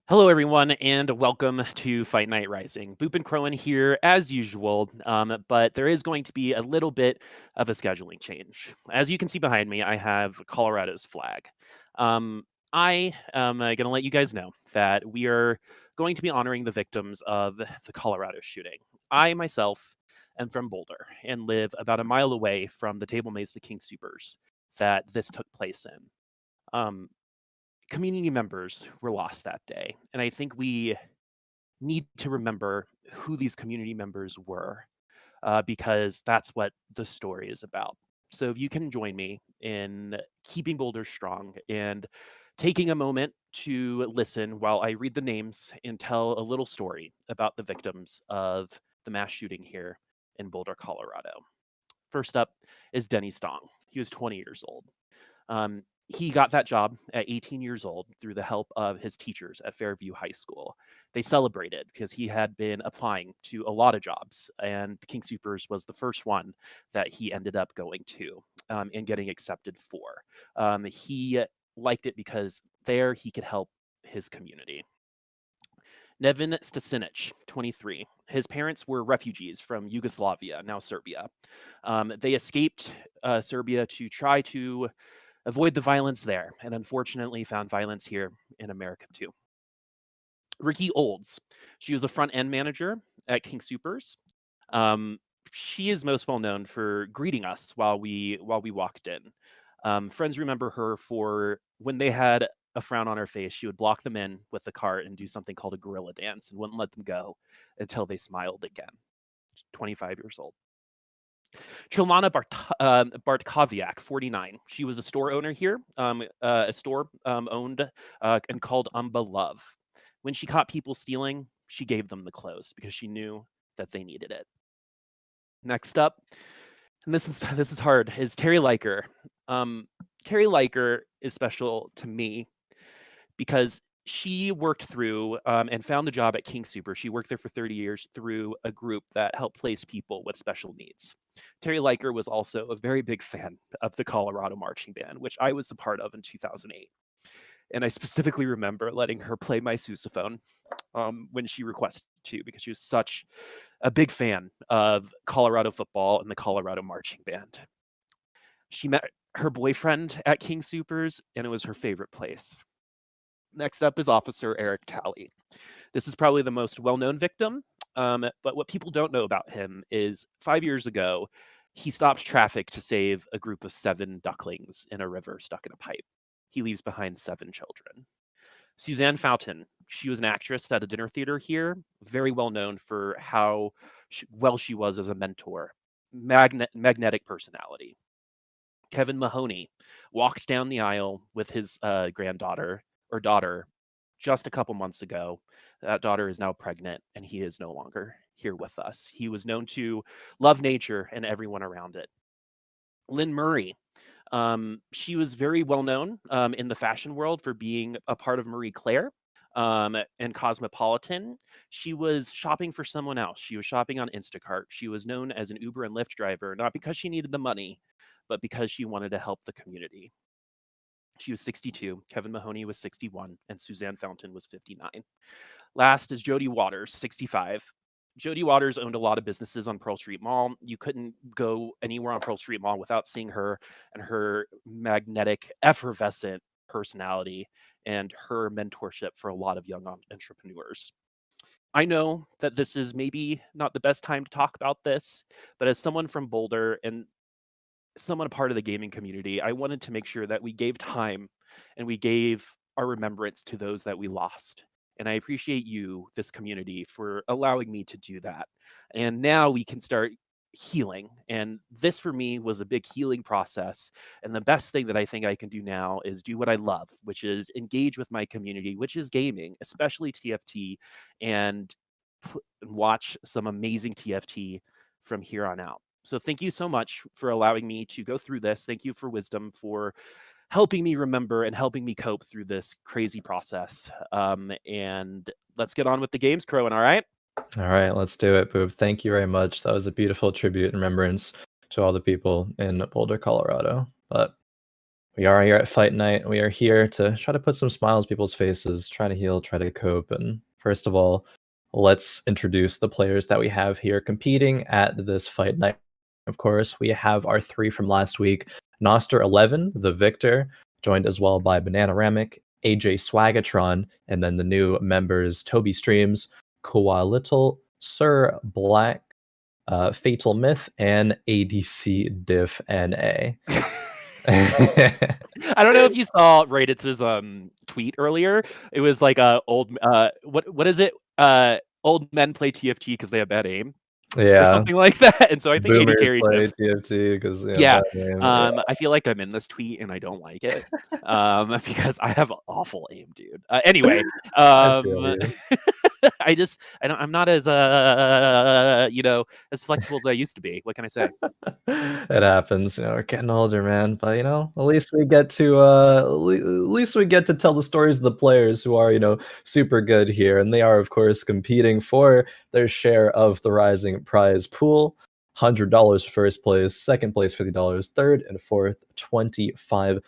Hello, everyone, and welcome to Fight Night Rising. Boop and Khroen here, as usual, but there is going to be a little bit of a scheduling change. As you can see behind me, I have Colorado's flag. I am going to let you guys know that we are going to be honoring the victims of the Colorado shooting. I myself am from Boulder and live about a mile away from the Table Mesa King Supers that this took place in. Community members were lost that day, and I think we need to remember who these community members were, because that's what the story is about. So if you can join me in keeping Boulder strong and taking a moment to listen while I read the names and tell a little story about the victims of the mass shooting here in Boulder, Colorado. First up is Denny Stong. He was 20 years old. He got that job at 18 years old through the help of his teachers at Fairview High School. They celebrated because he had been applying to a lot of jobs, and King Supers was the first one that he ended up going to and getting accepted for. He liked it because there he could help his community. Nevin Stacinic, 23. His parents were refugees from Yugoslavia, now Serbia. They escaped Serbia to try to avoid the violence there, and unfortunately found violence here in America too. Ricky Olds, she was a front end manager at King Supers. She is most well known for greeting us while we walked in. Friends remember her for when they had a frown on her face, she would block them in with the cart and do something called a gorilla dance and wouldn't let them go until they smiled again. 25 years old. Chelana Bartkowiak, 49. She was a store owner here, a store owned and called Love. When she caught people stealing, she gave them the clothes because she knew that they needed it. Next up, and this is hard, is Terry Liker. Terry Liker is special to me because she worked through and found the job at King Super. She worked there for 30 years through a group that helped place people with special needs. Terry Liker was also a very big fan of the Colorado Marching Band, which I was a part of in 2008. And I specifically remember letting her play my sousaphone when she requested to, because she was such a big fan of Colorado football and the Colorado Marching Band. She met her boyfriend at King Supers, and it was her favorite place. Next up is Officer Eric Talley. This is probably the most well-known victim, but what people don't know about him is 5 years ago, he stops traffic to save a group of 7 ducklings in a river stuck in a pipe. He leaves behind 7 children. Suzanne Fountain, she was an actress at a dinner theater here, very well known for how well she was as a mentor, magnetic personality. Kevin Mahoney walked down the aisle with his granddaughter or daughter just a couple months ago. That daughter is now pregnant, and he is no longer here with us. He was known to love nature and everyone around it. Lynn Murray, she was very well known in the fashion world for being a part of Marie Claire and Cosmopolitan. She was shopping for someone else. She was shopping on Instacart. She was known as an Uber and Lyft driver, not because she needed the money, but because she wanted to help the community. She was 62, Kevin Mahoney was 61, and Suzanne Fountain was 59. Last is Jody Waters, 65. Jody Waters owned a lot of businesses on Pearl Street Mall. You couldn't go anywhere on Pearl Street Mall without seeing her and her magnetic, effervescent personality and her mentorship for a lot of young entrepreneurs. I know that this is maybe not the best time to talk about this, but as someone from Boulder and someone a part of the gaming community, I wanted to make sure that we gave time and we gave our remembrance to those that we lost. And I appreciate you, this community, for allowing me to do that. And now we can start healing. And this for me was a big healing process. And the best thing that I think I can do now is do what I love, which is engage with my community, which is gaming, especially TFT, and watch some amazing TFT from here on out. So thank you so much for allowing me to go through this. Thank you for Wisdom for helping me remember and helping me cope through this crazy process. And let's get on with the games, Khroen, all right? All right, let's do it, Boop. Thank you very much. That was a beautiful tribute and remembrance to all the people in Boulder, Colorado. But We are here at Fight Night. We are here to try to put some smiles on people's faces, try to heal, try to cope. And first of all, let's introduce the players that we have here competing at this Fight Night. Of course, we have our 3 from last week. Noster 11, the victor, joined as well by Bananaramic, AJSwagatron, and then the new members Toby Streams, Koalaesbelto, Sir Black, FatalMyth, and ADC Diff NA. I don't know if you saw Raditz's tweet earlier. It was like old what is it? Old men play TFT because they have bad aim. Yeah. Or something like that. And so I think Boomers AD carried play Diff. TFT because Yeah. I feel like I'm in this tweet and I don't like it. Because I have awful aim, dude. Anyway, I'm not as as flexible as I used to be. What can I say? It happens, we're getting older, man. But at least we get to tell the stories of the players who are super good here, and they are of course competing for their share of the rising prize pool. $100 for first place, second place $50, third and fourth $25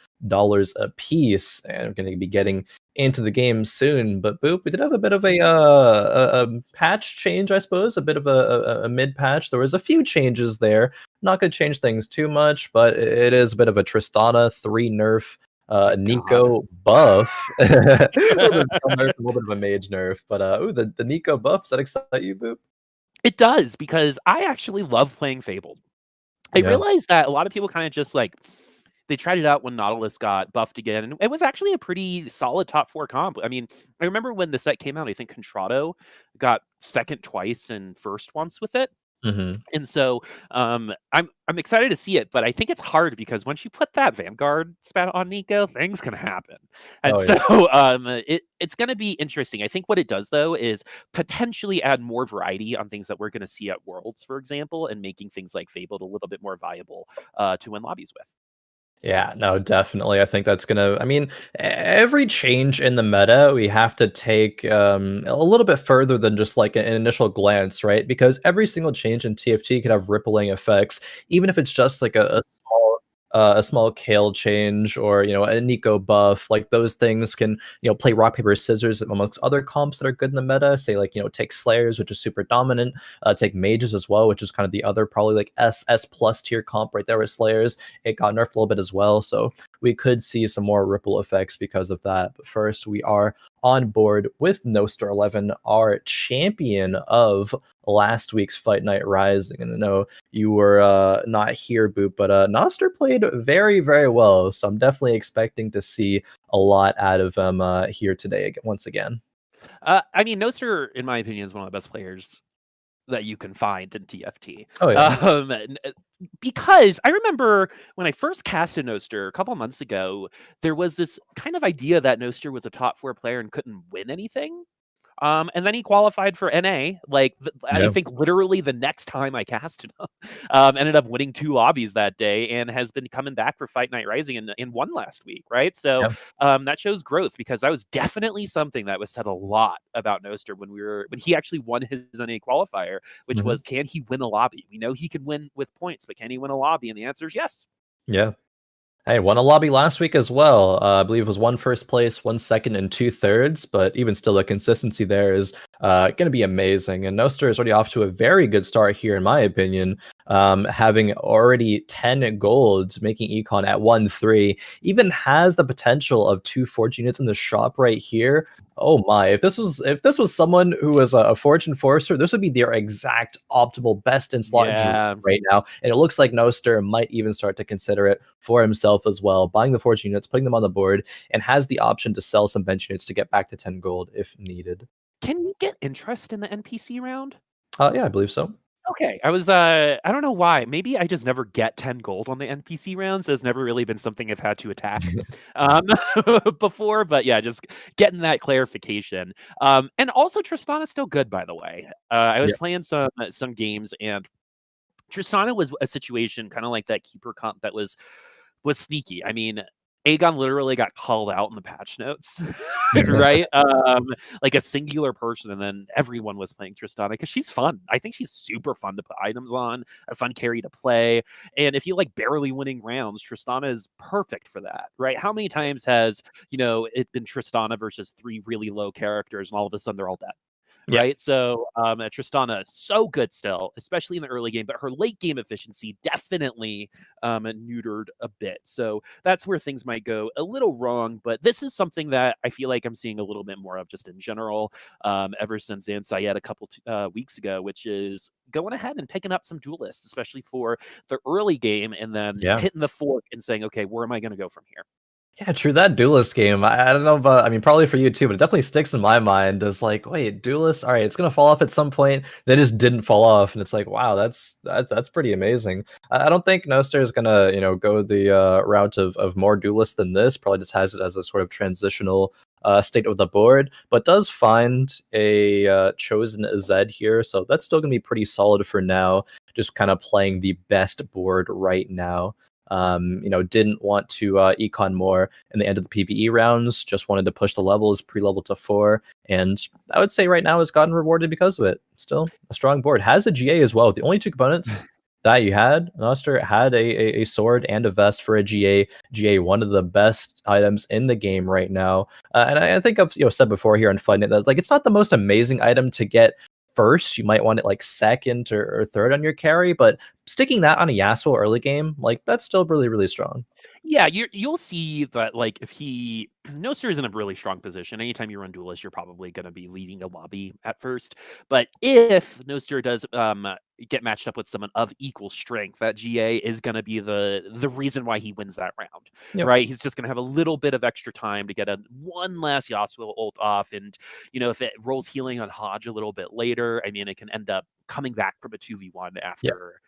a piece. And we're going to be getting into the game soon. But Boop, we did have a bit of a patch change, I suppose, a bit of a mid patch. There was a few changes there. Not going to change things too much, but it is a bit of a Tristana 3 nerf. Nico buff. A little bit of a mage nerf, but the Nico buff, does that excite you, Boop? It does, because I actually love playing Fabled. I realized that a lot of people kind of just they tried it out when Nautilus got buffed again, and it was actually a pretty solid top 4 comp. I mean, I remember when the set came out, I think Contrado got second twice and first once with it. And so I'm excited to see it, but I think it's hard because once you put that Vanguard spat on Nico, things can happen. And it's going to be interesting. I think what it does though is potentially add more variety on things that we're going to see at Worlds, for example, and making things like Fabled a little bit more viable to win lobbies with. Yeah, no, definitely. I think that's gonna. I mean, every change in the meta, we have to take a little bit further than just like an initial glance, right? Because every single change in TFT could have rippling effects, even if it's just like a small Kale change or a Nico buff. Like those things can play rock paper scissors amongst other comps that are good in the meta. Say like take Slayers, which is super dominant. Take Mages as well, which is kind of the other probably like S plus tier comp right there with Slayers. It got nerfed a little bit as well, so we could see some more ripple effects because of that. But first, we are on board with Noster 11, our champion of last week's Fight Night Rising. And I know you were not here, Boop, but Noster played very, very well. So I'm definitely expecting to see a lot out of him here today once again. I mean, Noster, in my opinion, is one of the best players that you can find in TFT. Oh, yeah. Because I remember when I first casted Noster a couple months ago, there was this kind of idea that Noster was a top 4 player and couldn't win anything. And then he qualified for NA. I think literally the next time I casted him, ended up winning 2 lobbies that day and has been coming back for Fight Night Rising in one last week, right? So that shows growth, because that was definitely something that was said a lot about Noster when he actually won his NA qualifier, which was, can he win a lobby? We know he can win with points, but can he win a lobby? And the answer is yes. Yeah. Hey, won a lobby last week as well. I believe it was 1 first place, 1 second, and 2 thirds. But even still, the consistency there is going to be amazing. And Noster is already off to a very good start here, in my opinion, having already 10 golds, making Econ at 1-3. Even has the potential of 2 Forge units in the shop right here. Oh my! If this was someone who was a Forge Enforcer, this would be their exact optimal best in slot right now. And it looks like Noster might even start to consider it for himself as well, buying the Forge units, putting them on the board, and has the option to sell some bench units to get back to 10 gold if needed. Can you get interest in the NPC round? Yeah, I believe so. Okay, I was I don't know why. Maybe I just never get 10 gold on the NPC rounds. So it's never really been something I've had to attack before. But yeah, just getting that clarification. And also Tristana's still good, by the way. I was playing some games, and Tristana was a situation kind of like that keeper comp that was sneaky. I mean, Aegon literally got called out in the patch notes right? Like a singular person, and then everyone was playing Tristana because she's fun. I think she's super fun to put items on, a fun carry to play. And if you like barely winning rounds, Tristana is perfect for that, right? How many times has, it been Tristana versus 3 really low characters, and all of a sudden they're all dead? Yeah. Right. So Tristana so good still, especially in the early game, but her late game efficiency definitely neutered a bit. So that's where things might go a little wrong. But this is something that I feel like I'm seeing a little bit more of just in general, ever since Zan Syed a couple weeks ago, which is going ahead and picking up some duelists, especially for the early game, and then Yeah. hitting the fork and saying, okay, where am I going to go from here? Yeah, true. That Duelist game, I don't know about, I mean, probably for you too, but it definitely sticks in my mind as like, wait, Duelist, all right, it's gonna fall off at some point. They just didn't fall off, and it's like, wow, that's pretty amazing. I don't think Noster is gonna, go the route of more Duelists than this. Probably just has it as a sort of transitional state of the board, but does find a chosen Zed here, so that's still gonna be pretty solid for now. Just kind of playing the best board right now. Didn't want to econ more in the end of the PvE rounds, just wanted to push the levels pre-level to 4, and I would say right now has gotten rewarded because of it. Still a strong board. Has a GA as well. The only 2 components that you had, Noster had a sword and a vest for a GA. GA, one of the best items in the game right now. And I think I've said before here on Fudnet that like it's not the most amazing item to get first. You might want it like second or third on your carry, but sticking that on a Yasuo early game, like that's still really, really strong. Yeah, you'll see that, like, if he Noster is in a really strong position. Anytime you run Duelist, you're probably going to be leading the lobby at first. But if Noster does get matched up with someone of equal strength, that GA is going to be the reason why he wins that round, Yep. right? He's just going to have a little bit of extra time to get one last Yasuo ult off, and if it rolls healing on Hodge a little bit later, I mean, it can end up coming back from a 2v1 Yep. after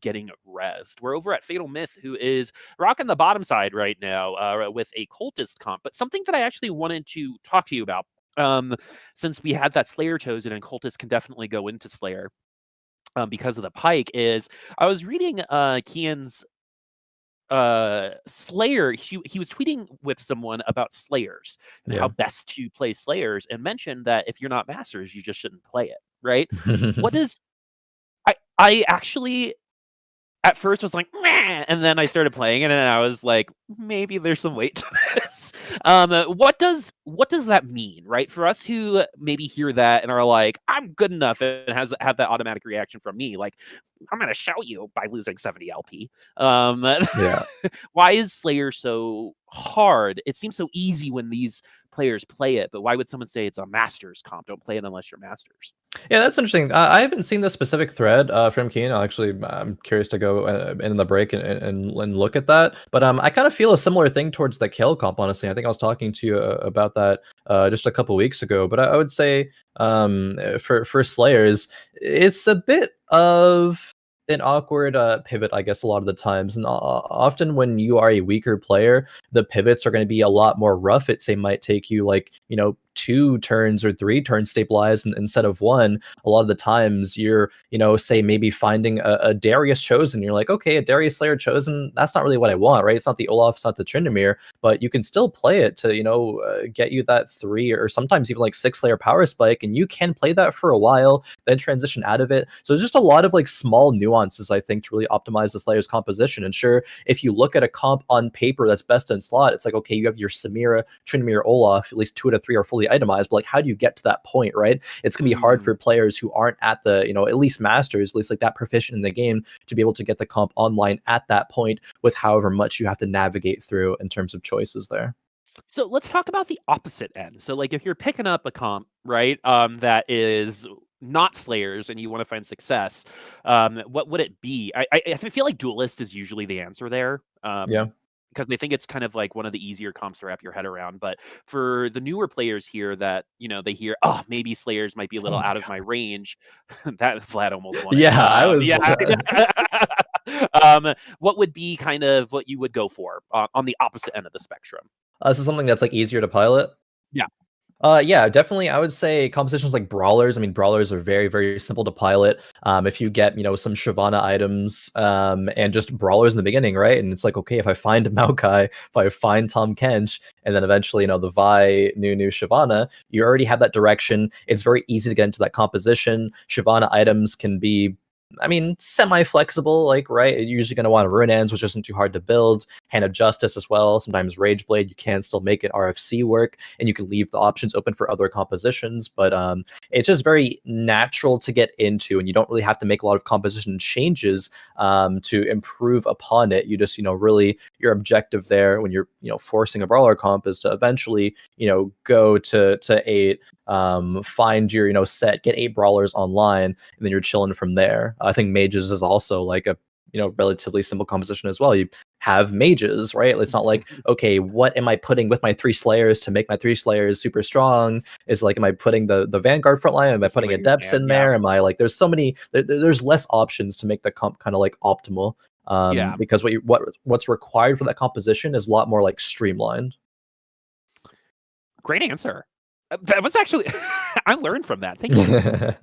getting rest. We're over at FatalMyth, who is rocking the bottom side right now with a cultist comp. But something that I actually wanted to talk to you about, since we had that Slayer chosen, and cultist can definitely go into Slayer because of the pike, is I was reading Kian's Slayer. He was tweeting with someone about Slayers and Yeah. how best to play Slayers, and mentioned that if you're not masters, you just shouldn't play it, right? What does I actually at first was like, meh, and then I started playing it, and I was like, maybe there's some weight to this. What does that mean, right? For us who maybe hear that and are like, I'm good enough, and have that automatic reaction from me, like, I'm gonna shout you by losing 70 LP. Yeah. Why is Slayer so hard? It seems so easy when these players play it, but why would someone say it's a masters comp? Don't play it unless you're masters. Yeah, that's interesting. I haven't seen the specific thread from Keen. I'm curious to go in the break and look at that. But I kind of feel a similar thing towards the kill comp. Honestly, I think I was talking to you about that just a couple weeks ago. But I would say for Slayers, it's a bit of an awkward pivot, I guess, a lot of the times. And often when you are a weaker player, the pivots are going to be a lot more rough. It say might take you like 2 turns or 3 turns stabilized instead of 1. A lot of the times you're say maybe finding a Darius chosen, you're like, okay, a Darius Slayer chosen, that's not really what I want, right? It's not the Olaf, it's not the Tryndamere, but you can still play it to get you that 3 or sometimes even like 6 layer power spike, and you can play that for a while, then transition out of it. So there's just a lot of like small nuances, I think, to really optimize the Slayer's composition. And sure, if you look at a comp on paper that's best in slot, it's like, okay, you have your Samira, Tryndamere, Olaf, at least 2 out of 3 are fully itemized, but like, how do you get to that point, right? It's gonna be hard for players who aren't at the at least masters, at least like that proficient in the game, to be able to get the comp online at that point with however much you have to navigate through in terms of choices there. So let's talk about the opposite end. So, like, if you're picking up a comp, right, that is not Slayers, and you want to find success, what would it be? I feel like Duelist is usually the answer there. Yeah. Because they think it's kind of like one of the easier comps to wrap your head around. But for the newer players here that, they hear, oh, maybe Slayers might be a Oh little my out of God. my range. That Vlad almost won it. Yeah, I was. Yeah. What would be kind of what you would go for on the opposite end of the spectrum? This is something that's like easier to pilot. Yeah. Yeah, definitely. I would say compositions like brawlers. I mean, brawlers are very, very simple to pilot. If you get, some Shyvana items, and just brawlers in the beginning, right? And it's like, okay, if I find Maokai, if I find Tahm Kench, and then eventually, the Vi, Nunu, Shyvana, you already have that direction. It's very easy to get into that composition. Shyvana items can be, I mean, semi-flexible, like, right? You're usually going to want Rune Ends, which isn't too hard to build. Hand of Justice as well. Sometimes Rage Blade, you can still make it RFC work, and you can leave the options open for other compositions. But it's just very natural to get into, and you don't really have to make a lot of composition changes to improve upon it. You just, really, your objective there when you're, forcing a brawler comp is to eventually, go to 8, find your, set, get 8 brawlers online, and then you're chilling from there. I think mages is also like a relatively simple composition as well. You have mages, right? It's not like, okay, what am I putting with my 3 slayers to make my 3 slayers super strong? Is like, am I putting the vanguard front line? Am I putting adepts in there? Am I like, there's so many, there's less options to make the comp kind of like optimal. Because what's required for that composition is a lot more like streamlined. Great answer. That was actually I learned from that. Thank you.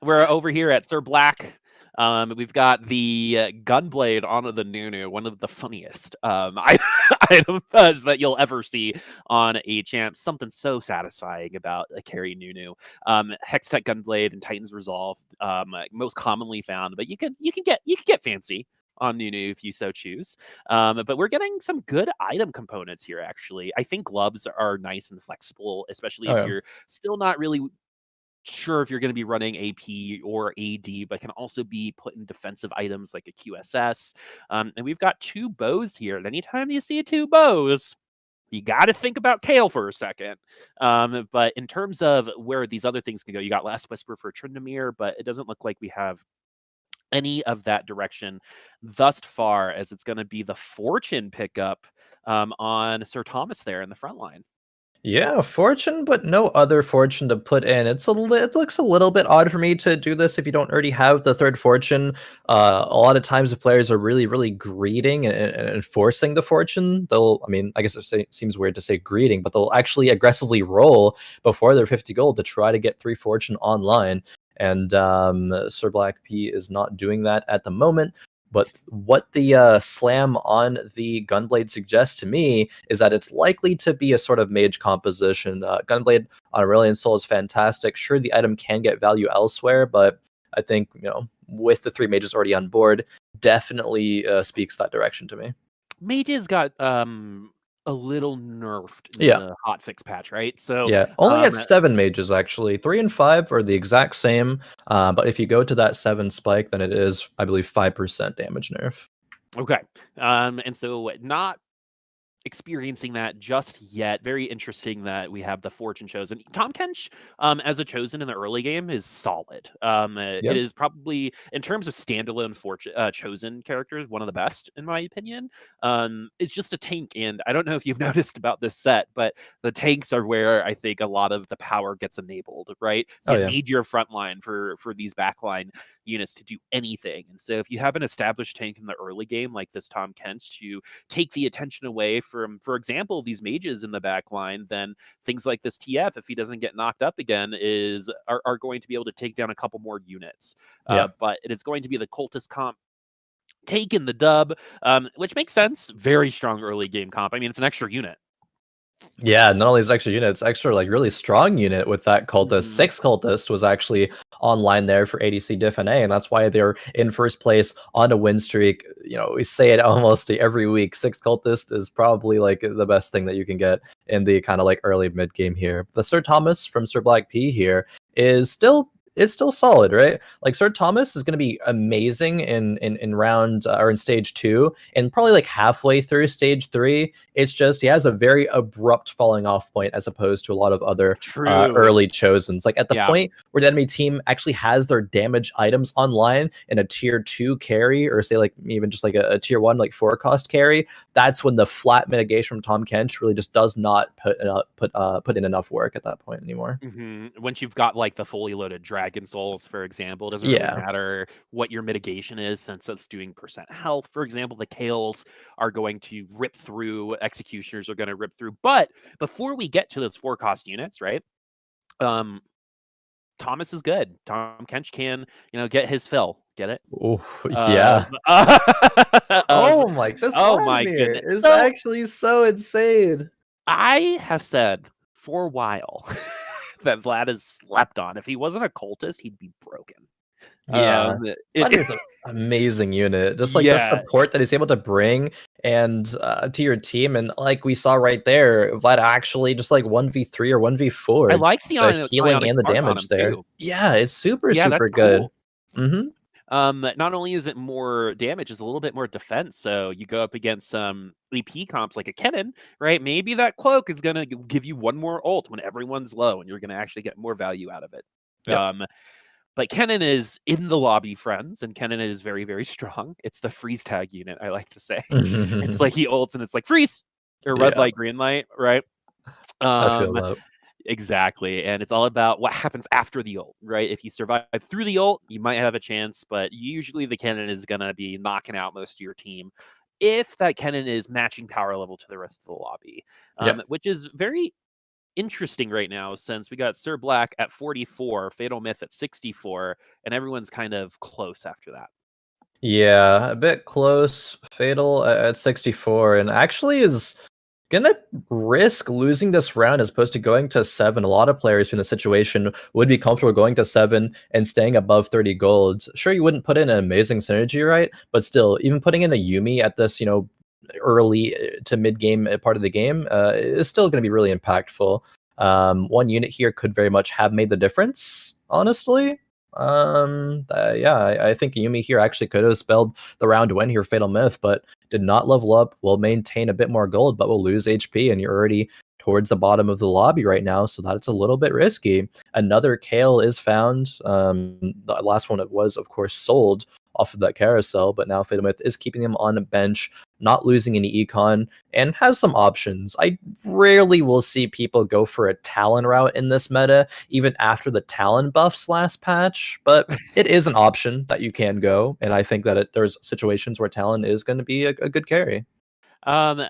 We're over here at Sir Black. We've got the Gunblade onto the Nunu, one of the funniest items that you'll ever see on a champ. Something so satisfying about a carry Nunu. Hextech Gunblade and Titan's Resolve, most commonly found, but you can get fancy on Nunu if you so choose. But we're getting some good item components here, actually. I think gloves are nice and flexible, especially if you're still not really sure if you're going to be running AP or AD, but can also be put in defensive items like a QSS. And we've got 2 bows here. And anytime you see 2 bows, you got to think about Kale for a second. But in terms of where these other things can go, you got Last Whisper for Tryndamere, but it doesn't look like we have any of that direction thus far, as it's going to be the Fortune pickup on Sir Thomas there in the front line. Yeah, Fortune, but no other Fortune to put in. It looks a little bit odd for me to do this if you don't already have the 3rd Fortune. A lot of times, the players are really, really greeting and forcing the Fortune. I mean, I guess it seems weird to say greeting, but they'll actually aggressively roll before their 50 gold to try to get 3 Fortune online. And Sir Black P is not doing that at the moment. But what the slam on the Gunblade suggests to me is that it's likely to be a sort of mage composition. Gunblade on Aurelion Soul is fantastic. Sure, the item can get value elsewhere, but I think, with the 3 mages already on board, definitely speaks that direction to me. Mages got a little nerfed in the hotfix patch, right? So yeah, only at 7 mages actually. 3 and 5 are the exact same, but if you go to that 7 spike, then it is, I believe, 5% damage nerf. Okay, and so not experiencing that just yet. Very interesting that we have the Fortune chosen. Tahm Kench, as a chosen in the early game, is solid. It is probably, in terms of standalone chosen characters, one of the best in my opinion. It's just a tank, and I don't know if you've noticed about this set, but the tanks are where I think a lot of the power gets enabled. Right? You need your front line for these backline units to do anything, and so if you have an established tank in the early game like this Tahm Kench to take the attention away from, for example, these mages in the back line, then things like this TF, if he doesn't get knocked up again, are going to be able to take down a couple more units. But it is going to be the cultist comp taking the dub, which makes sense. Very strong early game comp. I mean, it's an extra unit. Yeah, not only is extra unit, it's extra like really strong unit with that cultist. 6 cultist was actually online there for ADC Diff and A, and that's why they're in first place on a win streak. We say it almost every week. 6 cultist is probably like the best thing that you can get in the kind of like early mid game here. The Sir Thomas from Sir Black P here is still solid, right? Like Sir Thomas is going to be amazing in round or in stage 2, and probably like halfway through stage 3. It's just he has a very abrupt falling off point as opposed to a lot of other early chosens. Like at the point where the enemy team actually has their damage items online in a tier 2 carry, or say like even just like a tier 1 like 4 cost carry, that's when the flat mitigation from Tahm Kench really just does not put in enough work at that point anymore. Once you've got like the fully loaded dragon Dragon Souls, for example. It doesn't really Yeah. matter what your mitigation is, since that's doing percent health. For example, the Kales are going to rip through, Executioners are going to rip through. But before we get to those 4-cost units, right? Thomas is good. Tom Kench can, get his fill. Get it? Oh, Of, yeah. of Oh my, this oh my Vladimir goodness. is So actually so insane. I have said for a while that Vlad is slept on. If he wasn't a cultist, he'd be broken. Yeah. It, Vladimir's an amazing unit. Just like the yeah, support that he's able to bring and to your team, and like we saw right there, Vlad actually just like 1v3 or I 1v4, like the the healing ionic and the spark on damage him there. too. Yeah, it's super, Yeah, super that's good. cool. Mm-hmm. Not only is it more damage, it's a little bit more defense. So you go up against some EP comps like a Kennen, right? Maybe that cloak is gonna give you one more ult when everyone's low, and you're gonna actually get more value out of it. Yep. But Kennen is in the lobby, friends, and Kennen is very, very strong. It's the freeze tag unit, I like to say. It's like he ults and it's like freeze or red Yeah, light, green light, right? I feel Um, that. exactly. And it's all about what happens after the ult, right? If you survive through the ult, you might have a chance, but usually the Kennen is gonna be knocking out most of your team if that Kennen is matching power level to the rest of the lobby. Yep. Which is very interesting right now, since we got Sir Black at 44, FatalMyth at 64, and everyone's kind of close after that. Yeah, a bit close. Fatal at 64, and actually is gonna risk losing this round as opposed to going to 7. A lot of players in the situation would be comfortable going to 7 and staying above 30 gold. Sure, you wouldn't put in an amazing synergy, right? But still, even putting in a Yumi at this, early to mid game part of the game is still going to be really impactful. One unit here could very much have made the difference, honestly. Yeah, I think Yumi here actually could have spelled the round win here, FatalMyth, but did not level up, will maintain a bit more gold, but will lose HP, and you're already towards the bottom of the lobby right now, so that's a little bit risky. Another Kale is found. The last one it was, of course, sold off of that carousel, but now FatalMyth is keeping him on a bench, not losing any econ, and has some options. I rarely will see people go for a Talon route in this meta, even after the Talon buffs last patch, but it is an option that you can go, and I think that there's situations where Talon is going to be a good carry. Um,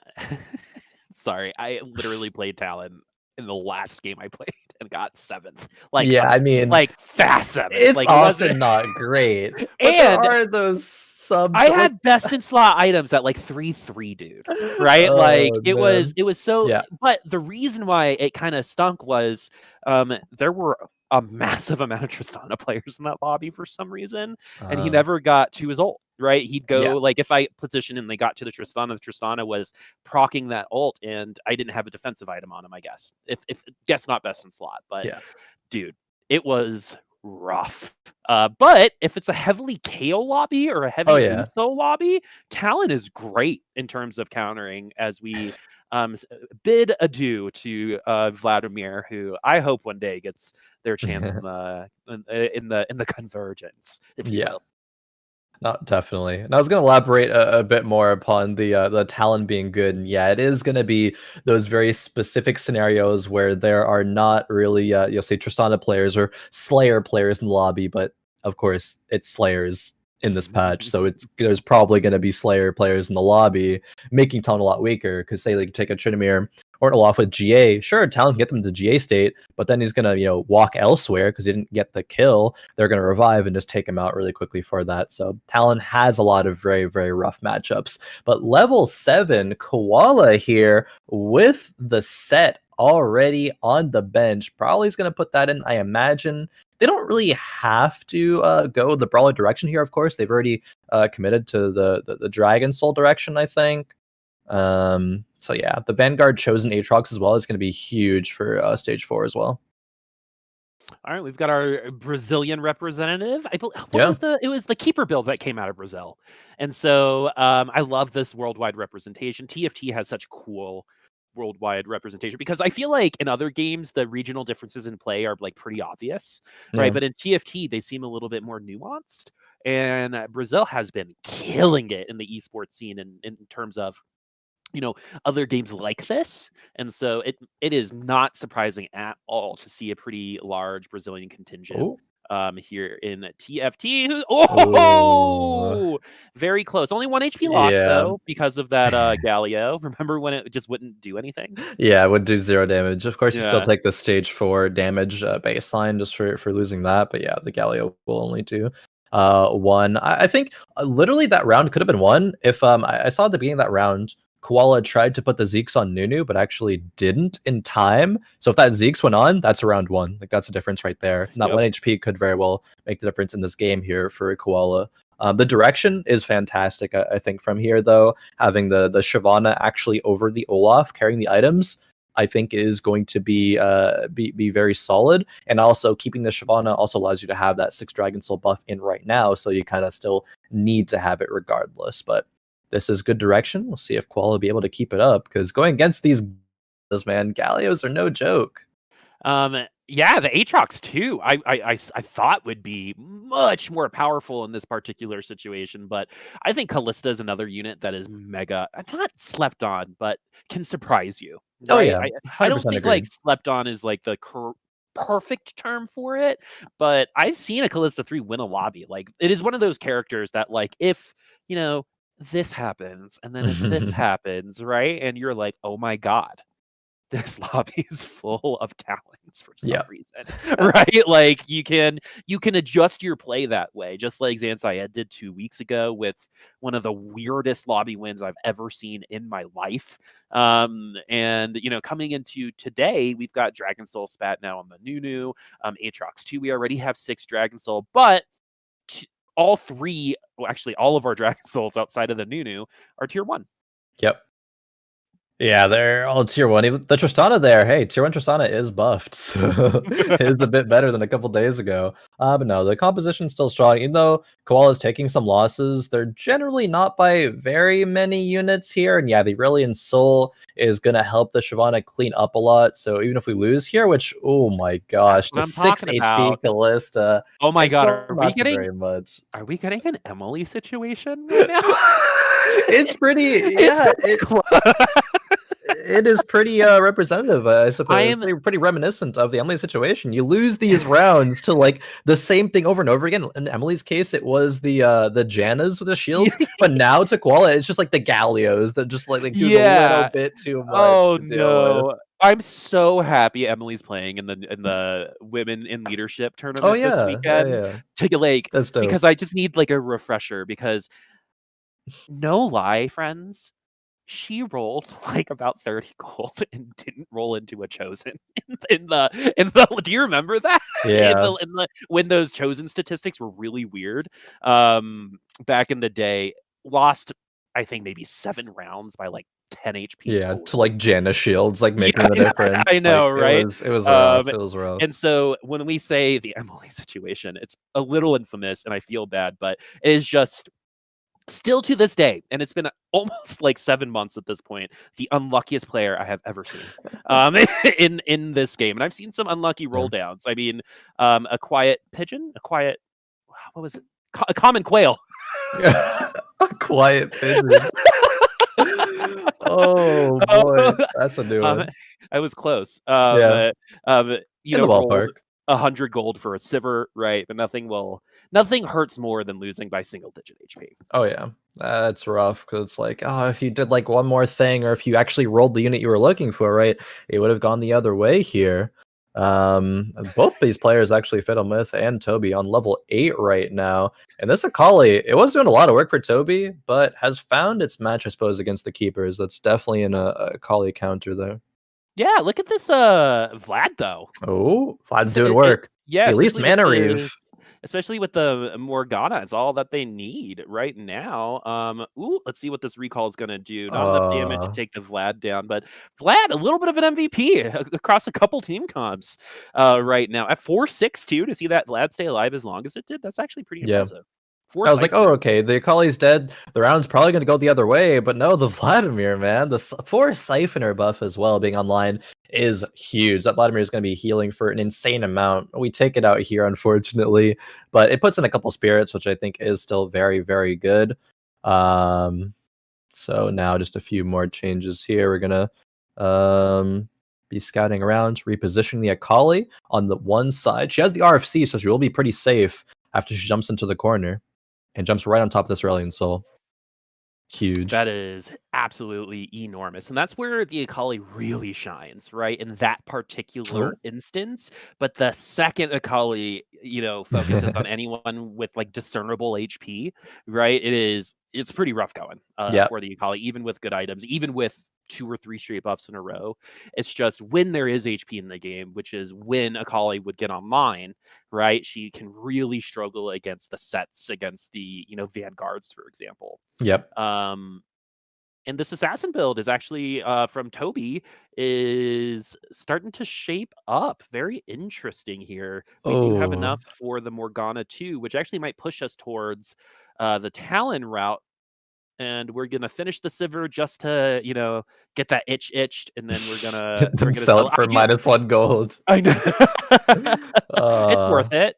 sorry, I literally played Talon in the last game I played and got 7th. Yeah, I mean, Like fast 7th. it's Like it wasn't. often not great, but there And are those subs I that, like, had best in slot items at like 3-3, dude. Right? Like oh it man, was so. yeah. But the reason why it kind of stunk was there were a massive amount of Tristana players in that lobby for some reason, and he never got to his ult. Right? He'd Yeah. go like if I positioned and they got to the Tristana was procking that ult, and I didn't have a defensive item on him, I guess. If guess not best in slot, but Yeah. dude, it was rough. But if it's a heavily KO lobby or a heavy Oh yeah. Uso lobby, Talon is great in terms of countering. As we bid adieu to Vladimir, who I hope one day gets their chance in the convergence, if you Yeah. will. No, definitely. And I was going to elaborate a bit more upon the Talon being good. And yeah, it is going to be those very specific scenarios where there are not really, you'll say Tristana players or Slayer players in the lobby, but of course it's Slayers in this patch. So there's probably going to be Slayer players in the lobby, making Talon a lot weaker. Because say they could take a Trinamir or Olaf with GA. Sure, Talon can get them to GA state, but then he's going to, walk elsewhere because he didn't get the kill. They're going to revive and just take him out really quickly for that. So Talon has a lot of very, very rough matchups. But level 7, Koala here with the set already on the bench. Probably is going to put that in, I imagine. They don't really have to go the Brawler direction here, of course. They've already committed to the Dragon Soul direction, I think. So yeah, the Vanguard chosen Aatrox as well is going to be huge for stage 4 as well. All right, we've got our Brazilian representative. Yeah. It was the keeper build that came out of Brazil, and so I love this worldwide representation. TFT has such cool worldwide representation because I feel like in other games the regional differences in play are like pretty obvious, right? Yeah. But in TFT they seem a little bit more nuanced, and Brazil has been killing it in the esports scene in terms of other games like this. And so it is not surprising at all to see a pretty large Brazilian contingent Oh. here in TFT. Oh, very close. Only 1 HP lost though because of that Galio. Remember when it just wouldn't do anything? Yeah, it would do 0 damage. Of course, you still Yeah. take the stage 4 damage baseline just for losing that, but yeah, the Galio will only do 1. I think literally that round could have been won if I saw at the beginning of that round Koala tried to put the Zeeks on Nunu, but actually didn't in time. So if that Zeeks went on, that's a round 1. Like that's a difference right there. And that 1 HP could very well make the difference in this game here for Koala. The direction is fantastic, I think, from here, though. Having the Shyvana actually over the Olaf, carrying the items, I think is going to be very solid. And also keeping the Shyvana also allows you to have that 6 Dragon Soul buff in right now, so you kind of still need to have it regardless. But this is good direction. We'll see if Koala will be able to keep it up, because going against these man, Galios are no joke. Yeah, the Aatrox too. I thought would be much more powerful in this particular situation, but I think Callista is another unit that is mega, not slept on, but can surprise you. Right? Oh yeah, I don't think agree. like slept on is like the perfect term for it, but I've seen a Callista 3 win a lobby. Like it is one of those characters that like if this happens and then if this happens, right, and you're like, oh my god, this lobby is full of talents for some reason, right? Like you can adjust your play that way, just like Zansayed did 2 weeks ago with one of the weirdest lobby wins I've ever seen in my life. And coming into today, we've got Dragon Soul Spat now on the Nunu, Aatrox 2. We already have 6 Dragon Soul, but all 3, well, actually all of our Dragon Souls outside of the Nunu are tier 1. Yep. Yeah, they're all tier 1. Even the Tristana there, hey, tier 1 Tristana is buffed, so it is a bit better than a couple days ago. But no, the composition's still strong. Even though Koala's taking some losses, they're generally not by very many units here. And yeah, the Aurelian Soul is going to help the Shyvana clean up a lot. So even if we lose here, which, oh my gosh, the 6 HP Callista. Oh my god, are we getting very much? Are we getting an Emily situation right now? It's pretty, yeah. It is pretty representative, I suppose. Pretty reminiscent of the Emily situation. You lose these rounds to like the same thing over and over again. In Emily's case, it was the Jannas with the shields, but now to Koala, it's just like the Galios that just like do a little bit too much. Oh no. I'm so happy Emily's playing in the Women in Leadership tournament this weekend. To like, because I just need like a refresher, because no lie, friends, she rolled like about 30 gold and didn't roll into a chosen in the do you remember that? Yeah. When those chosen statistics were really weird back in the day, lost I think maybe 7 rounds by like 10 HP. Yeah, total. To like Janna shields, like making the difference. I know, like, right? It was rough. It was rough. And so when we say the Emily situation, it's a little infamous and I feel bad, but it is just still to this day, and it's been almost like 7 months at this point, the unluckiest player I have ever seen in this game. And I've seen some unlucky roll downs. I mean, a quiet pigeon, what was it? A common quail. A quiet pigeon. Oh boy, that's a new one. I was close. In the ballpark. 100 gold for a Sivir, right? But nothing hurts more than losing by single-digit HP. Oh yeah, that's rough, because it's like, oh, if you did like one more thing, or if you actually rolled the unit you were looking for, right, it would have gone the other way here. Both these players actually, FatalMyth and Toby, on level 8 right now, and this Akali, it was doing a lot of work for Toby, but has found its match, I suppose, against the keepers. That's definitely an Akali counter there. Yeah, look at this Vlad though. Oh, Vlad's doing work. Yeah, at least Mana Reeve. Especially with the Morgana, it's all that they need right now. Let's see what this recall is gonna do. Not enough damage to take the Vlad down, but Vlad, a little bit of an MVP across a couple team comps right now. At 4-6-2, to see that Vlad stay alive as long as it did, that's actually pretty impressive. I was like, oh, okay, the Akali's dead. The round's probably going to go the other way, but no, the Vladimir, man. The 4 Siphoner buff as well being online is huge. That Vladimir is going to be healing for an insane amount. We take it out here, unfortunately, but it puts in a couple spirits, which I think is still very, very good. So now just a few more changes here. We're going to be scouting around, repositioning the Akali on the one side. She has the RFC, so she will be pretty safe after she jumps into the corner and jumps right on top of this Aurelion Soul. Huge. That is absolutely enormous. And that's where the Akali really shines, right? In that particular instance. But the second Akali, focuses on anyone with like discernible HP, right? It's pretty rough going for the Akali, even with good items, even with 2 or 3 straight buffs in a row. It's just when there is HP in the game, which is when Akali would get online, right? She can really struggle against the sets, against the, vanguards, for example. Yep. And this assassin build is actually from Toby is starting to shape up. Very interesting here. We do have enough for the Morgana too, which actually might push us towards the Talon route. And we're gonna finish the Sivir just to, get that itched, and then we're gonna sell it for -1 gold. I know. It's worth it.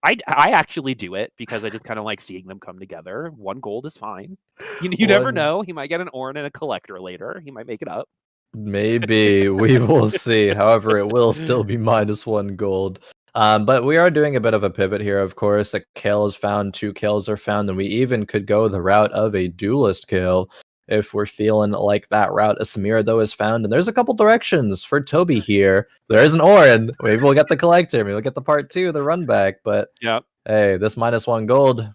I actually do it because I just kind of like seeing them come together. 1 gold is fine. You never know. He might get an Ornn and a collector later. He might make it up. Maybe. We will see. However, it will still be -1 gold. But we are doing a bit of a pivot here, of course. A kill is found, 2 kills are found, and we even could go the route of a duelist kill if we're feeling like that route. A Samira, though, is found, and there's a couple directions for Toby here. There is an Ornn. Maybe we'll get the collector. Maybe we'll get the part 2, the run back. But hey, this -1 gold.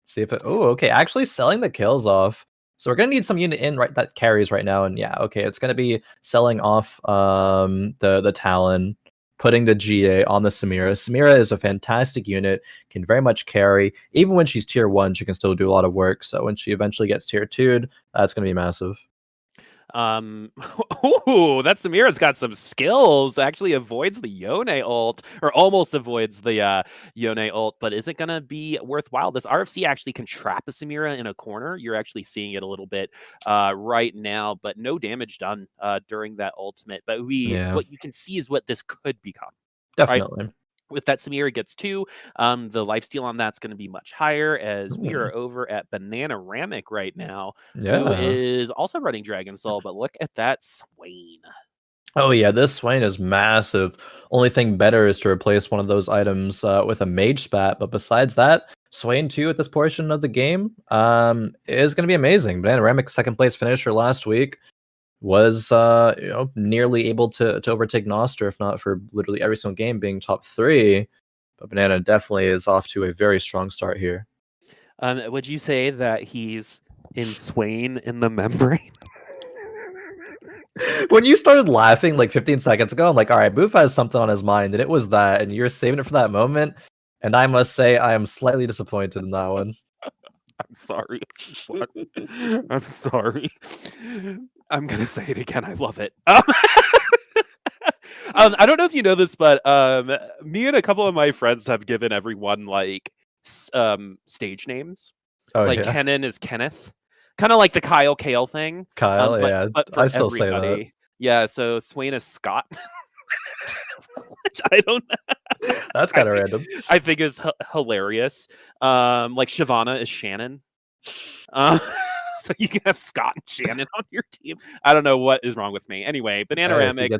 See if it... Oh, okay. Actually selling the kills off. So we're going to need some unit in that carries right now. And yeah, okay, it's going to be selling off the Talon, putting the GA on the Samira. Samira is a fantastic unit, can very much carry. Even when she's tier 1, she can still do a lot of work. So when she eventually gets tier 2'd, that's going to be massive. That Samira's got some skills. Actually avoids the Yone ult, or almost avoids the Yone ult, but is it gonna be worthwhile? This RFC actually can trap a Samira in a corner. You're actually seeing it a little bit right now, but no damage done during that ultimate. But what you can see is what this could become. Definitely. Right? If that Samira gets 2, the lifesteal on that's going to be much higher, as we are over at Bananaramic right now, who is also running Dragon Soul, but look at that Swain. Oh yeah, this Swain is massive. Only thing better is to replace one of those items with a Mage Spat, but besides that, Swain 2 at this portion of the game is going to be amazing. Bananaramic 2nd place finisher last week was nearly able to overtake Noster, if not for literally every single game being top 3. But Banana definitely is off to a very strong start here. Would you say that he's in Swain in the membrane? When you started laughing like 15 seconds ago, I'm like, all right, Boop has something on his mind, and it was that, and you're saving it for that moment. And I must say, I am slightly disappointed in that one. I'm sorry. I'm sorry. I'm gonna say it again. I love it. I don't know if you know this, but me and a couple of my friends have given everyone like stage names. Kenan is Kenneth, kind of like the Kyle Kale thing. Kyle, but for I still everybody. say that. Yeah, so Swain is Scott, which I don't know. That's kind of random. I think is hilarious. Like Shyvana is Shannon. So you can have Scott and Shannon on your team. I don't know what is wrong with me. Anyway, Bananaramic.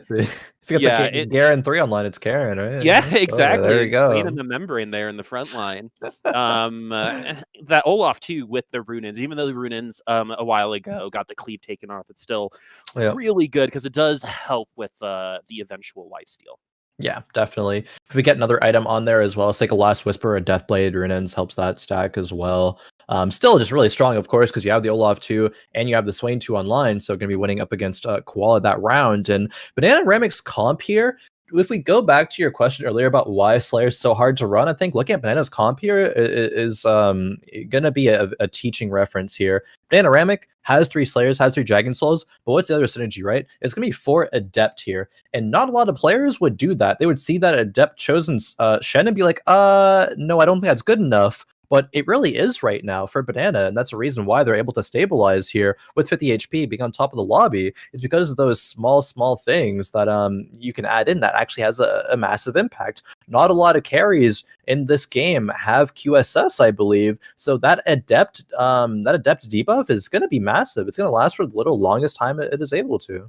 If you get the Garen 3 online, it's Karen, right? Yeah, exactly. There you go. In the membrane there in the front line. That Olaf too with the Runins. Even though the Runins a while ago got the cleave taken off, it's still really good because it does help with the eventual lifesteal. Yeah, definitely. If we get another item on there as well, it's like a Last Whisper or Deathblade Runins helps that stack as well. Still just really strong, of course, because you have the Olaf 2 and you have the Swain 2 online, so going to be winning up against Koala that round. And Bananaramic's comp here, if we go back to your question earlier about why Slayer is so hard to run, I think looking at Banana's comp here is going to be a teaching reference here. Bananaramic has 3 Slayers, has 3 Dragon Souls, but what's the other synergy, right? It's going to be 4 Adept here, and not a lot of players would do that. They would see that Adept chosen Shen and be like, no, I don't think that's good enough. But it really is right now for Banana, and that's the reason why they're able to stabilize here with 50 HP being on top of the lobby, is because of those small things that you can add in that actually has a massive impact. Not a lot of carries in this game have QSS, I believe, so that Adept debuff is going to be massive. It's going to last for the longest time it is able to.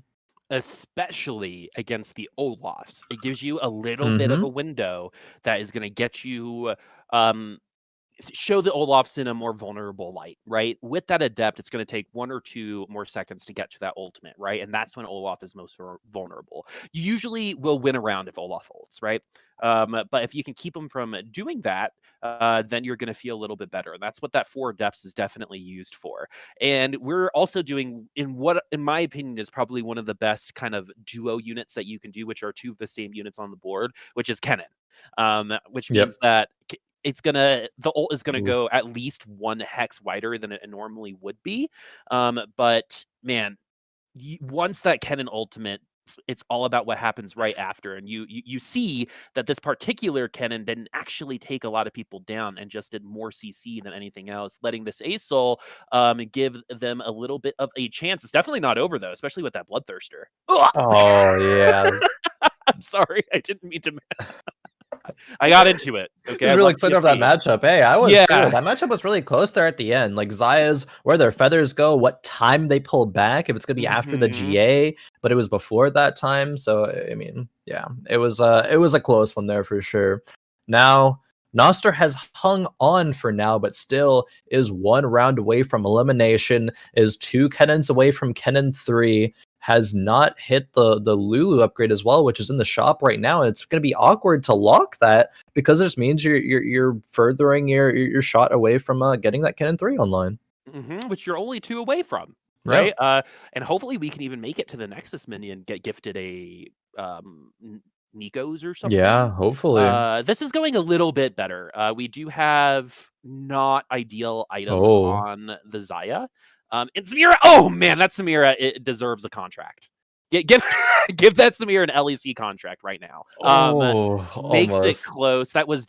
especially against the Olafs. It gives you a little bit of Mm-hmm. a window that is going to get you um, show the Olafs in a more vulnerable light, right? With that adept, it's going to take 1 or 2 more seconds to get to that ultimate, right? And that's when Olaf is most vulnerable. You usually will win a round if Olaf ults, right? But if you can keep him from doing that, then you're going to feel a little bit better. And that's what that 4 depths is definitely used for. And we're also doing in what, in my opinion, is probably one of the best kind of duo units that you can do, which are 2 of the same units on the board, which is Kennen. Which means Yep. that the ult is gonna Ooh. go at least 1 hex wider than it normally would be. But man, once that Kennen ultimate, it's all about what happens right after, and you see that this particular Kennen didn't actually take a lot of people down and just did more CC than anything else, letting this Asol give them a little bit of a chance. It's definitely not over though, especially with that Bloodthirster. Ugh! Oh yeah. I'm sorry, I didn't mean to. I got into it. I Okay, was I really love excited over that TFT. matchup. Hey, I was too. Yeah. That matchup was really close there at the end. Like Zaya's where their feathers go, what time they pull back, if it's gonna be after the Mhm. GA, but it was before that time. So I mean, yeah, it was a close one there for sure. Now Noster has hung on for now, but still is 1 round away from elimination, is 2 Kennens away from Kennen 3, has not hit the Lulu upgrade as well, which is in the shop right now, and it's gonna be awkward to lock that because it just means you're furthering your shot away from getting that Kennen 3 online. Which you're only 2 away from, Yeah. right? And hopefully we can even make it to the Nexus minion, get gifted a Nico's or Yeah, something. hopefully. This is going a little bit better. We do have not ideal items Oh. on the Zaya. And Samira, oh man, that Samira, it deserves a contract. Give give that Samira an LEC contract right now. Oh, Makes it almost. close. That was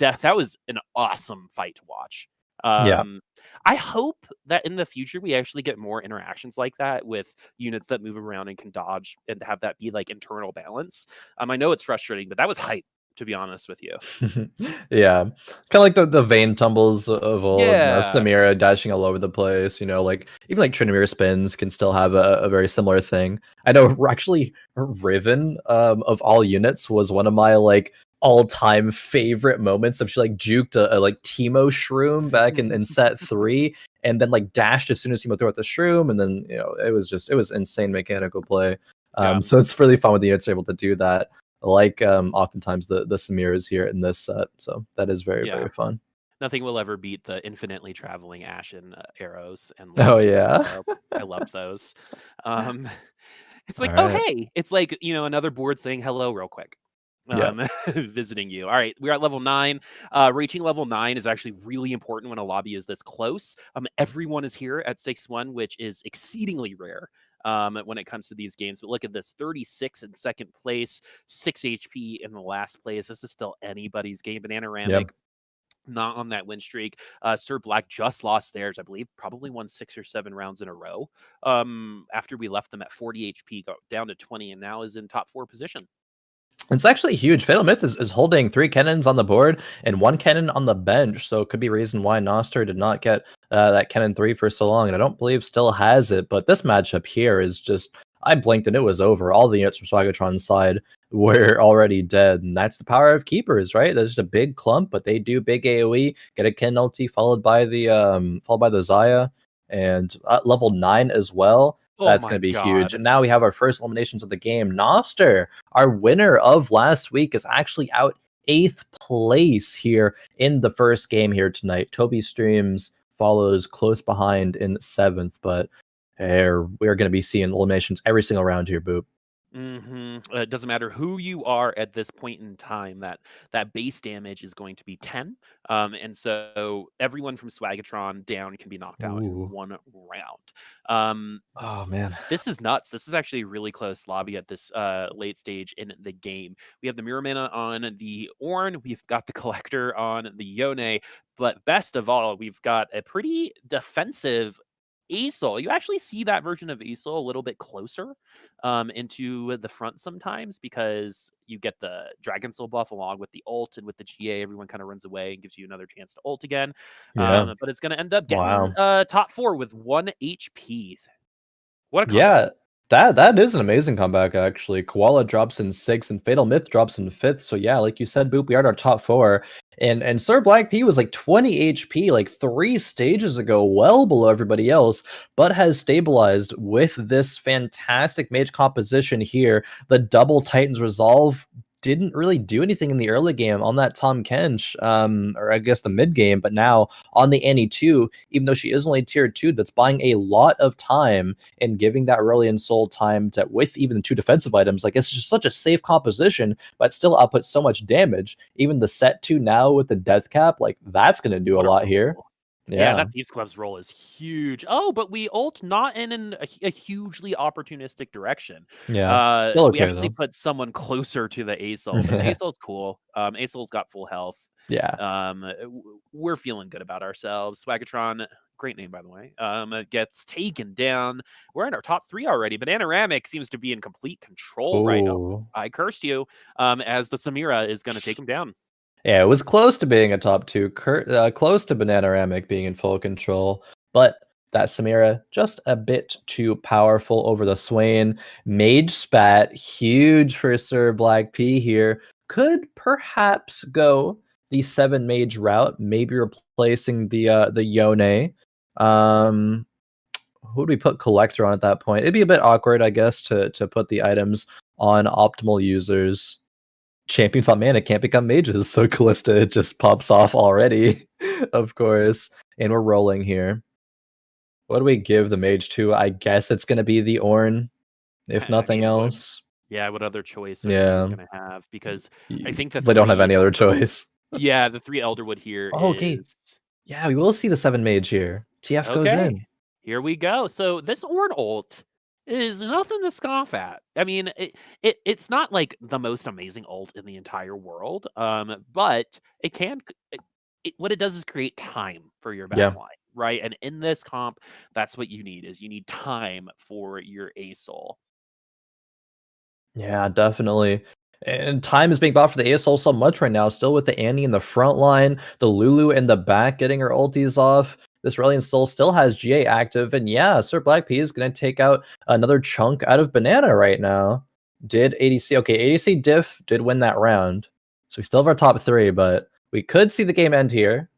an awesome fight to watch. Yeah. Um, I hope that in the future we actually get more interactions like that with units that move around and can dodge and have that be like internal balance. I know it's frustrating, but that was hype, to be honest with you. Yeah. Kinda like the Vayne tumbles of old, Yeah. Samira dashing all over the place, like, even, like, Tryndamere spins can still have a very similar thing. I know actually, Riven, of all units was one of my, like, all-time favorite moments of she, like, juked a like, Teemo Shroom back in set 3, and then, like, dashed as soon as Teemo threw out the Shroom, and then, it was insane mechanical play. Yeah. So it's really fun when the units are able to do that. Like oftentimes the Samiras here in this set. So that is very, Yeah. very fun. Nothing will ever beat the infinitely traveling Ashen arrows and Oh Luster. yeah. I loved those. Um, it's All like, oh right. hey, it's like another board saying hello real quick. Yeah. Visiting you. All right, we're at level 9. Reaching level 9 is actually really important when a lobby is this close. Everyone is here at 6-1, which is exceedingly rare when it comes to these games. But look at this: 36 in second place, 6 HP in the last place. This is still anybody's game. Bananaramic Yep. not on that win streak. Sir Black just lost theirs, I believe, probably won 6 or 7 rounds in a row. After we left them at 40 HP, got down to 20, and now is in top 4 position. It's actually huge. FatalMyth is holding 3 Kennens on the board and 1 Kennen on the bench, so it could be a reason why Noster did not get that Kennen 3 for so long, and I don't believe still has it, but this matchup here is just, I blinked and it was over. All the units from Swagatron's side were already dead, and that's the power of keepers, right? There's just a big clump, but they do big AoE, get a Kennen ulti followed by the Zaya, and at level 9 as well. Oh That's my going to be huge. god. And now we have our first eliminations of the game. Noster, our winner of last week, is actually out 8th place here in the first game here tonight. Toby Streams follows close behind in 7th, but we're going to be seeing eliminations every single round here, Boop. It doesn't matter who you are at this point in time. That base damage is going to be 10, and so everyone from Swagatron down can be knocked out in Ooh. 1 round. Um, Oh, man. This is nuts. This is actually a really close lobby at this late stage in the game. We have the Mirror Mana on the Ornn. We've got the Collector on the Yone. But best of all, we've got a pretty defensive Aesol. You actually see that version of Aesol a little bit closer into the front sometimes because you get the Dragon Soul buff along with the ult, and with the GA, everyone kind of runs away and gives you another chance to ult again. Yeah. But it's going to end up getting Wow. top 4 with 1 HP. What a Yeah. comeback. That is an amazing comeback, actually. Koala drops in 6th and FatalMyth drops in 5th. So yeah, like you said, Boop, we are at our top 4. And Sir blackp was like 20 HP like 3 stages ago, well below everybody else, but has stabilized with this fantastic mage composition here. The double Titans Resolve didn't really do anything in the early game on that Tom Kench, or I guess the mid game, but now on the Annie 2, even though she is only tier 2, that's buying a lot of time and giving that Aurelion Soul time to, with even 2 defensive items. Like, it's just such a safe composition, but still outputs so much damage. Even the set 2 now with the death cap, like, that's going to do a lot here. Yeah, that Beast Gloves roll is huge. Oh, but we ult not in a hugely opportunistic direction. Yeah, still okay, we actually though. put someone closer to the ASOL, but the ASOL's cool. ASOL's got full health. Yeah. We're feeling good about ourselves. Swagatron, great name, by the way, gets taken down. We're in our top 3 already. Bananaramic seems to be in complete control right now. I cursed you, as the Samira is going to take him down. Yeah, it was close to being a top 2, close to Bananaramic being in full control, but that Samira just a bit too powerful over the Swain. Mage Spat, huge for Sir blackp here. Could perhaps go the 7 mage route, maybe replacing the Yone. Who would we put Collector on at that point? It'd be a bit awkward, I guess, to put the items on optimal users. Champions on mana can't become mages, so Callista just pops off already, of course. And we're rolling here. What do we give the mage to? I guess it's going to be the Ornn, if nothing else. Yeah, what other choice are you going to have? Because I think that they don't have any other choice. Yeah, the 3 Elderwood here okay. Yeah, we will see the 7 mage here. TF goes in. Here we go. So this Ornn ult is nothing to scoff at. I mean, it's not like the most amazing ult in the entire world, but it can. What it does is create time for your backline, right? And in this comp, that's what you need. Is you need time for your ASOL. Yeah, definitely. And time is being bought for the ASOL so much right now. Still with the Annie in the front line, the Lulu in the back getting her ultis off. This Aurelion Soul still has GA active, and yeah, Sir blackp is going to take out another chunk out of Banana right now. Did ADC, okay, ADC diff did win that round, so we still have our top 3, but we could see the game end here.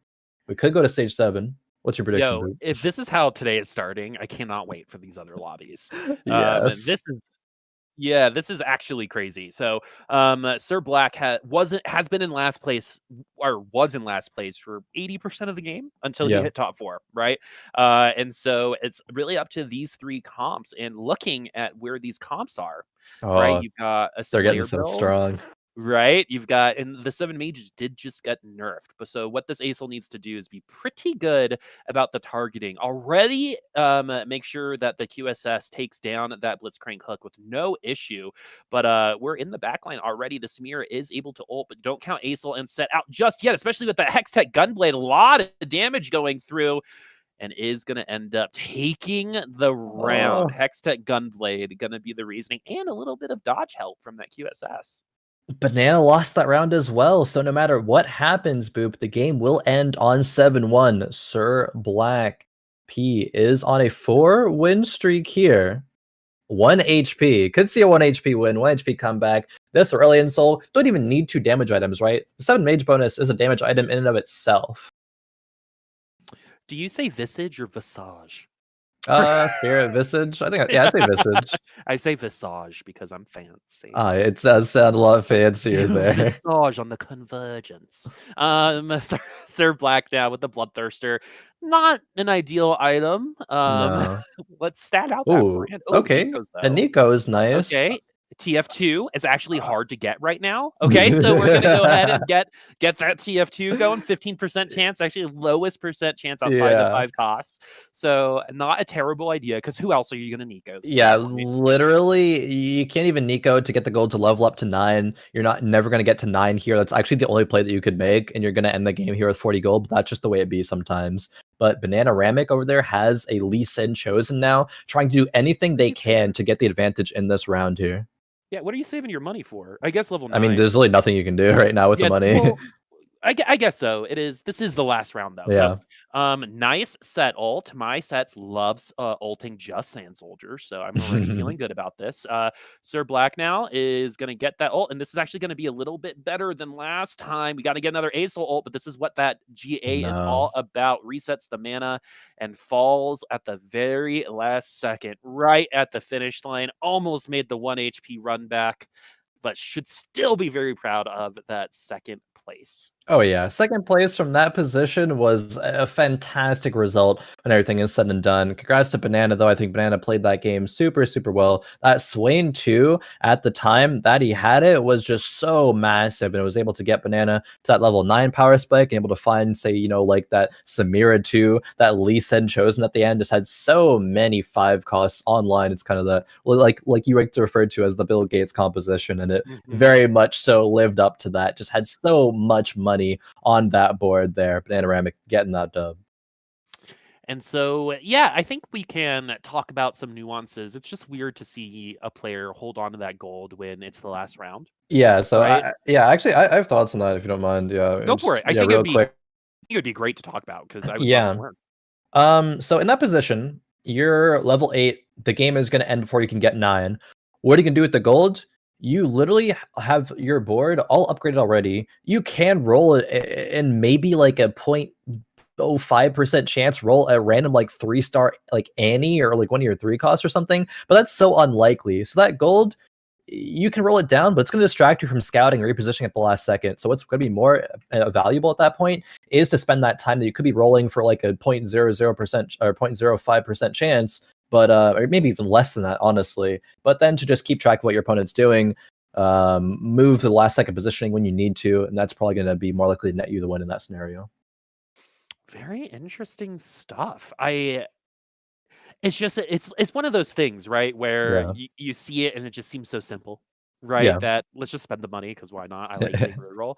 We could go to stage 7. What's your prediction? Yo, if this is how today is starting, I cannot wait for these other lobbies. Yes. This is actually crazy. So, Sir Black has been in last place, or was in last place for 80% of the game until he hit top 4, right? And so it's really up to these 3 comps. And looking at where these comps are, right? You've got a Slayer, they're getting so strong. Right, you've got, and the 7 mages did just get nerfed. But so what this ASOL needs to do is be pretty good about the targeting already. Make sure that the QSS takes down that Blitzcrank hook with no issue. But we're in the backline already. The Samira is able to ult, but don't count ASOL and set out just yet, especially with the Hextech Gunblade. A lot of damage going through, and is going to end up taking the round. Hextech Gunblade going to be the reasoning, and a little bit of dodge help from that QSS. Banana lost that round as well, so no matter what happens, Boop, the game will end on 7-1. Sir blackp is on a 4-win streak here. 1 HP. Could see a 1 HP win, 1 HP comeback. This Aurelion Soul don't even need 2 damage items, right? The 7 mage bonus is a damage item in and of itself. Do you say Visage or Visage? Spirit Visage? I think, I say Visage. I say Visage because I'm fancy. It does sound a lot fancier there. Visage on the convergence. Sir Black now with the Bloodthirster. Not an ideal item. No. Let's stat out that brand. Okay. And Nico is nice. Okay. TF2 is actually hard to get right now. Okay, so we're gonna go ahead and get that TF2 going. 15% chance, actually lowest percent chance outside the 5 costs. So not a terrible idea, because who else are you gonna Nico? Yeah, literally, you can't even Nico to get the gold to level up to 9. You're never gonna get to 9 here. That's actually the only play that you could make, and you're gonna end the game here with 40 gold. But that's just the way it be sometimes. But Bananaramic over there has a Lee Sin chosen now, trying to do anything they can to get the advantage in this round here. Yeah, what are you saving your money for? I guess level 9. I mean, there's really nothing you can do right now with the money. I guess so. This is the last round though. So, Yeah. nice set ult. My sets loves ulting just Sand Soldiers, so I'm already feeling good about this. Sir Black now is gonna get that ult, and this is actually gonna be a little bit better than last time. We got to get another Aesol ult, but this is what that GA is No. all about. Resets the mana and falls at the very last second, right at the finish line. Almost made the 1 HP run back, but should still be very proud of that second place. Oh yeah, second place from that position was a fantastic result when everything is said and done. Congrats to Banana, though. I think Banana played that game super, super well. That Swain 2, at the time that he had it, was just so massive, and it was able to get Banana to that level 9 power spike, and able to find, say, like that Samira 2, that Lee Sin chosen at the end, just had so many 5 costs online. It's kind of the, like you like to refer to as the Bill Gates composition, and it very much so lived up to that. Just had so much money on that board there. Bananaramic getting that dub. And so, yeah, I think we can talk about some nuances. It's just weird to see a player hold on to that gold when it's the last round. Yeah, so Right? actually, I have thoughts on that if you don't mind. Yeah, Go for it. I yeah, think real quick. it would be great to talk about because I would love to Yeah. learn. So in that position, you're level 8. The game is going to end before you can get 9. What are you going to do with the gold? You literally have your board all upgraded already. You can roll it in maybe like a 0.05% chance, roll a random like 3-star like Annie or like one of your 3 costs or something, but that's so unlikely. So that gold, you can roll it down, but it's going to distract you from scouting or repositioning at the last second. So what's going to be more valuable at that point is to spend that time that you could be rolling for like a 0.00% or 0.05% chance, but or maybe even less than that, honestly. But then to just keep track of what your opponent's doing, move the last second positioning when you need to, and that's probably going to be more likely to net you the win in that scenario. Very interesting stuff. It's just it's one of those things, right, where Yeah. you see it and it just seems so simple, right? Yeah. That let's just spend the money because why not? I like getting a reroll.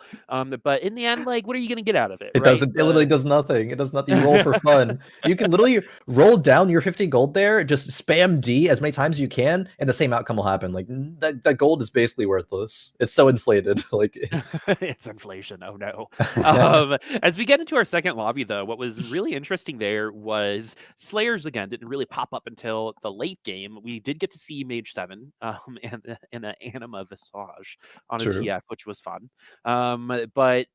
But in the end, like, what are you gonna get out of it, It right? doesn't. It literally does nothing. It does nothing. You roll for fun. You can literally roll down your 50 gold there. Just spam D as many times as you can, and the same outcome will happen. Like that gold is basically worthless. It's so inflated. Like It's inflation. Oh no. As we get into our second lobby, though, what was really interesting there was Slayers again didn't really pop up until the late game. We did get to see Mage 7 and an Anima Visage on a true. TF, which was fun. But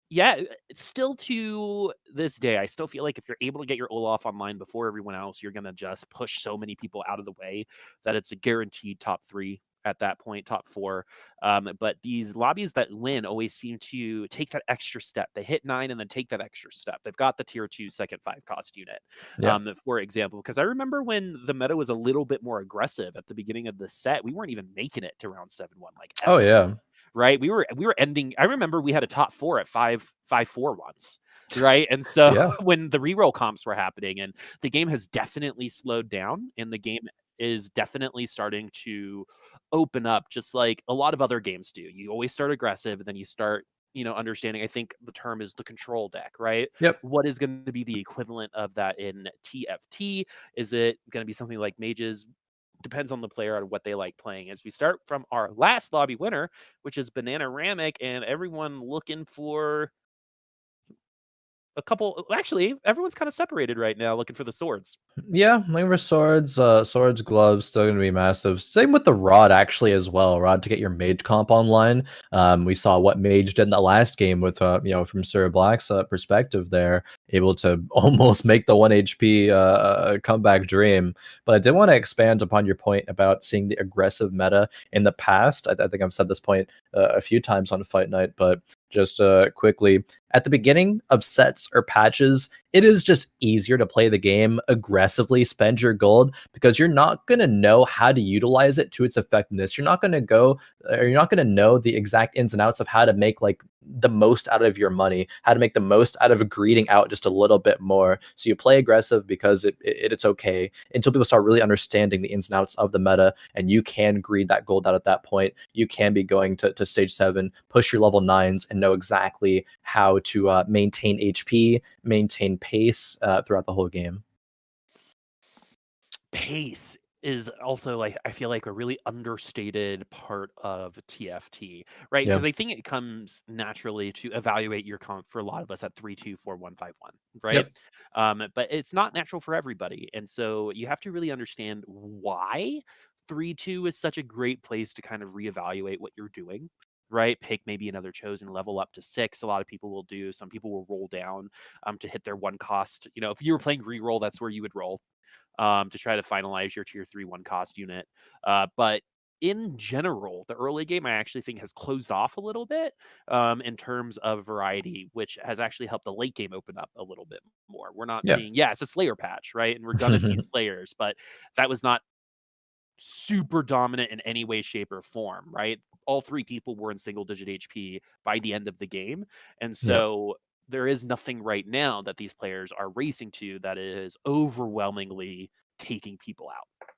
yeah, it's still to this day, I still feel like if you're able to get your Olaf online before everyone else, you're gonna just push so many people out of the way that it's a guaranteed top 3 at that point, top 4. But these lobbies that win always seem to take that extra step. They hit 9 and then take that extra step. They've got the tier 2 second 5 cost unit, Yeah. for example, because I remember when the meta was a little bit more aggressive at the beginning of the set, we weren't even making it to round 7-1 like Oh ever. yeah. Right? We were ending. I remember we had a top 4 at 5-4 once. Right. And so Yeah. when the reroll comps were happening, and the game has definitely slowed down, and the game is definitely starting to open up just like a lot of other games do. You always start aggressive, and then you start, understanding. I think the term is the control deck, right? Yep. What is going to be the equivalent of that in TFT? Is it going to be something like mages? Depends on the player and what they like playing. As we start from our last lobby winner, which is Bananaramic, and everyone looking for a couple. Actually, everyone's kind of separated right now, looking for the swords. Yeah, Labor swords, swords, gloves, still gonna be massive. Same with the rod actually as well. Rod to get your mage comp online. We saw what mage did in the last game with from Sir Black's perspective there, able to almost make the 1 HP comeback dream. But I did want to expand upon your point about seeing the aggressive meta in the past. I think I've said this point a few times on Fight Night, but just quickly, at the beginning of sets or patches, it is just easier to play the game aggressively, spend your gold, because you're not going to know how to utilize it to its effectiveness. You're not going to know the exact ins and outs of how to make like the most out of your money, how to make the most out of greeding out just a little bit more. So you play aggressive because it's okay until people start really understanding the ins and outs of the meta, and you can greed that gold out at that point. You can be going to stage 7, push your level 9s, and know exactly how to maintain HP, maintain pace throughout the whole game. Pace is also like I feel like a really understated part of TFT, right? Yeah. Because I think it comes naturally to evaluate your comp for a lot of us at 3-2-4-1-5-1, right? Yep. But it's not natural for everybody, and so you have to really understand why 3-2 is such a great place to kind of reevaluate what you're doing. Right, pick maybe another chosen level up to 6. A lot of people will do. Some people will roll down to hit their 1 cost. You know, if you were playing reroll, that's where you would roll to try to finalize your tier 3 1 cost unit. But in general, the early game I actually think has closed off a little bit in terms of variety, which has actually helped the late game open up a little bit more. We're not Yeah. seeing, it's a Slayer patch, right? And we're gonna see Slayers, but that was not super dominant in any way, shape, or form, right? All 3 people were in single digit HP by the end of the game. And Yeah. so there is nothing right now that these players are racing to that is overwhelmingly taking people out.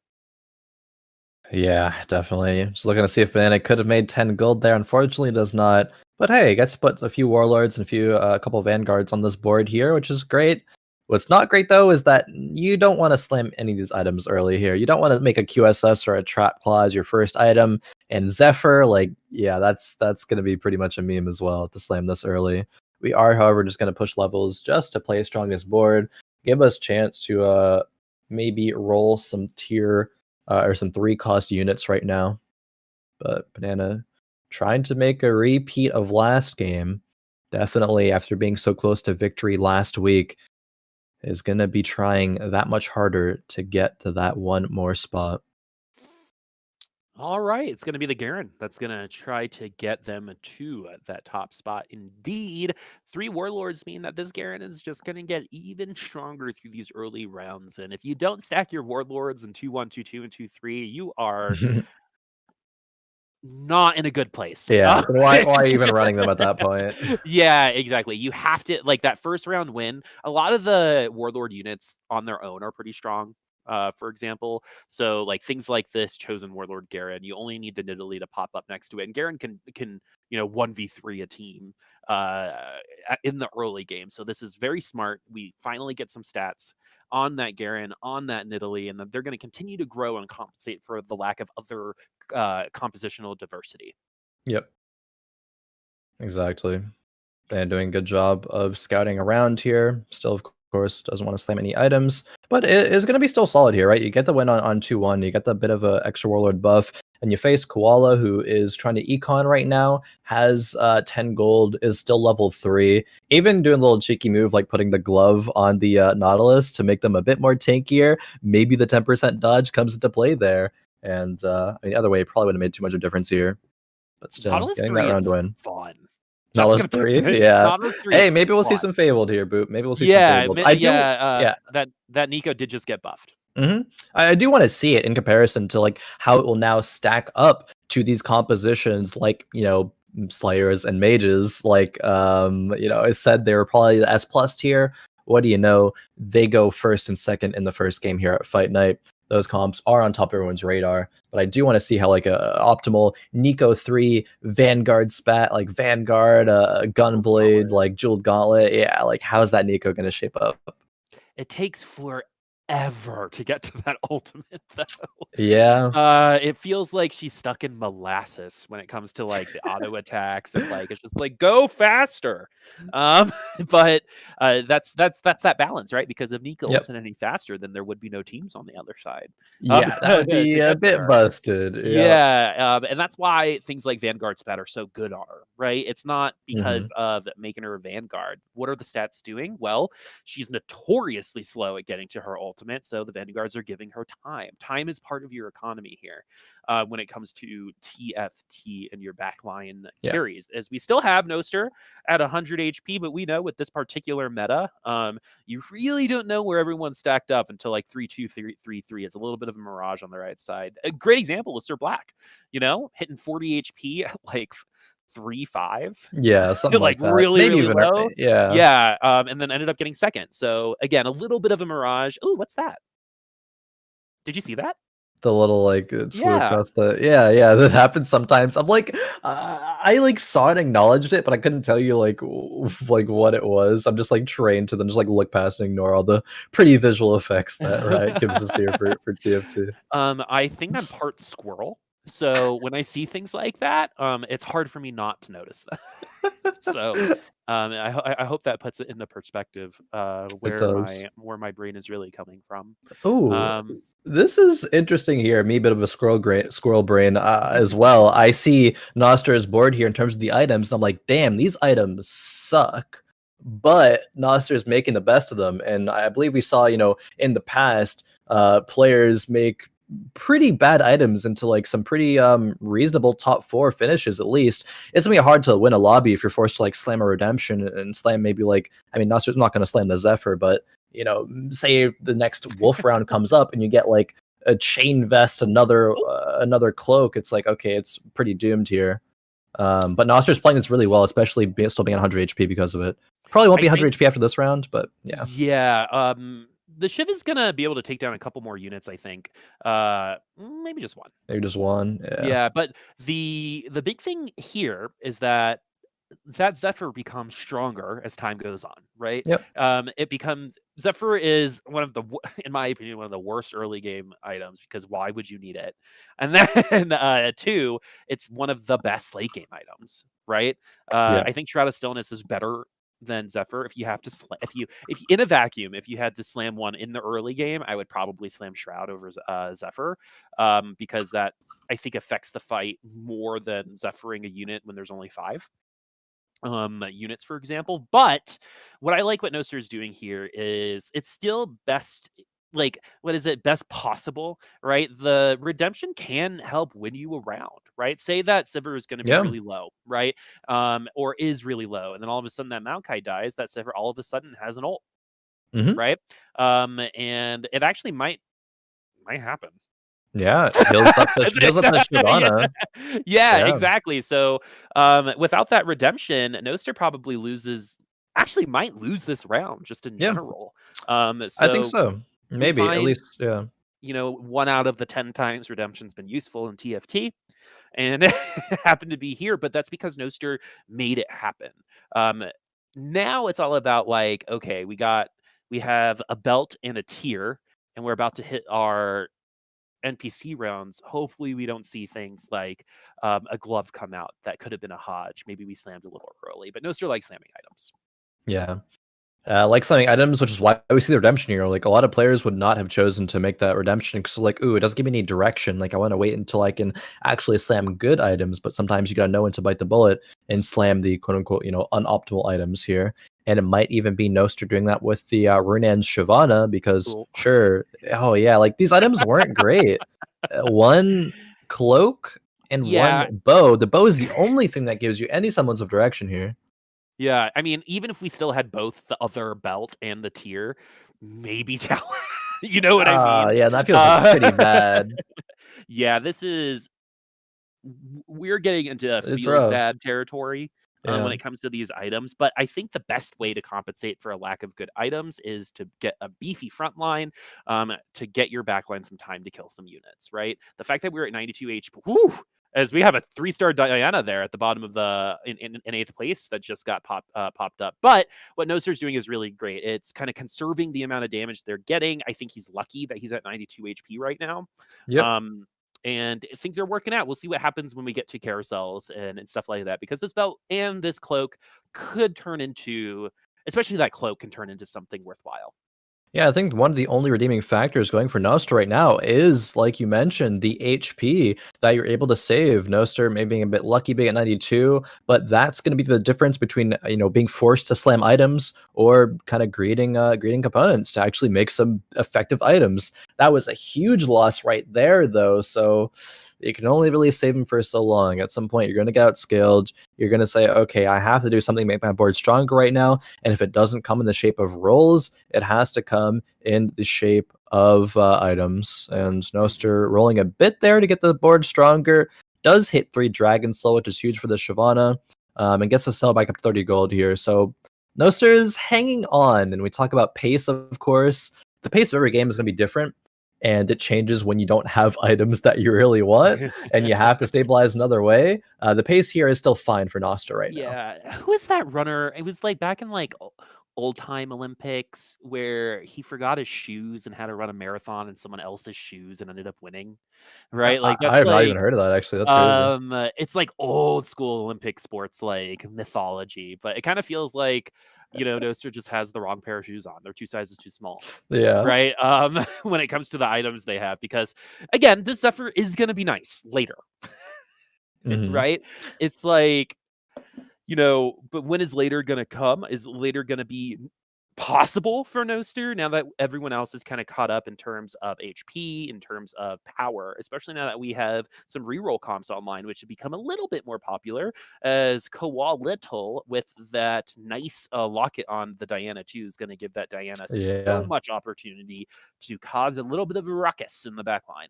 Yeah, definitely. Just looking to see if Banana could have made 10 gold there. Unfortunately, does not. But hey, gets to put a few Warlords and a couple Vanguards on this board here, which is great. What's not great though is that you don't want to slam any of these items early here. You don't want to make a QSS or a Trap Claw as your first item. And Zephyr, like, yeah, that's gonna be pretty much a meme as well to slam this early. We are, however, just gonna push levels just to play strongest board, give us chance to maybe roll some tier or some 3 cost units right now. But Banana trying to make a repeat of last game, definitely after being so close to victory last week, is going to be trying that much harder to get to that one more spot. All right, it's going to be the Garen that's going to try to get them to that top spot. Indeed, 3 Warlords mean that this Garen is just going to get even stronger through these early rounds. And if you don't stack your Warlords in 2-1, 2-2, and 2-3, you are not in a good place. Yeah, then why even running them at that point? Yeah, exactly. You have to like that first round win. A lot of the Warlord units on their own are pretty strong. For example, so like things like this chosen Warlord Garen, you only need the Nidalee to pop up next to it, and Garen can 1v3 a team in the early game. So this is very smart. We finally get some stats on that Garen, on that Nidalee, and then they're going to continue to grow and compensate for the lack of other compositional diversity. Yep, exactly. And doing a good job of scouting around here. Still, of course, doesn't want to slam any items, but it is going to be still solid here, right? You get the win on 2-1, you get the bit of a extra Warlord buff, and you face Koala, who is trying to econ right now, has 10 gold, is still level 3, even doing a little cheeky move like putting the glove on the Nautilus to make them a bit more tankier. Maybe the 10% dodge comes into play there. And I mean, either way, it probably wouldn't have made too much of a difference here. But still, Nautilus getting that 3 is round win. fun. Just Nautilus gonna put 3? it. Yeah. Nautilus 3 is Hey, maybe we'll see fun. some Fabled here, Boop. Maybe we'll see some Yeah, Fabled. I do, yeah. that Nico did just get buffed. I do want to see it in comparison to like how it will now stack up to these compositions, like Slayers and Mages. Like I said they were probably the S plus tier. What do you know? They go first and second in the first game here at Fight Night. Those comps are on top of everyone's radar, but I do want to see how like a optimal Nico 3 Vanguard spat, like Vanguard, Gunblade, like Jeweled Gauntlet. Yeah, like how's that Nico going to shape up? It takes forever to get to that ultimate, though. Yeah. It feels like she's stuck in molasses when it comes to like the auto attacks and like it's just like go faster. But that's that balance, right? Because if Nika Yep. ulted any faster, then there would be no teams on the other side. Yeah, that would To be a get to bit her. busted. Yeah. Yeah, and that's why things like Vanguard spat are so good on her, right? It's not because Mhm. of making her a Vanguard. What are the stats doing? Well, she's notoriously slow at getting to her ultimate, so the Vanguards are giving her time. Time is part of your economy here when it comes to TFT and your backline Yeah. carries. As we still have Noster at 100 HP, but we know with this particular meta, you really don't know where everyone's stacked up until like 3-2, 3-3. It's a little bit of a mirage on the right side. A great example is Sir Black, hitting 40 HP at like 3-5. Yeah, something Like like that. really, Maybe really even low. yeah. Yeah. And then ended up getting second. So again, a little bit of a mirage. Oh, what's that? Did you see that? The little like it flew Yeah. across the yeah that happens sometimes. I'm like I like saw it, acknowledged it, but I couldn't tell you like like what it was. I'm just like trained to then just like look past and ignore all the pretty visual effects that Riot gives us here for TFT. I think I'm part squirrel, so when I see things like that, it's hard for me not to notice them. So, I hope that puts it into perspective, It does. where my brain is really coming from. Oh, Um, this is interesting here. Me, a bit of a squirrel brain as well. I see Noster's board here in terms of the items, and I'm like, damn, these items suck. But Noster is making the best of them, and I believe we saw, in the past, players make pretty bad items into like some pretty reasonable top 4 finishes at least. It's gonna be hard to win a lobby if you're forced to like slam a redemption and slam maybe like, I mean, Noster's not gonna slam the Zephyr, but say the next wolf round comes up and you get like a chain vest, another cloak, it's like, okay, it's pretty doomed here. But Noster's playing this really well, especially still being at 100 HP because of it. Probably won't be 100 HP after this round, but yeah. Yeah, the Shiv is gonna be able to take down a couple more units, I think. Maybe just one. Maybe just one. Yeah. Yeah, but the big thing here is that Zephyr becomes stronger as time goes on, right? Yep. It becomes Zephyr is one of the, in my opinion, one of the worst early game items because why would you need it? And then 2, it's one of the best late game items, right? Yeah. I think Shroud of Stillness is better than Zephyr. If you have to, if you in a vacuum, if you had to slam one in the early game, I would probably slam Shroud over Zephyr, because that I think affects the fight more than Zephyring a unit when there's only 5 units, for example. But what I like what Noster is doing here is it's still best, like, what is it, best possible, right? The redemption can help win you around, right? Say that Sivir is going to be Yeah. really low, right? Or is really low, and then all of a sudden that Maokai dies, that Sivir all of a sudden has an ult, right? And it actually might happen. Yeah, it heals up the Shyvana. Yeah, Yeah. exactly. So, without that redemption, Noster probably actually might lose this round just in Yeah. general. I think so. We Maybe, at find, least, yeah. 1 out of the 10 times redemption's been useful in TFT, and it happened to be here, but that's because Noster made it happen. Now it's all about like, okay, we have a belt and a tier, and we're about to hit our NPC rounds. Hopefully we don't see things like a glove come out that could have been a Hodge. Maybe we slammed a little early, but Noster likes slamming items. Yeah. Like slamming items, which is why we see the redemption here. Like a lot of players would not have chosen to make that redemption because like, ooh, it doesn't give me any direction. Like I want to wait until I can actually slam good items, but sometimes you gotta know when to bite the bullet and slam the quote unquote, unoptimal items here. And it might even be Noster doing that with the Runan's Shyvana because Cool. sure, oh yeah, like these items weren't great. One cloak and one bow. The bow is the only thing that gives you any semblance of direction here. Yeah, I mean, even if we still had both the other belt and the tier, maybe you know what I mean? Yeah, that feels like pretty bad. Yeah, we're getting into It's feels rough. bad territory when Yeah. it comes to these items. But I think the best way to compensate for a lack of good items is to get a beefy front line, to get your backline some time to kill some units, right? The fact that we're at 92 HP, as we have a 3-star Diana there at the bottom of in 8th place that just got popped up. But what Noster's doing is really great. It's kind of conserving the amount of damage they're getting. I think he's lucky that he's at 92 HP right now. Yep. And things are working out. We'll see what happens when we get to carousels and stuff like that, because this belt and this cloak could turn into, especially that cloak can turn into something worthwhile. Yeah, I think one of the only redeeming factors going for Noster right now is, like you mentioned, the HP that you're able to save. Noster maybe being a bit lucky being at 92, but that's going to be the difference between being forced to slam items or kind of greeting components to actually make some effective items. That was a huge loss right there, though. So you can only really save them for so long. At some point, you're going to get outscaled. You're going to say, okay, I have to do something to make my board stronger right now. And if it doesn't come in the shape of rolls, it has to come in the shape of items. And Noster rolling a bit there to get the board stronger. Does hit 3 Dragon Slow, which is huge for the Shyvana. And gets the sell back up to 30 gold here. So Noster is hanging on. And we talk about pace, of course. The pace of every game is going to be different. and it changes when you don't have items that you really want, and you have to stabilize another way. The pace here is still fine for Noster right now. Yeah, who is that runner? It was like back in like old time Olympics where he forgot his shoes and had to run a marathon in someone else's shoes and ended up winning, right? Like I that's have not even like heard of that, actually. That's crazy. it's like old school Olympic sports like mythology, but it kind of feels like, you know, Noster just has the wrong pair of shoes on. They're 2 sizes too small. Yeah. Right? When it comes to the items they have, because again, this Zephyr is gonna be nice later. Mhm. Right? It's like, you know, but when is later gonna come? Is later gonna be possible for Noster now that everyone else is kind of caught up in terms of HP, in terms of power, especially now that we have some reroll comps online, which have become a little bit more popular, as Koalaesbelto with that nice locket on the Diana too is going to give that Diana so Yeah. much opportunity to cause a little bit of a ruckus in the backline.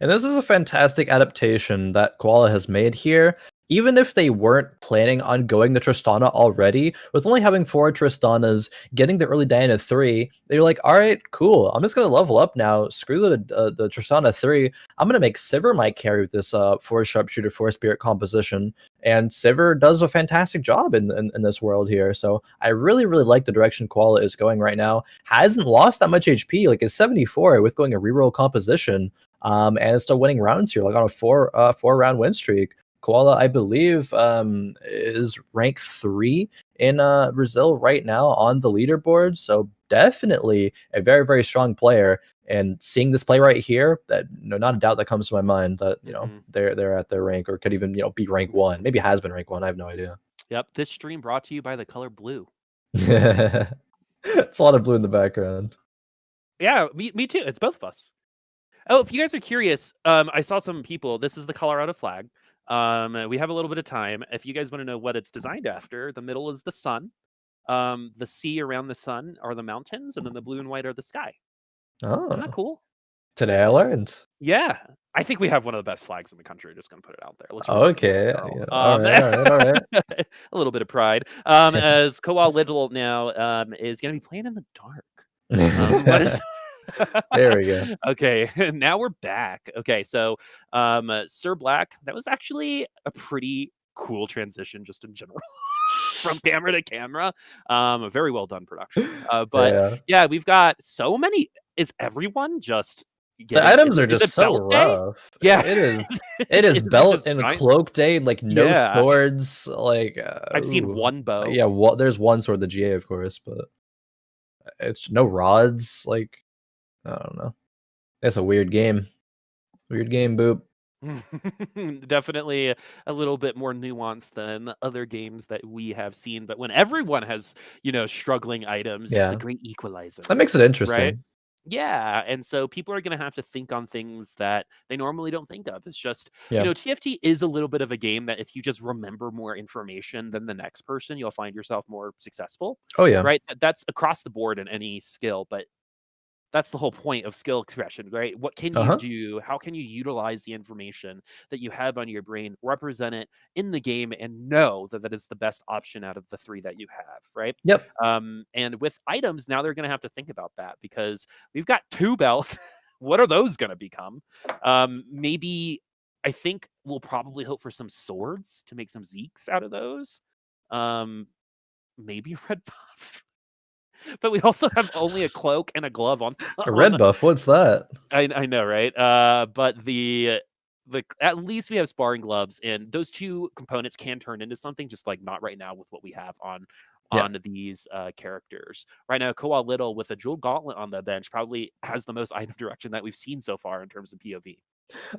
And this is a fantastic adaptation that Koala has made here. Even if they weren't planning on going to Tristana already, with only having 4 Tristanas, getting the early Diana 3, they're like, all right, cool. I'm just going to level up now. Screw the Tristana 3. I'm going to make Sivir my carry with this 4 Sharpshooter, 4 Spirit composition. And Sivir does a fantastic job in this world here. So I really, really like the direction Koala is going right now. Hasn't lost that much HP, like it's 74 with going a reroll composition. And it's still winning rounds here, like on a 4 round win streak. Koala, I believe, is rank 3 in Brazil right now on the leaderboard. So definitely a very, very strong player. And seeing this play right here, that not a doubt that comes to my mind that they're at their rank, or could even be rank 1. Maybe has been rank 1. I have no idea. Yep, this stream brought to you by the color blue. It's a lot of blue in the background. Yeah, me too. It's both of us. Oh, if you guys are curious, I saw some people. This is the Colorado flag. We have a little bit of time. If you guys want to know what it's designed after, the middle is the sun. The sea around the sun are the mountains, and then the blue and white are the sky. Isn't that Oh, cool? today I learned. Yeah, I think we have one of the best flags in the country. Just gonna put it out there. It looks really good. Okay. Yeah. All right. A little bit of pride. As Koalaesbelto now is gonna be playing in the dark. What is There we go. Okay, now we're back. Okay, so Sir Black, that was actually a pretty cool transition just in general. From camera to camera. A very well done production. But yeah, we've got so many. Is everyone just the items are just so rough. Yeah, it is belt and cloak day, like no swords. Like I've seen one bow. Yeah, there's one sword, the GA, of course, but it's no rods. Like I don't know. It's a weird game. Weird game, Boop. Definitely a little bit more nuanced than other games that we have seen. But when everyone has, struggling items, it's the great equalizer. That makes it interesting. Right? Yeah. And so people are going to have to think on things that they normally don't think of. It's just, TFT is a little bit of a game that if you just remember more information than the next person, you'll find yourself more successful. Oh, yeah. Right? That's across the board in any skill. But that's the whole point of skill expression, right? What can you do? How can you utilize the information that you have on your brain, represent it in the game, and know that that is the best option out of the 3 that you have, right? Yep. And with items, now they're going to have to think about that because we've got 2 belts. What are those going to become? Maybe I think we'll probably hope for some swords to make some Zeeks out of those. Maybe a red buff. But we also have only a cloak and a glove on. A red buff? What's that? I know, right? But the at least we have sparring gloves, and those 2 components can turn into something. Just like not right now with what we have on these characters. Right now, Koalaesbelto with a jewel gauntlet on the bench probably has the most item direction that we've seen so far in terms of POV.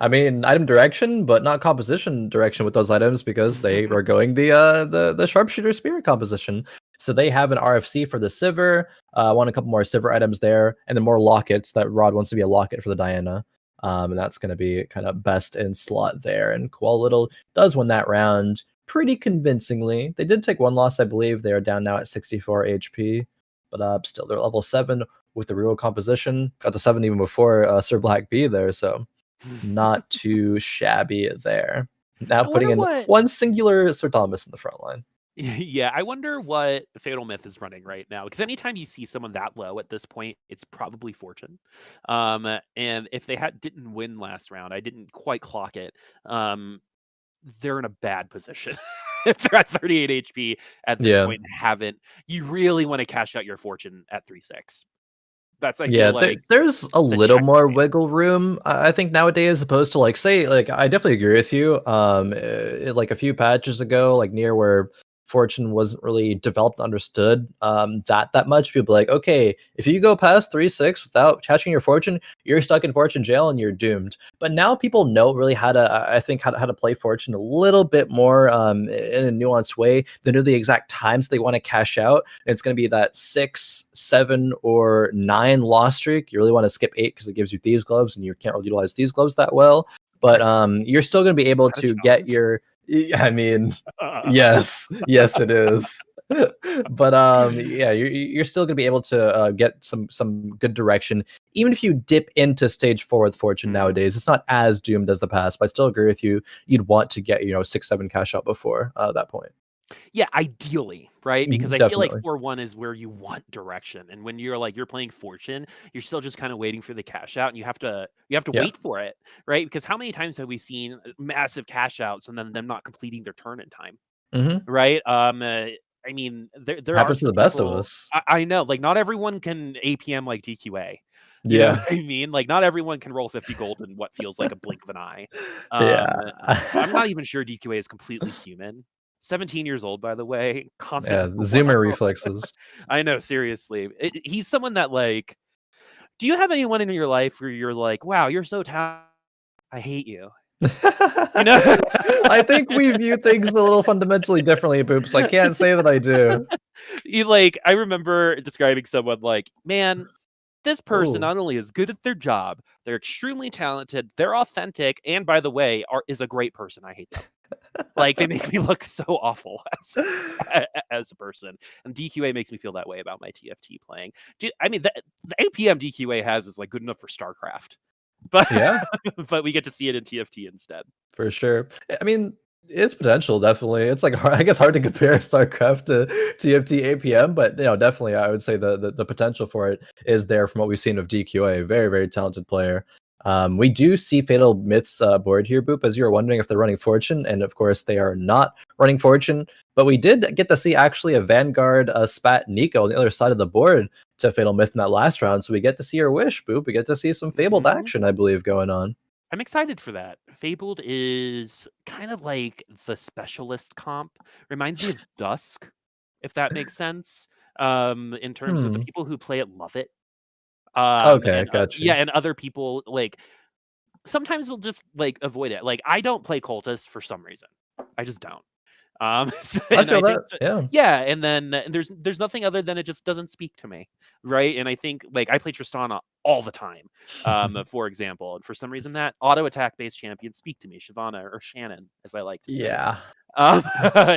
I mean, item direction, but not composition direction with those items because they were going the sharpshooter spirit composition. So they have an RFC for the Sivir. I want a couple more Sivir items there, and then more lockets. That Rod wants to be a locket for the Diana. And that's going to be kind of best in slot there. And Koalaesbelto does win that round pretty convincingly. They did take 1 loss, I believe. They are down now at 64 HP. But still, they're level 7 with the real composition. Got to 7 even before Sir Black B there, so not too shabby there. Now putting in one singular Sir Thomas in the front line. Yeah, I wonder what FatalMyth is running right now, because anytime you see someone that low at this point, it's probably Fortune. And if they didn't win last round, I didn't quite clock it. They're in a bad position. If they're at 38 HP at this Yeah. point and haven't, you really want to cash out your Fortune at 3-6. That's, I Yeah, feel like, there's a the little more checkmate. wiggle room, I think nowadays, as opposed to like say, like I definitely agree with you. Like a few patches ago, like near where Fortune wasn't really developed and understood that much, people like, okay, if you go past 3-6 without catching your Fortune, you're stuck in Fortune jail and you're doomed. But now people know really how to, I think, how to play Fortune a little bit more in a nuanced way. They know the exact times they want to cash out. And it's going to be that 6, 7, or 9 loss streak. You really want to skip 8 because it gives you these gloves, and you can't really utilize these gloves that well. But you're still going to be able Is that to a get challenge? your. I mean, yes, yes, it is. But yeah, you're still gonna be able to get some good direction, even if you dip into stage 4 with Fortune Mhm. nowadays. It's not as doomed as the past, but I still agree with you. You'd want to get 6-7 cash out before that point. Yeah, ideally, right? Because Mhm, I feel like definitely. 4-1 is where you want direction, and when you're playing Fortune, you're still just kinda waiting for the cash out, and you have to Yeah. wait for it, right? Because how many times have we seen massive cash outs and then them not completing their turn in time, Hmm. right? I mean, there are Happens to some the best of people. us. I know, like, not everyone can APM like DQA. You know what Yeah. I mean? Like, not everyone can roll 50 gold in what feels like a blink of an eye. Um, Yeah. I'm not even sure DQA is completely human. 17 years old, by the way, constant Yeah, the wow. zoomer reflexes. I know, seriously. He's someone that, like, do you have anyone in your life where you're like, "Wow, you're so talented. I hate you." You know? I think we view things a little fundamentally differently, Boop, so I can't say that I do. I remember describing someone like, "Man, this person Oh. not only is good at their job, they're extremely talented, they're authentic, and by the way, is a great person. I hate them." Like, they make me look so awful as a person, and DQA makes me feel that way about my TFT playing. I mean, the APM DQA has is, like, good enough for StarCraft, but Yeah. but we get to see it in TFT instead. For sure. I mean, it's potential, definitely. It's like I guess hard to compare StarCraft to TFT APM, but definitely I would say the potential for it is there from what we've seen of DQA. Very, very talented player. We do see Fatal Myths board here, Boop, as you were wondering if they're running Fortune, and of course they are not running Fortune. But we did get to see actually a Vanguard Spat Nico on the other side of the board to Fatal Myth in that last round. So we get to see her wish, Boop. We get to see some Fabled Mhm. action, I believe, going on. I'm excited for that. Fabled is kind of like the specialist comp. Reminds me of Dusk, if that makes sense, in terms of the Hmm. people who play it love it. Okay, And, got yeah, you. and other people, like, sometimes will just, like, avoid it. Like, I don't play Cultist for some reason. I just don't. I And feel I think that, yeah. yeah, and then there's nothing other than it just doesn't speak to me, right? And I think, like, I play Tristana all the time, for example, and for some reason that auto attack based champions speak to me, Shyvana or Shannon, as I like to say, Yeah. um,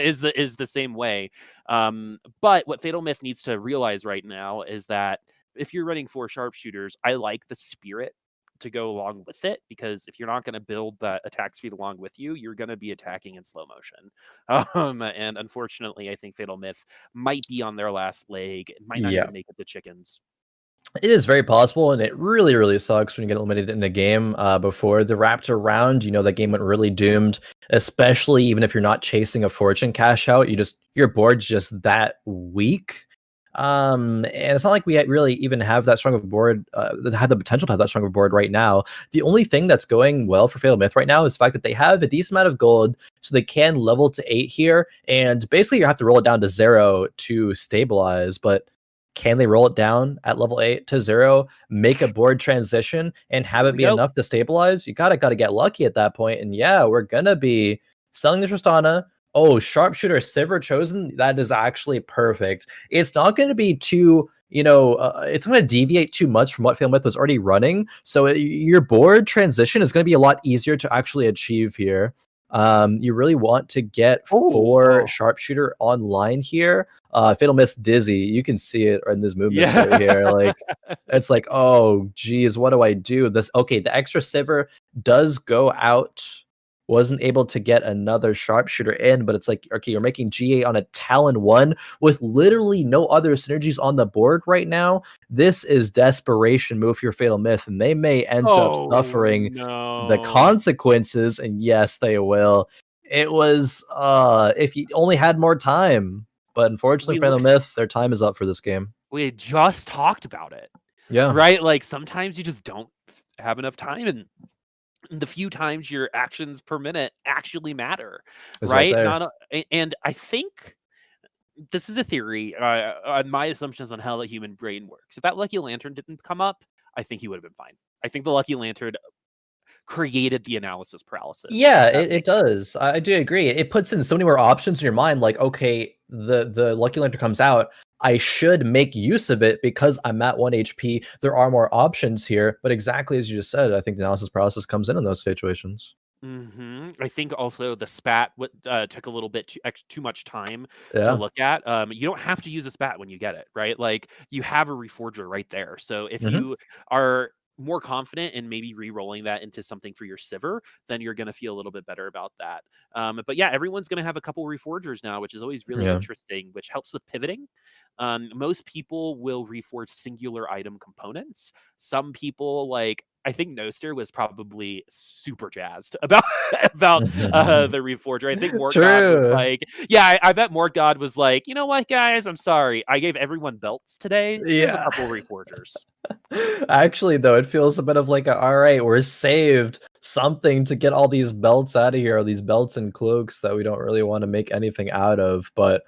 is the same way. But what Fatal Myth needs to realize right now is that if you're running 4 sharpshooters, I like the spirit to go along with it, because if you're not going to build that attack speed along with you, you're going to be attacking in slow motion. And unfortunately, I think Fatal Myth might be on their last leg. It might not Yeah. even make it to chickens. It is very possible, and it really, really sucks when you get eliminated in a game before the Raptor round. You know that game went really doomed, especially even if you're not chasing a fortune cash out. Your board's just that weak. And it's not like we really even have that strong of a board that had the potential to have that strong of a board right now. The only thing that's going well for Fatal Myth right now is the fact that they have a decent amount of gold, so they can level to 8 here, and basically you have to roll it down to 0 to stabilize. But can they roll it down at level 8 to 0, make a board transition, and have Here it we be go. enough to stabilize? You gotta get lucky at that point. And yeah, we're gonna be selling the Tristana. Oh, sharpshooter Sivir chosen. That is actually perfect. It's not going to be too, it's going to deviate too much from what Failmyth was already running. So your board transition is going to be a lot easier to actually achieve here. You really want to get Oh, 4 oh, sharpshooter online here. Fatal Myth's dizzy. You can see it in these movements right yeah. here. Like, it's like, oh geez, what do I do? The extra Sivir does go out wasn't able to get another sharpshooter in, but it's like, okay, you're making GA on a Talon 1 with literally no other synergies on the board right now. This is desperation move for your FatalMyth, and they may end up Oh suffering the no. consequences, and yes, they will. It was if you only had more time, but unfortunately, FatalMyth, their time is up for this game. We just talked about it. Yeah. Right? Like sometimes you just don't have enough time, and the few times your actions per minute actually matter, It's right right? there. And I think this is a theory on my assumptions on how the human brain works. If that Lucky Lantern didn't come up, I think he would have been fine. I think the Lucky Lantern created the analysis paralysis. Yeah, If that it does. I do agree. It puts in so many more options in your mind. Like, okay, the Lucky Lantern comes out. I should make use of it because I'm at 1 HP. There are more options here. But exactly as you just said, I think the analysis paralysis comes in those situations. I think also the spat took a little bit too much time to Yeah. look at. You don't have to use a spat when you get it, right? Like you have a reforger right there. So if you are more confident in maybe re-rolling that into something for your Sivir, then you're going to feel a little bit better about that. But yeah, everyone's going to have a couple reforgers now, which is always really Yeah. interesting, which helps with pivoting. Most people will reforge singular item components. Some people, like I think Noster, was probably super jazzed about the reforger. I think Mort God was True. like, yeah, I bet Mort God was like, you know what, guys, I'm sorry, I gave everyone belts today. Here's a Yeah. couple reforgers. Actually, though, it feels a bit of like, all right, we're saved something to get all these belts out of here, or these belts and cloaks that we don't really want to make anything out of. But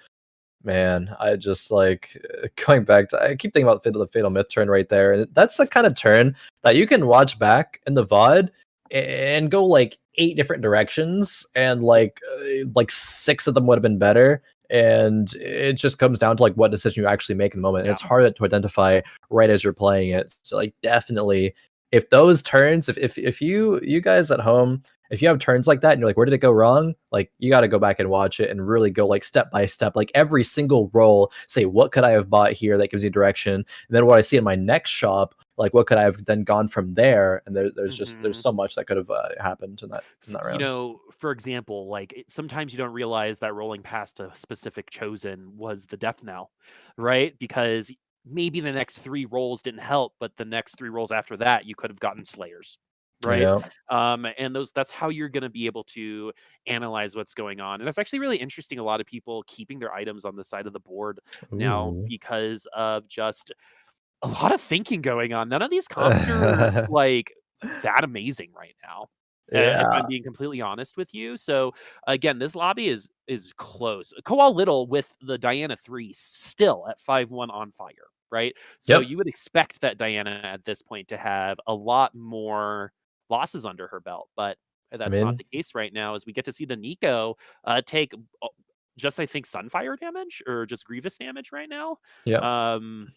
man, I just like going back to, I keep thinking about the FatalMyth turn right there. And that's the kind of turn that you can watch back in the VOD and go like 8 different directions, and like 6 of them would have been better. And it just comes down to like what decision you actually make in the moment. And Yeah. it's hard to identify right as you're playing it. So like definitely, if those turns, if you guys at home, if you have turns like that and you're like, where did it go wrong? Like, you got to go back and watch it and really go like step by step, like every single roll, say, what could I have bought here that gives you direction? And then what I see in my next shop, like, what could I have then gone from there? And there's so much that could have happened in that You round. know, for example, like sometimes you don't realize that rolling past a specific chosen was the death knell, right? Because maybe the next 3 rolls didn't help, but the next 3 rolls after that, you could have gotten slayers, right? Yeah. And that's how you're going to be able to analyze what's going on. And that's actually really interesting. A lot of people keeping their items on the side of the board now Ooh. because of just a lot of thinking going on. None of these comps are like that amazing right now. If I'm Yeah. being completely honest with you. So again, this lobby is close. Koal Little with the Diana 3 still at 5-1 on fire, right? So Yep. you would expect that Diana at this point to have a lot more losses under her belt, but I that's not mean, the case right now as we get to see the Nico take just I think Sunfire damage or just Grievous damage right now. yeah. Um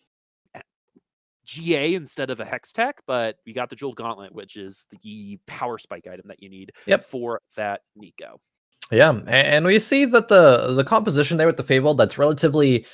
GA instead of a Hex Tech, but we got the Jeweled Gauntlet, which is the power spike item that you need Yep. for that Nico. Yeah, and we see that the composition there with the Fable that's relatively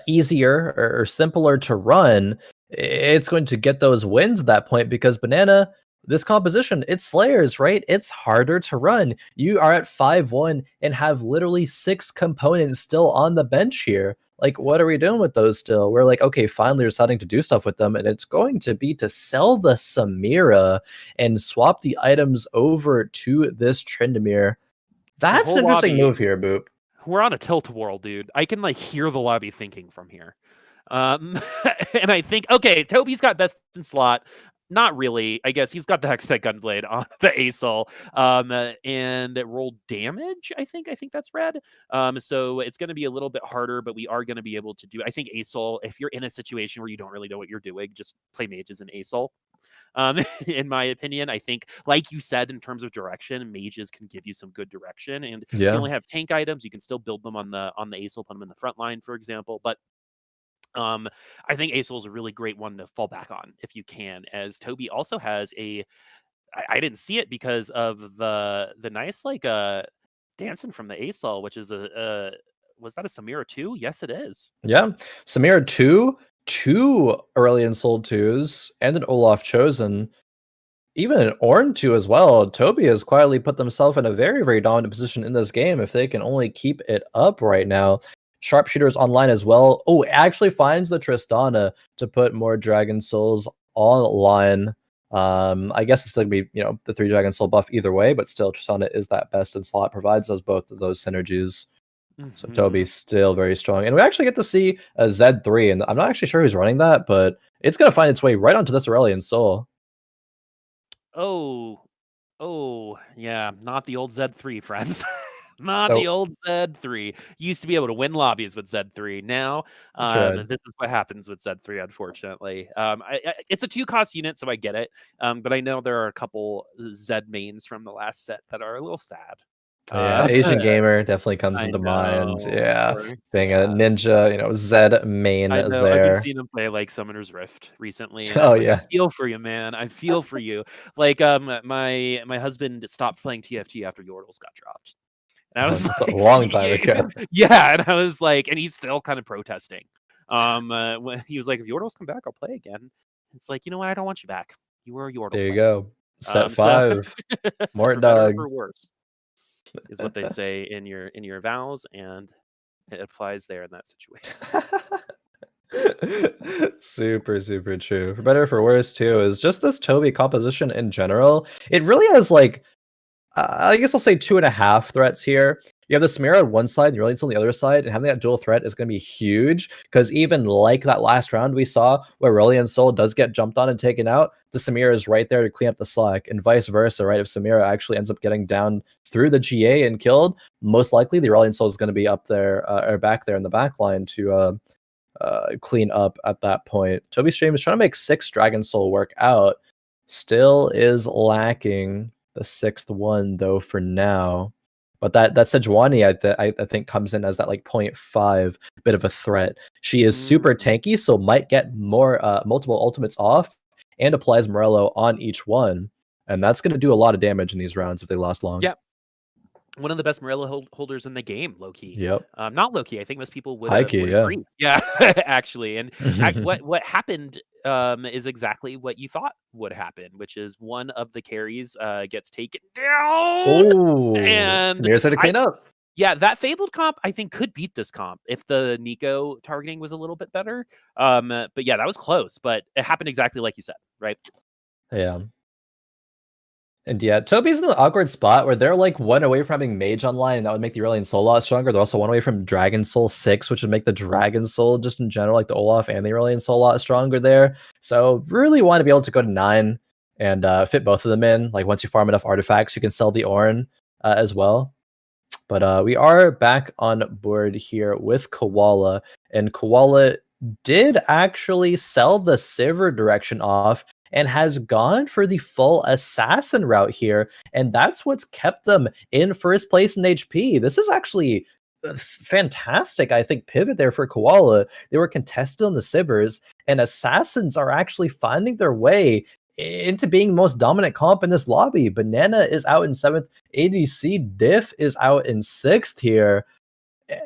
easier or simpler to run, it's going to get those wins at that point because Banana, this composition, it's Slayers, right? It's harder to run. You are at 5-1 and have literally 6 components still on the bench here. Like, what are we doing with those still? We're like, okay, finally we're starting to do stuff with them, and it's going to be to sell the Samira and swap the items over to this Tryndamere. The That's an whole interesting lobby, move here, Boop. we're on a tilt-a-whirl, dude. I can like hear the lobby thinking from here. And I think, okay, Toby's got best in slot. Not really. I guess he's got the Hextech Gunblade on the Asol. And it rolled damage, I think. I think that's red. So it's going to be a little bit harder, but we are going to be able to do. I think Asol, if you're in a situation where you don't really know what you're doing, just play mages and Asol. In my opinion, I think, like you said, in terms of direction, mages can give you some good direction. And if you Yeah. only have tank items, you can still build them on the Asol, put them in the front line, for example. But I think Asol is a really great one to fall back on if you can, as Toby also has I didn't see it because of the nice like dancing from the Asol, which is a was that a Samira 2? Yes, it is. Yeah. Samira 2, 2 early and sold 2s, and an Olaf Chosen. even in Ornn 2 as well, Toby has quietly put themselves in a very, very dominant position in this game if they can only keep it up right now. Sharpshooters online as well. Oh, it actually finds the Tristana to put more Dragon Souls online. I guess it's gonna be, the 3 Dragon Soul buff either way, but still Tristana is that best in slot, provides us both of those synergies. So Toby's still very strong. And we actually get to see a Z3, and I'm not actually sure who's running that, but it's gonna find its way right onto this Aurelion Soul. Oh, yeah, not the old Z3, friends. Not the So old Z3. Used to be able to win lobbies with Z3. Now, dread. this is what happens with Z3, unfortunately. It's a 2-cost unit, so I get it. But I know there are a couple Z mains from the last set that are a little sad. Yeah, Asian gamer definitely comes I into mind. know. Yeah, being a Yeah. ninja, Z main I know. I've been there. seeing him play like Summoner's Rift recently, and Oh it's like I yeah, feel for you, man. I feel for you. Like, my husband stopped playing TFT after Yordles got dropped, and I was that's a like, long time ago. yeah, and I was like, and he's still kind of protesting. When he was like, if Yordles come back, I'll play again. It's like, you know what? I don't want you back. You were a Yordle There you player. go. Set So 5. Mort for better or Dog. for worse, is what they say in your vows, and it applies there in that situation. Super, super true. For better or for worse, too, is just this Toby composition in general. It really has like, I guess I'll say 2.5 threats here. You have the Samira on one side, and the Aurelions on the other side, and having that dual threat is going to be huge. Because even like that last round we saw, where Aurelion Soul does get jumped on and taken out, the Samira is right there to clean up the slack, and vice versa, right? If Samira actually ends up getting down through the GA and killed, most likely the Aurelion Soul is going to be up there or back there in the back line to clean up at that point. Toby Stream is trying to make 6 Dragon Soul work out. Still is lacking the 6th one though for now. But that Sejuani I think comes in as that like 0.5 bit of a threat. She is super tanky, so might get more multiple ultimates off and applies Morello on each one. And that's going to do a lot of damage in these rounds if they last long. Yeah. One of the best Morello holders in the game, low key. Yep. Not low key. I think most people would High key, yeah. agree. Yeah, actually. And what happened is exactly what you thought would happen, which is one of the carries gets taken down. Oh, And Samir's had to clean up. yeah, that Fabled comp I think could beat this comp if the Nico targeting was a little bit better. But yeah, that was close, but it happened exactly like you said, right? Yeah. And yeah, Toby's in the awkward spot where they're like 1 away from having Mage online, and that would make the Aurelion Soul a lot stronger. They're also 1 away from Dragon Soul 6, which would make the Dragon Soul just in general, like the Olaf and the Aurelion Soul, a lot stronger there. So really want to be able to go to 9 and fit both of them in. Like once you farm enough artifacts, you can sell the Ornn as well. But we are back on board here with Koala, and Koala did actually sell the Sivir direction off and has gone for the full assassin route here, and that's what's kept them in first place in HP. This is actually fantastic, I think, pivot there for Koala. They were contested on the Sivirs, and assassins are actually finding their way into being most dominant comp in this lobby. Banana is out in 7th, ADC Diff is out in 6th here.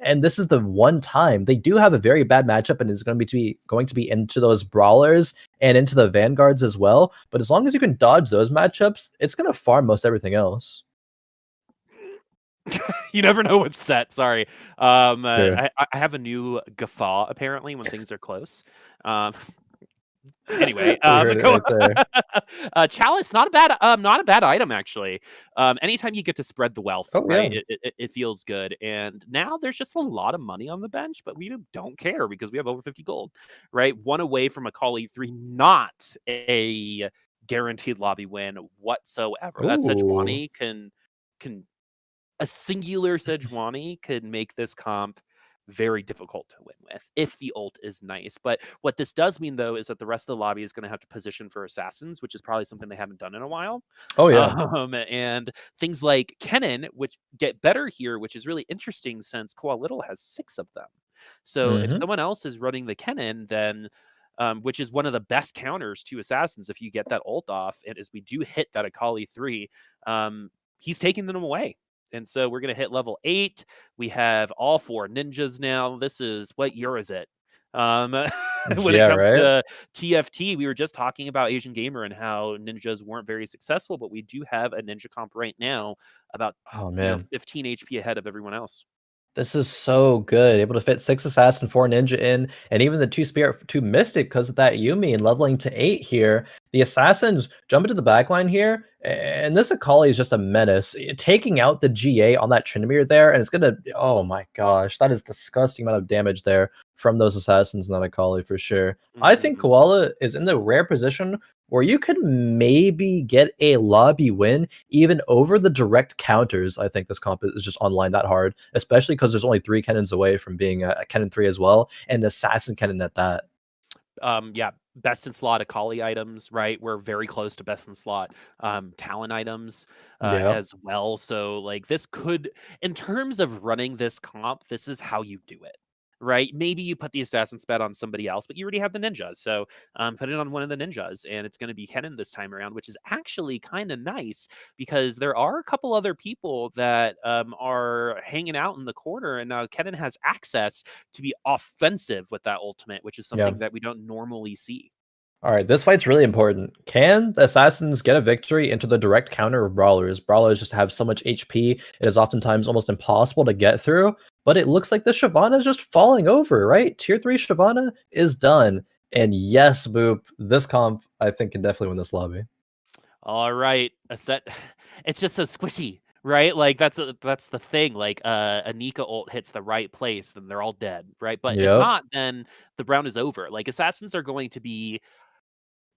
And this is the one time they do have a very bad matchup, and is going to be into those brawlers and into the vanguards as well. But as long as you can dodge those matchups, it's going to farm most everything else. You never know what's set. Sorry. Sure. I have a new guffaw apparently when things are close. Anyway, We heard it right there. Chalice, not a bad item actually. Anytime you get to spread the wealth, Oh right? yeah. It feels good. And now there's just a lot of money on the bench, but we don't care because we have over 50 gold, right? 1 away from a Kali 3, not a guaranteed lobby win whatsoever. Ooh. That Sejuani can a singular Sejuani could make this comp very difficult to win with if the ult is nice. But what this does mean, though, is that the rest of the lobby is going to have to position for assassins, which is probably something they haven't done in a while. Oh yeah. And things like Kennen, which get better here, which is really interesting since Koa Little has 6 of them. So if someone else is running the Kennen, then which is one of the best counters to assassins if you get that ult off, and as we do hit that Akali 3, he's taking them away. And so we're going to hit level 8. We have all 4 ninjas now. This is, what year is it? when it Yeah, comes right? to TFT. We were just talking about Asian Gamer and how ninjas weren't very successful, but we do have a ninja comp right now about Oh, man. 15 HP ahead of everyone else. This is so good. Able to fit 6 Assassin, 4 Ninja in, and even the 2 Spirit, 2 Mystic because of that Yumi and leveling to 8 here. The Assassins jump into the backline here, and this Akali is just a menace. Taking out the GA on that Tryndamere there, and it's gonna... Oh my gosh, that is disgusting amount of damage there from those Assassins and that Akali for sure. I think Mhm. Koala is in the rare position where you could maybe get a lobby win even over the direct counters. I think this comp is just online that hard, especially because there's only 3 cannons away from being a cannon 3 as well, and assassin cannon at that. Yeah, best in slot Akali items, right? We're very close to best in slot talent items Yeah. as well. So like this could, in terms of running this comp, this is how you do it. Right? Maybe you put the assassin sped on somebody else, but you already have the ninjas. So put it on one of the ninjas, and it's going to be Kennen this time around, which is actually kind of nice because there are a couple other people that are hanging out in the corner, and now Kennen has access to be offensive with that ultimate, which is Yeah. something that we don't normally see. All right, this fight's really important. Can the Assassins get a victory into the direct counter of Brawlers? Brawlers just have so much HP, it is oftentimes almost impossible to get through, but it looks like the Shyvana is just falling over, right? Tier 3 Shyvana is done. And yes, Boop, this comp, I think, can definitely win this lobby. All right, a set. It's just so squishy, right? Like that's the thing. Like a Nika ult hits the right place, then they're all dead, right? But if Yep. not, then the round is over. Like assassins are going to be,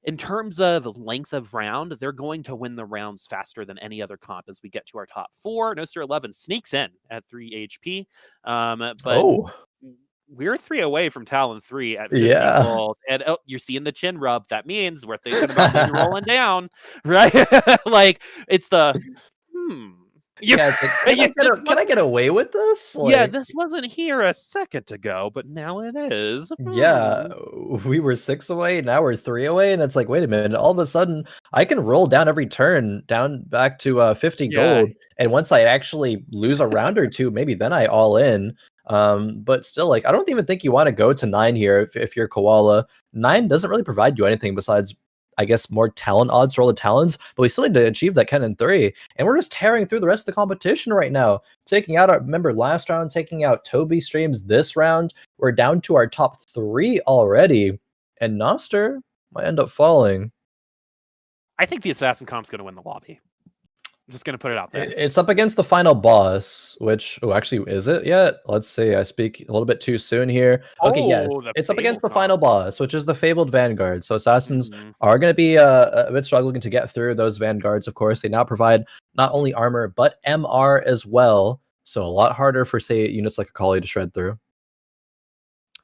in terms of length of round, they're going to win the rounds faster than any other comp as we get to our top 4. Noster 11 sneaks in at 3 HP, but Oh, we're 3 away from Talon 3 at 50 yeah. gold. And oh, you're seeing the chin rub. That means we're thinking about maybe rolling down, right? Like it's the You, Yeah, it's like, you just can I wasn't. get away with this? Yeah, Like, this wasn't here a second ago, but now it is. yeah, we were 6 away, now we're 3 away, and it's like, wait a minute, all of a sudden, I can roll down every turn, down back to 50 Yeah, gold, and once I actually lose a round or 2, maybe then I all in. But still, like, I don't even think you wanna go to 9 here if you're Koala. 9 doesn't really provide you anything besides, I guess, more talent odds to roll the talents, but we still need to achieve that Cannon 3, and we're just tearing through the rest of the competition right now. Taking out our... remember last round, taking out Toby Streams this round, we're down to our top 3 already, and Noster might end up falling. I think the assassin comp's going to win the lobby. I'm just going to put it out there. It's up against the final boss, which... oh, actually, is it yet? Let's see, I speak a little bit too soon here. Okay, yes, Oh, the it's up against Fable the comp. final boss, which is the Fabled Vanguard. So Assassins Mhm. are going to be a bit struggling to get through those Vanguards, of course. They now provide not only armor, but MR as well. So a lot harder for, say, units like Akali to shred through.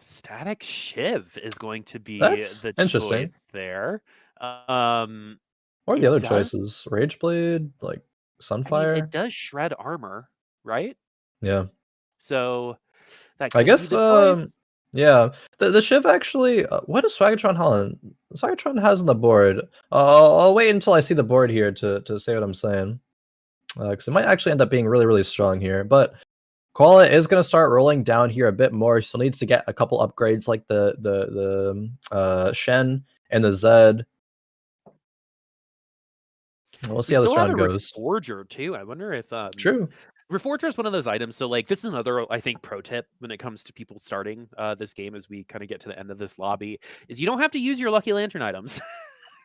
Static Shiv is going to be That's the interesting. choice there. Um, What are the it other does. choices? Rageblade, like I mean, it Sunfire? does shred armor, right? Yeah. So that I could be guess, the choice. yeah. The Shiv actually, what does Swagatron Holland? Swagatron has on the board. I'll wait until I see the board here to say what I'm saying. Because it might actually end up being really, really strong here. But Koala is going to start rolling down here a bit more. Still needs to get a couple upgrades like the Shen and the Zed. We'll see We how still this have a round goes. Reforger too. I wonder if True. Reforger is one of those items. So like this is another, I think, pro tip when it comes to people starting this game as we kind of get to the end of this lobby is you don't have to use your Lucky Lantern items.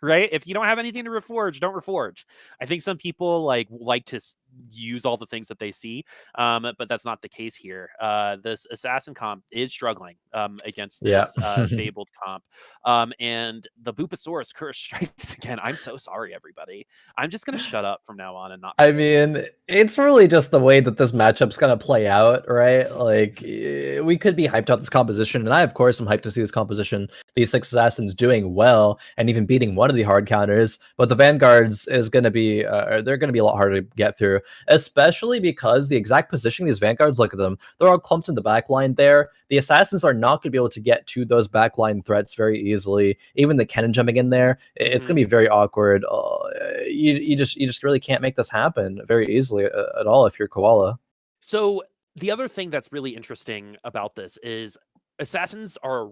Right? If you don't have anything to reforge, don't reforge. I think some people like to use all the things that they see, but that's not the case here. This assassin comp is struggling against Yeah. this fabled comp, and the Booposaurus curse strikes again. I'm so sorry, everybody. I'm just gonna shut up from now on and not I predict. mean, it's really just the way that this matchup's gonna play out, right? Like, we could be hyped about this composition, and I, of course, am hyped to see this composition, these 6 assassins doing well, and even beating one of the hard counters, but the Vanguards is gonna be, they're gonna be a lot harder to get through, especially because the exact positioning of these Vanguards, look at them, they're all clumped in the backline there. The assassins are not gonna be able to get to those backline threats very easily. Even the cannon jumping in there, it's gonna be very awkward. You just really can't make this happen very easily at all if you're Koala. So the other thing that's really interesting about this is assassins are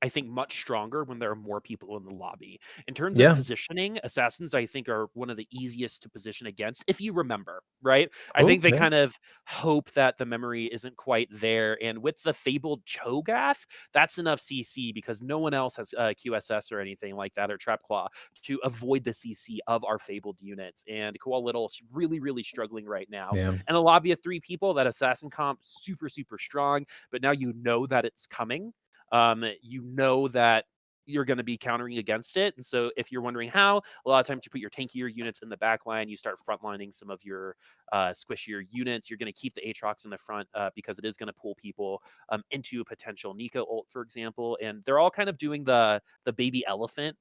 I think, much stronger when there are more people in the lobby. In terms of Yeah. positioning, assassins, I think, are one of the easiest to position against, if you remember, right? I Cool. think they Yeah. kind of hope that the memory isn't quite there. And with the fabled Cho'Gath, that's enough CC because no one else has QSS or anything like that, or Trap Claw, to avoid the CC of our fabled units. And Koala Little's really, really struggling right now. Yeah. And a lobby of 3 people, that assassin comp, super, super strong. But now you know that it's coming. You know that you're going to be countering against it. And so if you're wondering how, a lot of times you put your tankier units in the back line, you start frontlining some of your squishier units. You're going to keep the Aatrox in the front because it is going to pull people into a potential Nico ult, for example. And they're all kind of doing the baby elephant,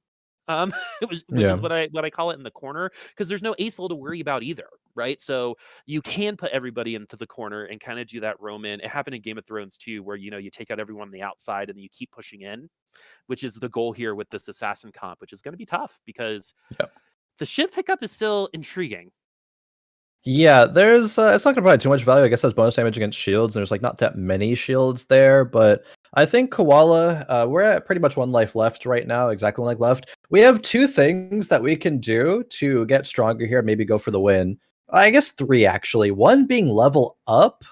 um, which Yeah. is what I call it, in the corner, because there's no Acel to worry about either, right? So you can put everybody into the corner and kind of do that Roman. It happened in Game of Thrones too, where you take out everyone on the outside and you keep pushing in, which is the goal here with this assassin comp, which is going to be tough because Yeah. the shift pickup is still intriguing. Yeah, there's it's not gonna provide too much value. I guess as bonus damage against shields. There's like not that many shields there, but I think Koala, we're at pretty much 1 life left right now, exactly 1 life left. We have 2 things that we can do to get stronger here, maybe go for the win. I guess 3 actually. One being level up,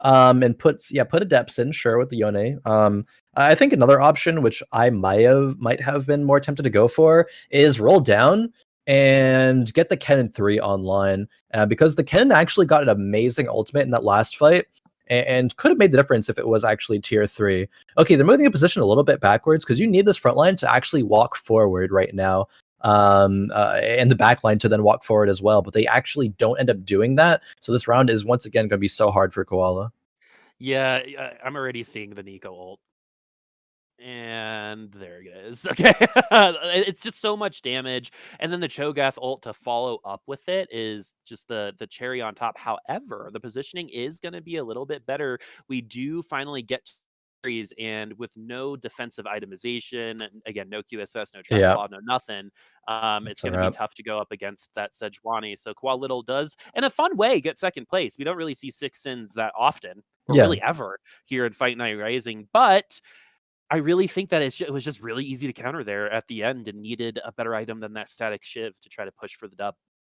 and put adepts in, sure, with the Yone. I think another option, which I might have been more tempted to go for, is roll down and get the Kennen 3 online. Because the Kennen actually got an amazing ultimate in that last fight, and could have made the difference if it was actually tier 3. Okay, they're moving the position a little bit backwards because you need this front line to actually walk forward right now. And the back line to then walk forward as well, but they actually don't end up doing that. So this round is once again going to be so hard for Koala. Yeah, I'm already seeing the Nico ult. And there it is. Okay. It's just so much damage. And then the Cho'Gath ult to follow up with it is just the cherry on top. However, the positioning is going to be a little bit better. We do finally get trees, and with no defensive itemization, and again, no QSS, no trap Yeah, claw, no nothing, it's that's a going to be wrap. tough to go up against that Sejuani. So Koala Little does, in a fun way, get second place. We don't really see Six Sins that often, or Yeah. really ever, here in Fight Night Rising, but I really think that it was just really easy to counter there at the end, and needed a better item than that static shiv to try to push for the dub.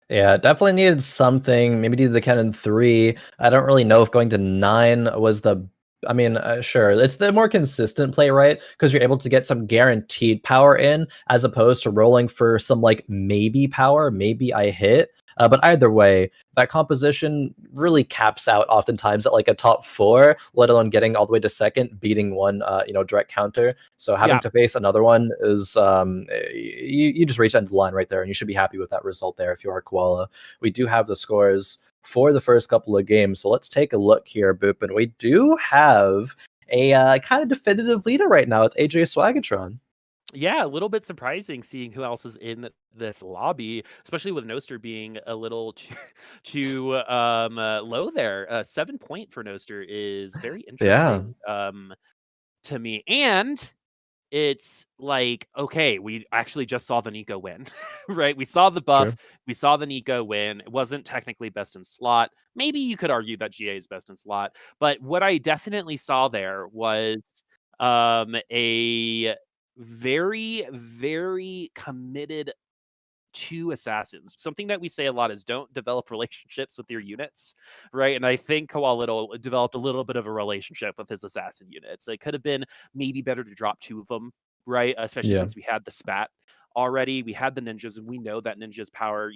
Yeah, definitely needed something. Maybe needed the Cannon 3. I don't really know if going to 9 was the. I mean, sure, it's the more consistent play, right? Because you're able to get some guaranteed power in, as opposed to rolling for some like maybe power, maybe I hit. But either way, that composition really caps out oftentimes at like a top 4, let alone getting all the way to second, beating one, direct counter. So having Yeah, to face another one is, you just reach end of the line right there, and you should be happy with that result there if you are Koala. We do have the scores for the first couple of games, so let's take a look here, Boop, and we do have a kind of definitive leader right now with AJSwagatron. yeah, a little bit surprising seeing who else is in this lobby, especially with Noster being a little too low there. 7 point for Noster is very Yeah, interesting to me, and it's like, okay, we actually just saw the Nico win, right? We saw the buff, true. we saw the Nico win. It wasn't technically best in slot. Maybe you could argue that GA is best in slot, but what I definitely saw there was a very, very committed to assassins. Something that we say a lot is don't develop relationships with your units, right? And I think Koala Little developed a little bit of a relationship with his assassin units. It could have been maybe better to drop 2 of them, right? Especially Yeah. since we had the spat already. We had the ninjas, and we know that ninjas' power,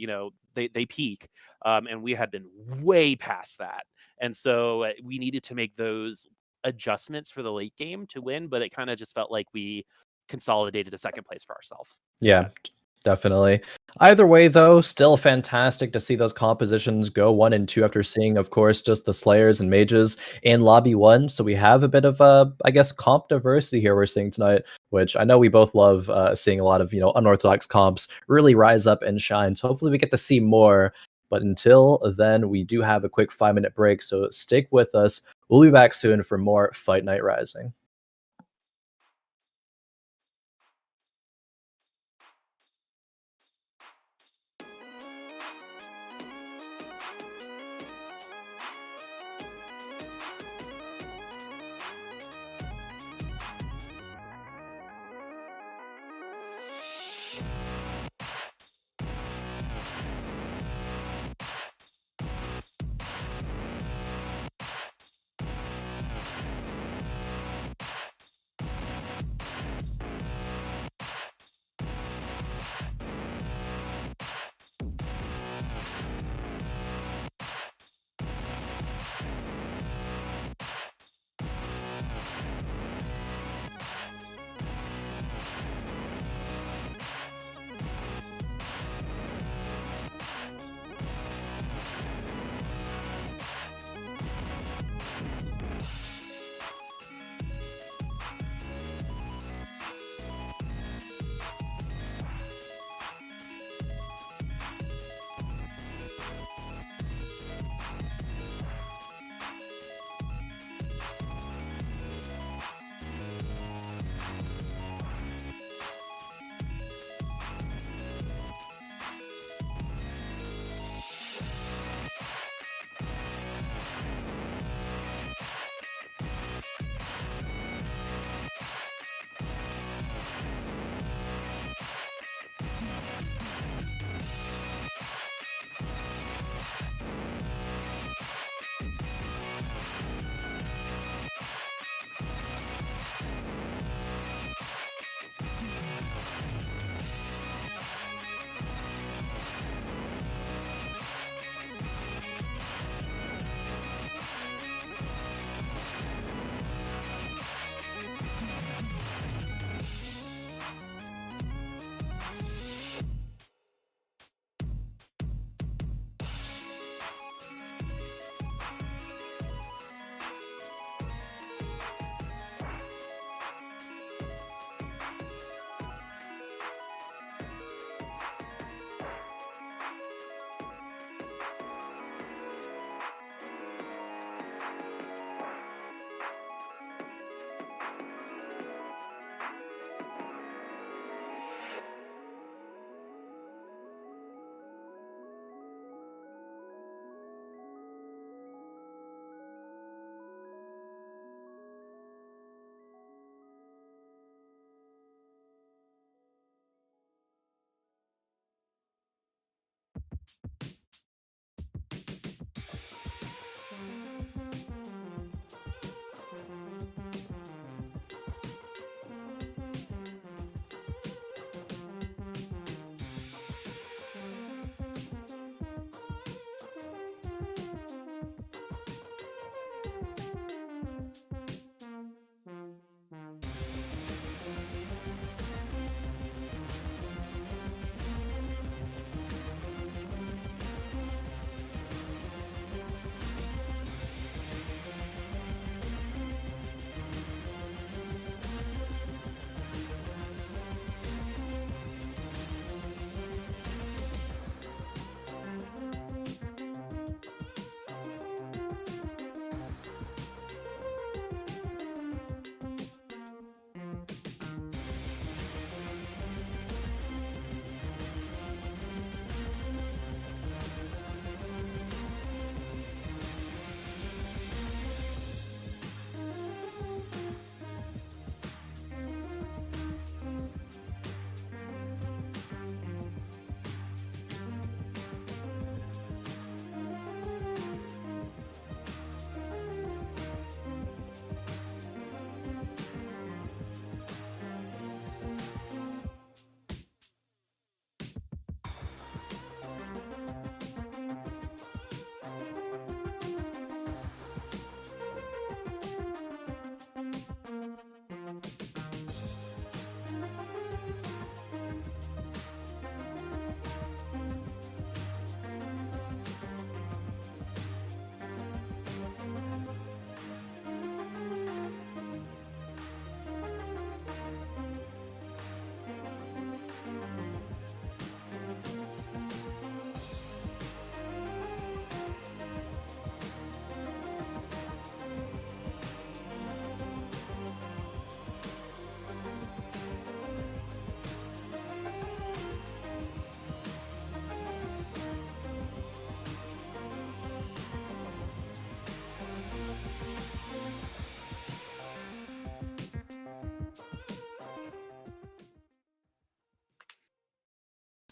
they peak, and we had been way past that. And so we needed to make those adjustments for the late game to win, but it kind of just felt like we consolidated a second place for ourselves Yeah, instead. definitely. Either way, though, still fantastic to see those compositions go 1 and 2 after seeing, of course, just the Slayers and Mages in Lobby 1. So we have a bit of, I guess, comp diversity here we're seeing tonight, which I know we both love seeing a lot of, unorthodox comps really rise up and shine. So hopefully we get to see more. But until then, we do have a quick 5-minute break. So stick with us. We'll be back soon for more Fight Night Rising.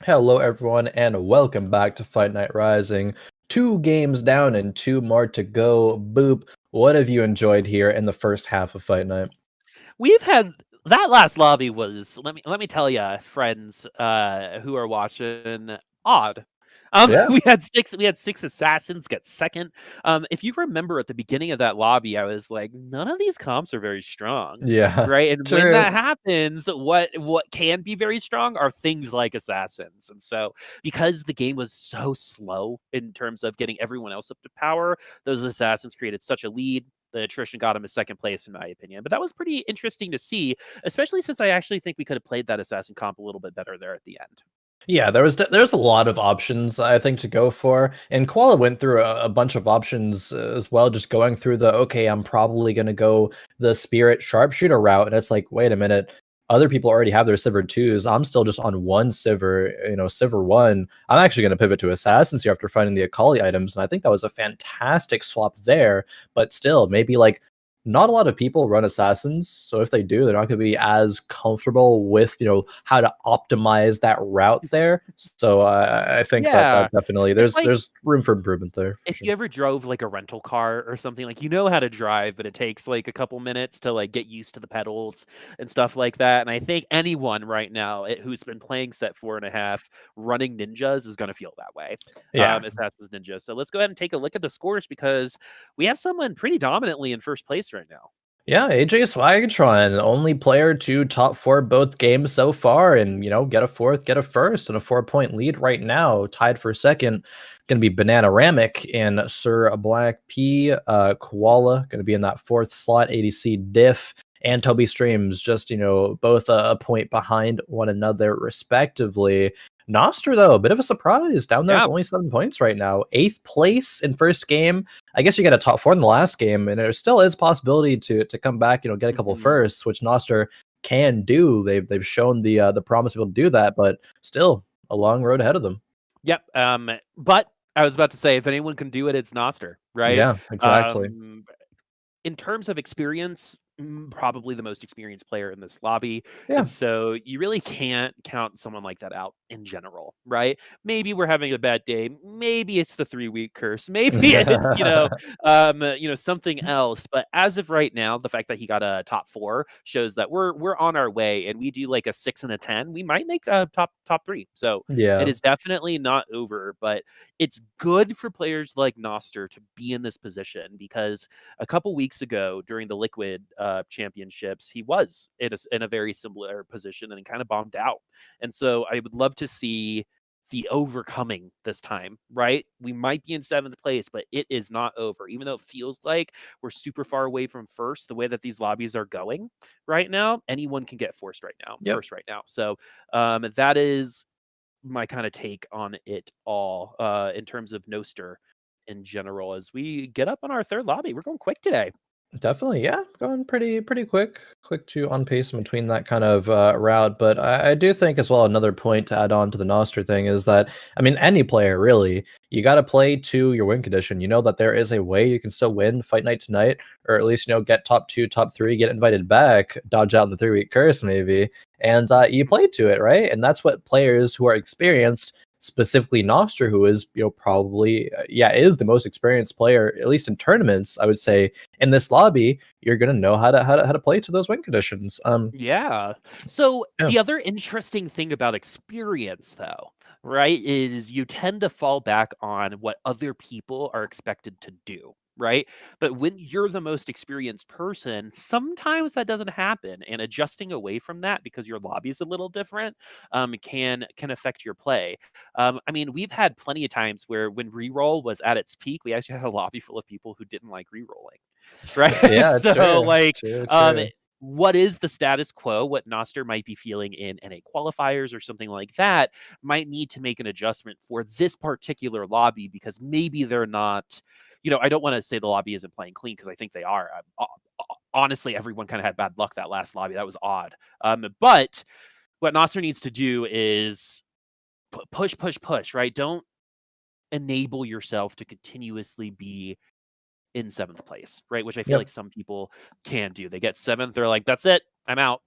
Hello, everyone, and welcome back to Fight Night Rising. 2 games down and 2 more to go. Boop, what have you enjoyed here in the first half of Fight Night? We've had that last lobby was let me tell you, friends who are watching, odd. Yeah. We had 6 assassins get second. If you remember at the beginning of that lobby, I was like, none of these comps are very strong. Yeah. Right? And when True. that happens, what can be very strong are things like assassins. And so because the game was so slow in terms of getting everyone else up to power, those assassins created such a lead. The attrition got him a second place, in my opinion. But that was pretty interesting to see, especially since I actually think we could have played that assassin comp a little bit better there at the end. Yeah, there's a lot of options I think to go for, and Koala went through a bunch of options as well, just going through the okay, I'm probably gonna go the Spirit Sharpshooter route, and it's like, wait a minute, other people already have their Sivir 2s. I'm still just on one Sivir, Sivir 1. I'm actually gonna pivot to Assassins here after finding the Akali items, and I think that was a fantastic swap there. But still, maybe like not a lot of people run assassins, so if they do, they're not going to be as comfortable with how to optimize that route there. So I think that Yeah. definitely It's like there's room for improvement there for if sure. you ever drove like a rental car or something, like you know how to drive, but it takes like a couple minutes to like get used to the pedals and stuff like that. And I think anyone right now who's been playing set 4.5 running ninjas is going to feel that way. Yeah. Assassins ninja. So let's go ahead and take a look at the scores because we have someone pretty dominantly in first place right now. Yeah, AJSwagatron, only player to top 4 both games so far, and get a fourth, get a first, and a 4-point lead right now. Tied for second, going to be Bananaramic and Sir blackp. Koala going to be in that fourth slot. ADC Diff and Toby Streams just both a point behind one another respectively. Noster though, a bit of a surprise, down there with Yeah. only 7 points right now. 8th place in first game. I guess you got a top 4 in the last game, and there still is possibility to come back, get a couple firsts, which Noster can do. They've shown the promise to be able to do that, but still a long road ahead of them. Yep. But I was about to say, if anyone can do it, it's Noster, right? Yeah, exactly. In terms of experience, probably the most experienced player in this lobby. Yeah. And so you really can't count someone like that out in general, right? Maybe we're having a bad day. Maybe it's the 3-week curse. Maybe it's, something else. But as of right now, the fact that he got a top 4 shows that we're on our way, and we do like a 6 and a 10. We might make a top 3. So it Yeah, is definitely not over, but it's good for players like Noster to be in this position, because a couple weeks ago during the Liquid championships, he was in a very similar position and kind of bombed out. And so I would love to see the overcoming this time, right? We might be in 7th place, but it is not over. Even though it feels like we're super far away from first, the way that these lobbies are going right now, anyone can get first right now. So that is my kind of take on it all, in terms of Noster in general. As we get up on our 3rd lobby, we're going quick today. definitely. Yeah, going pretty quick to on pace in between that kind of route. But I do think as well, another point to add on to the Noster thing is that, I mean, any player really, you got to play to your win condition. You know that there is a way you can still win Fight Night tonight, or at least get top 2, top 3, get invited back, dodge out in the 3-week curse maybe, and you play to it, right? And that's what players who are experienced, specifically Noster, who is probably is the most experienced player, at least in tournaments, I would say, in this lobby. You're gonna know how to play to those win conditions. Yeah. So Yeah. the other interesting thing about experience, though, right, is you tend to fall back on what other people are expected to do, right? But when you're the most experienced person, sometimes that doesn't happen, and adjusting away from that because your lobby is a little different, can affect your play. I mean, we've had plenty of times where when reroll was at its peak, we actually had a lobby full of people who didn't like rerolling, right? Yeah, So true, like, um, true. what is the status quo, what Noster might be feeling in NA qualifiers or something like that, might need to make an adjustment for this particular lobby, because maybe they're not, I don't want to say the lobby isn't playing clean, because I think they are. Honestly, everyone kind of had bad luck that last lobby. That was odd. But what Noster needs to do is push, right? Don't enable yourself to continuously be in 7th place, right? Which I feel like Yep. some people can do. They get 7th, they're like, that's it, I'm out.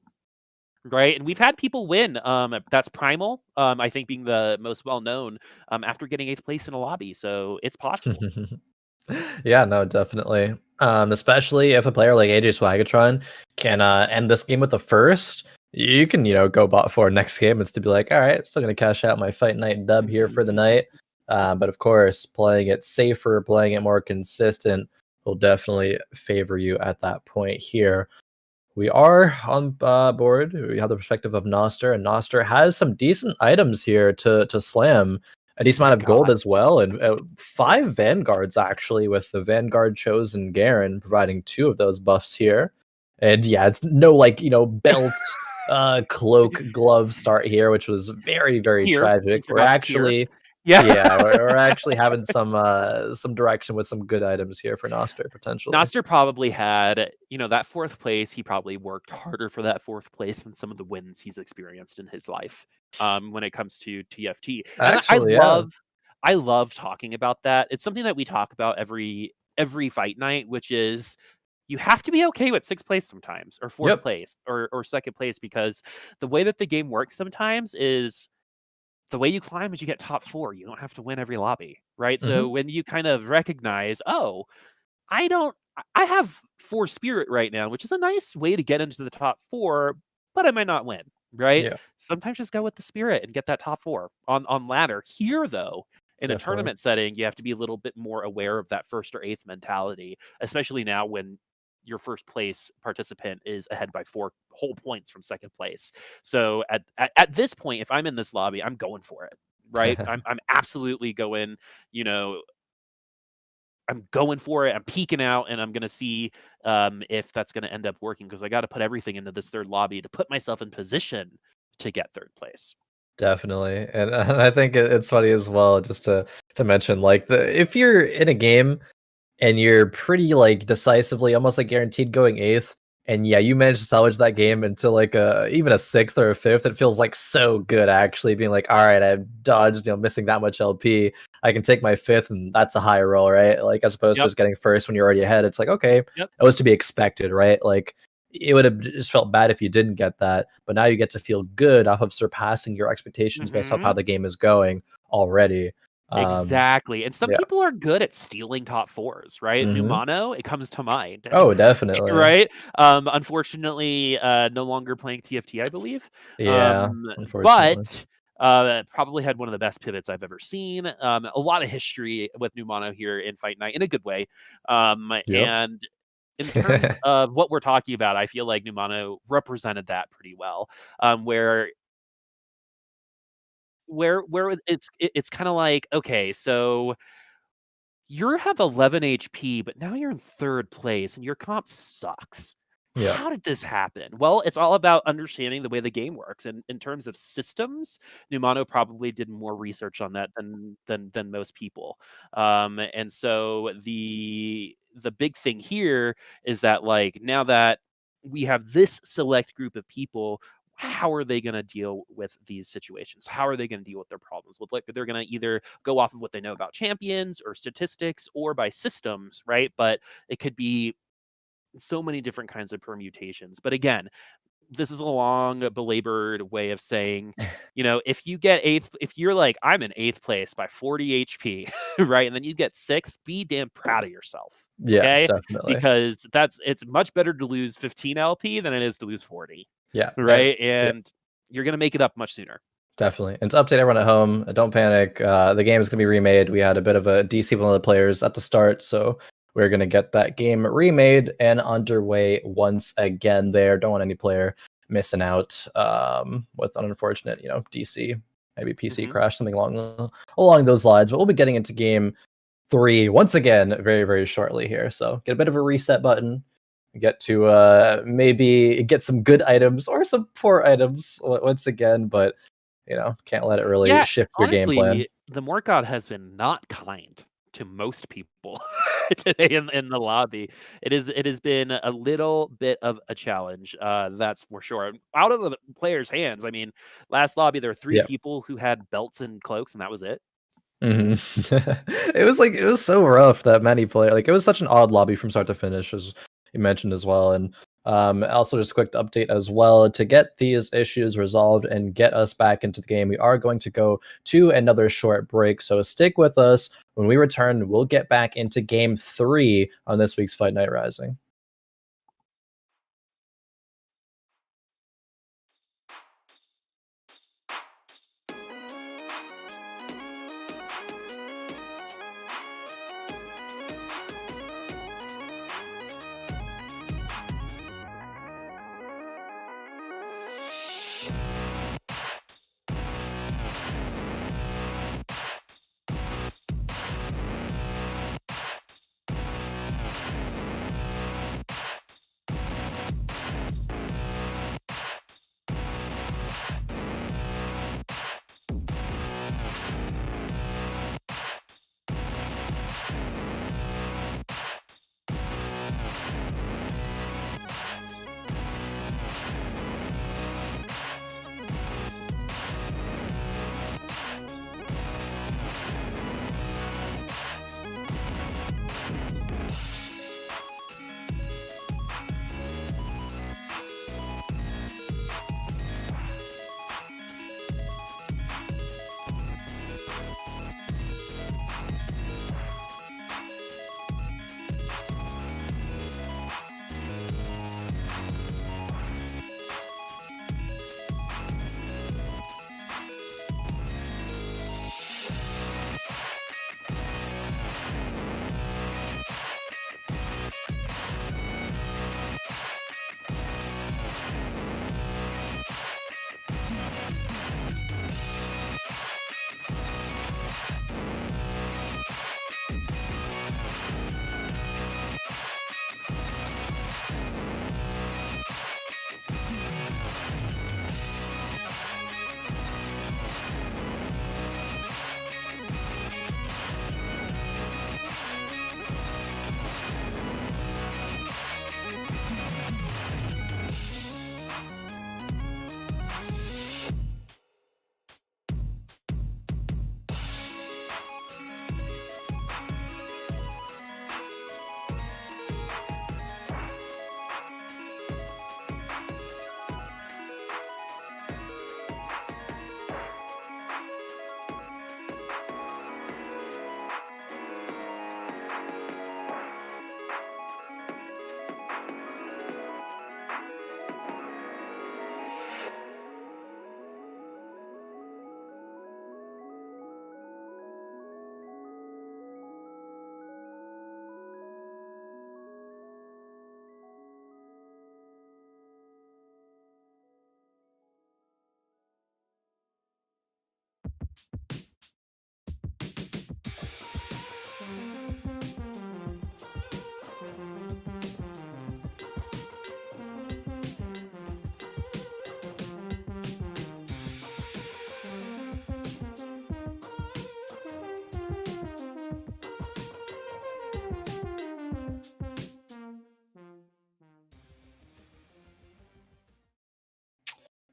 Right. And we've had people win. That's Primal, I think, being the most well known, after getting 8th place in a lobby. So it's possible. Yeah, no, definitely. Especially if a player like AJSwagatron can end this game with the first, you can, go bot for next game. It's to be like, all right, still gonna cash out my Fight Night dub here for the night. But of course, playing it safer, playing it more consistent will definitely favor you at that point here. We are on board. We have the perspective of Noster, and Noster has some decent items here to slam. A decent My amount of gold God. as well, and 5 Vanguards actually, with the Vanguard chosen Garen providing 2 of those buffs here. And yeah, it's no belt, cloak, glove start here, which was very Here, you tragic. We're forgot here. actually Yeah. yeah, we're actually having some direction with some good items here for Noster potentially. Noster probably had, that 4th place. He probably worked harder for that 4th place than some of the wins he's experienced in his life, when it comes to TFT. And Actually, yeah. I love talking about that. It's something that we talk about every fight night, which is you have to be okay with 6th place sometimes, or 4th Yep. place, or 2nd place, because the way that the game works sometimes is the way you climb is you get top 4. You don't have to win every lobby, right? Mhm. So when you kind of recognize, oh, I don't I have 4 spirit right now, which is a nice way to get into the top 4, but I might not win, right? Yeah, Sometimes just go with the spirit and get that top 4 on ladder. Here, though, in a definitely. tournament setting, you have to be a little bit more aware of that 1st or 8th mentality, especially now when your 1st place participant is ahead by 4 whole points from 2nd place. So at this point, if I'm in this lobby, I'm going for it, right? I'm absolutely going, you know, I'm going for it. I'm peeking out, and I'm gonna see, if that's gonna end up working, because I got to put everything into this 3rd lobby to put myself in position to get 3rd place. Definitely, and I think it's funny as well, just to mention, like, the if you're in a game and you're pretty, like, decisively almost, like, guaranteed going 8th, and yeah, you manage to salvage that game into, like, a even a 6th or a 5th, it feels, like, so good actually being like, "Alright, I've dodged, missing that much LP. I can take my 5th, and that's a high roll," right? Like, as opposed to Yep, just getting 1st when you're already ahead, it's like, "Okay, yep. it was to be expected," right? Like, it would have just felt bad if you didn't get that. But now you get to feel good off of surpassing your expectations based off how Mhm. the game is going already. Exactly, and some Yeah. people are good at stealing top 4s, right? Mhm. Numano, it comes to mind, Oh, definitely. right? Unfortunately, no longer playing TFT, I believe, Yeah, unfortunately. but, probably had one of the best pivots I've ever seen, a lot of history with Numano here in Fight Night in a good way, Yep. and in terms of what we're talking about, I feel like Numano represented that pretty well, where it's kinda like, okay, so you have 11 HP, but now you're in 3rd place and your comp sucks. Yeah. How did this happen? Well, it's all about understanding the way the game works, and in terms of systems, Numano probably did more research on that than most people. And so the big thing here is that, like, now that we have this select group of people, how are they gonna deal with these situations? How are they gonna deal with their problems? Well, like, they're gonna either go off of what they know about champions or statistics or by systems, right? But it could be so many different kinds of permutations. But again, this is a long, belabored way of saying, if you get eighth, if you're like, I'm in 8th place by 40 HP, right? And then you get 6th, be damn proud of yourself. Yeah, Okay. definitely. Because it's much better to lose 15 LP than it is to lose 40. Yeah, Right. yeah. And you're going to make it up much sooner. Definitely. And to update everyone at home, don't panic. The game is going to be remade. We had a bit of a DC with one of the players at the start, so we're going to get that game remade and underway once again there. Don't want any player missing out with an unfortunate, DC, maybe PC Mhm. crash, something along those lines. But we'll be getting into game 3 once again very, very shortly here. So get a bit of a reset button. Get to maybe get some good items or some poor items once again, but can't let it really Yeah, shift your game plan. honestly, the Mort God has been not kind to most people today in the lobby. It has been a little bit of a challenge, that's for sure. Out of the players' hands, I mean, last lobby there were 3 Yeah. people who had belts and cloaks, and that was it. Mhm. It was so rough that many play like, it was such an odd lobby from start to finish, as you mentioned as well, and, also just a quick update as well, to get these issues resolved and get us back into the game, we are going to go to another short break, so stick with us. When we return, we'll get back into game 3 on this week's Fight Night Rising.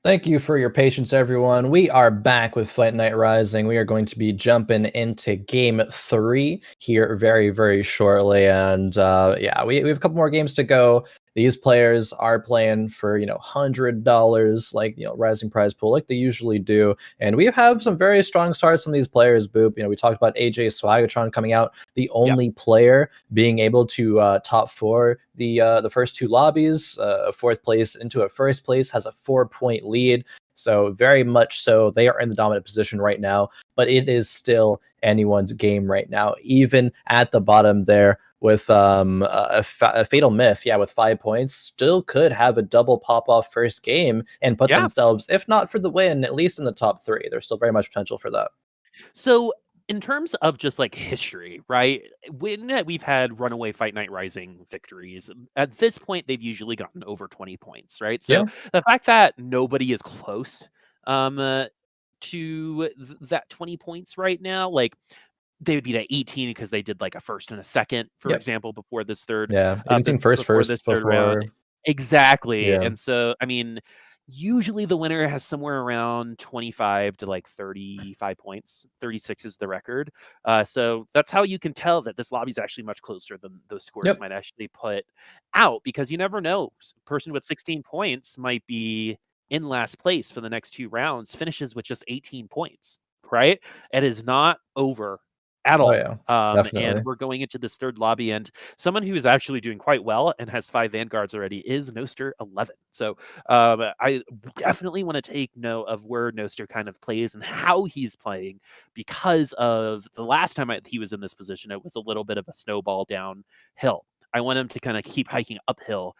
Thank you for your patience, everyone. We are back with Fight Night Rising. We are going to be jumping into Game 3 here very, very shortly. And yeah, we have a couple more games to go. These players are playing for, $100, like, Rising Prize Pool, like they usually do. And we have some very strong starts from these players, Boop. We talked about AJSwagatron coming out, the only player being able to top 4 the first 2 lobbies. 4th place into a 1st place, has a 4-point lead. So very much so, they are in the dominant position right now, but it is still anyone's game right now, even at the bottom there with a FatalMyth, yeah, with 5 points, still could have a double pop-off first game and put themselves, if not for the win, at least in the top 3. There's still very much potential for that. So in terms of just like history, right? When we've had runaway Fight Night Rising victories, at this point they've usually gotten over 20 points, right? So Yeah. the fact that nobody is close to that 20 points right now, like they would be at 18 because they did like a first and a second, for Yep. example, before this third, Yeah. 18 before this third round. before. Exactly. Yeah. And so, I mean, usually the winner has somewhere around 25 to like 35 points. 36 is the record. So that's how you can tell that this lobby is actually much closer than those scores might actually put out, because you never know. A person with 16 points might be in last place for the next 2 rounds, finishes with just 18 points, right? It is not over at Oh, all. yeah. And Definitely. we're going into this third lobby, and someone who is actually doing quite well and has 5 vanguards already is Noster 11. So I definitely want to take note of where Noster kind of plays and how he's playing, because of the last time he was in this position, it was a little bit of a snowball downhill. I want him to kind of keep hiking uphill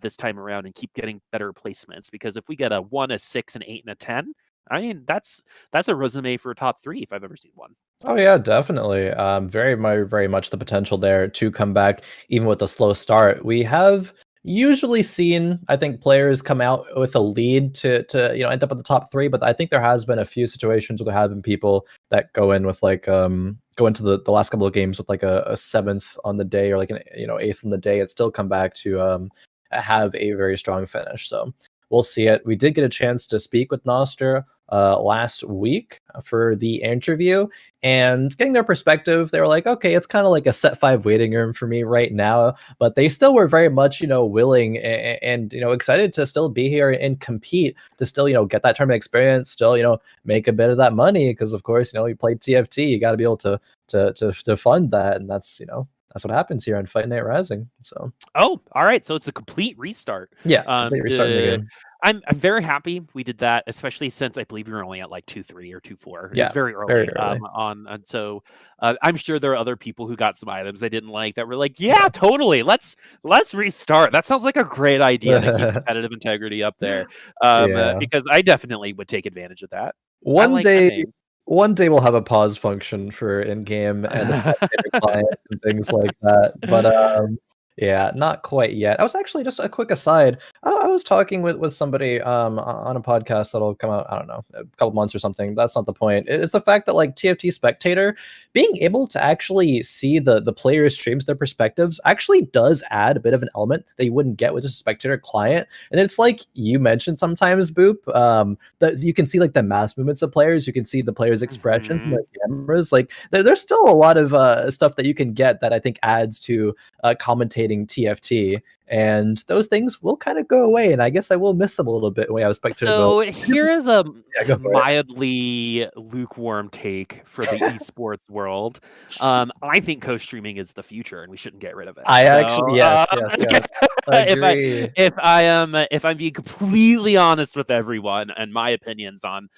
this time around and keep getting better placements, because if we get a 1, a 6, an 8, and a 10, I mean, that's a resume for a top 3 if I've ever seen one. Oh yeah, definitely. Very much the potential there to come back, even with a slow start. We have usually seen, I think, players come out with a lead to end up at the top 3, but I think there has been a few situations where there have been people that go in with like go into the last couple of games with like a 7th on the day, or like an 8th on the day, and still come back to have a very strong finish. So we'll see it. We did get a chance to speak with Noster last week for the interview, and getting their perspective, they were like, okay, it's kind of like a set 5 waiting room for me right now, but they still were very much willing and excited to still be here and compete, to still get that tournament experience, still make a bit of that money, because of course you play TFT, you got to be able to fund that, and that's what happens here on Fight Night Rising. So Oh, all right. So it's a complete restart. yeah, completely restarting the game. I'm very happy we did that, especially since I believe we were only at like 2-3 or 2-4. It was very early. Very early. And so I'm sure there are other people who got some items they didn't like that were like, yeah, totally. Let's restart. That sounds like a great idea to keep competitive integrity up there. Yeah. Because I definitely would take advantage of that. I One like that day, name. one day we'll have a pause function for in-game and a spectator client and things like that. But yeah, not quite yet. I was actually, just a quick aside, I was talking with somebody on a podcast that'll come out, I don't know, a couple months or something. That's not the point. It's the fact that like TFT spectator, being able to actually see the players' streams, their perspectives, actually does add a bit of an element that you wouldn't get with a spectator client. And it's like you mentioned sometimes, Boop, that you can see like the mass movements of players, you can see the players' expression from their cameras. Like there's still a lot of stuff that you can get that I think adds to commentating TFT, and those things will kind of go away, and I guess I will miss them a little bit when I was spectating. So here is a Yeah, mildly lukewarm take for the esports world. I think co-streaming is the future, and we shouldn't get rid of it. I So, actually, yes. Agree. if I'm being completely honest with everyone and my opinions on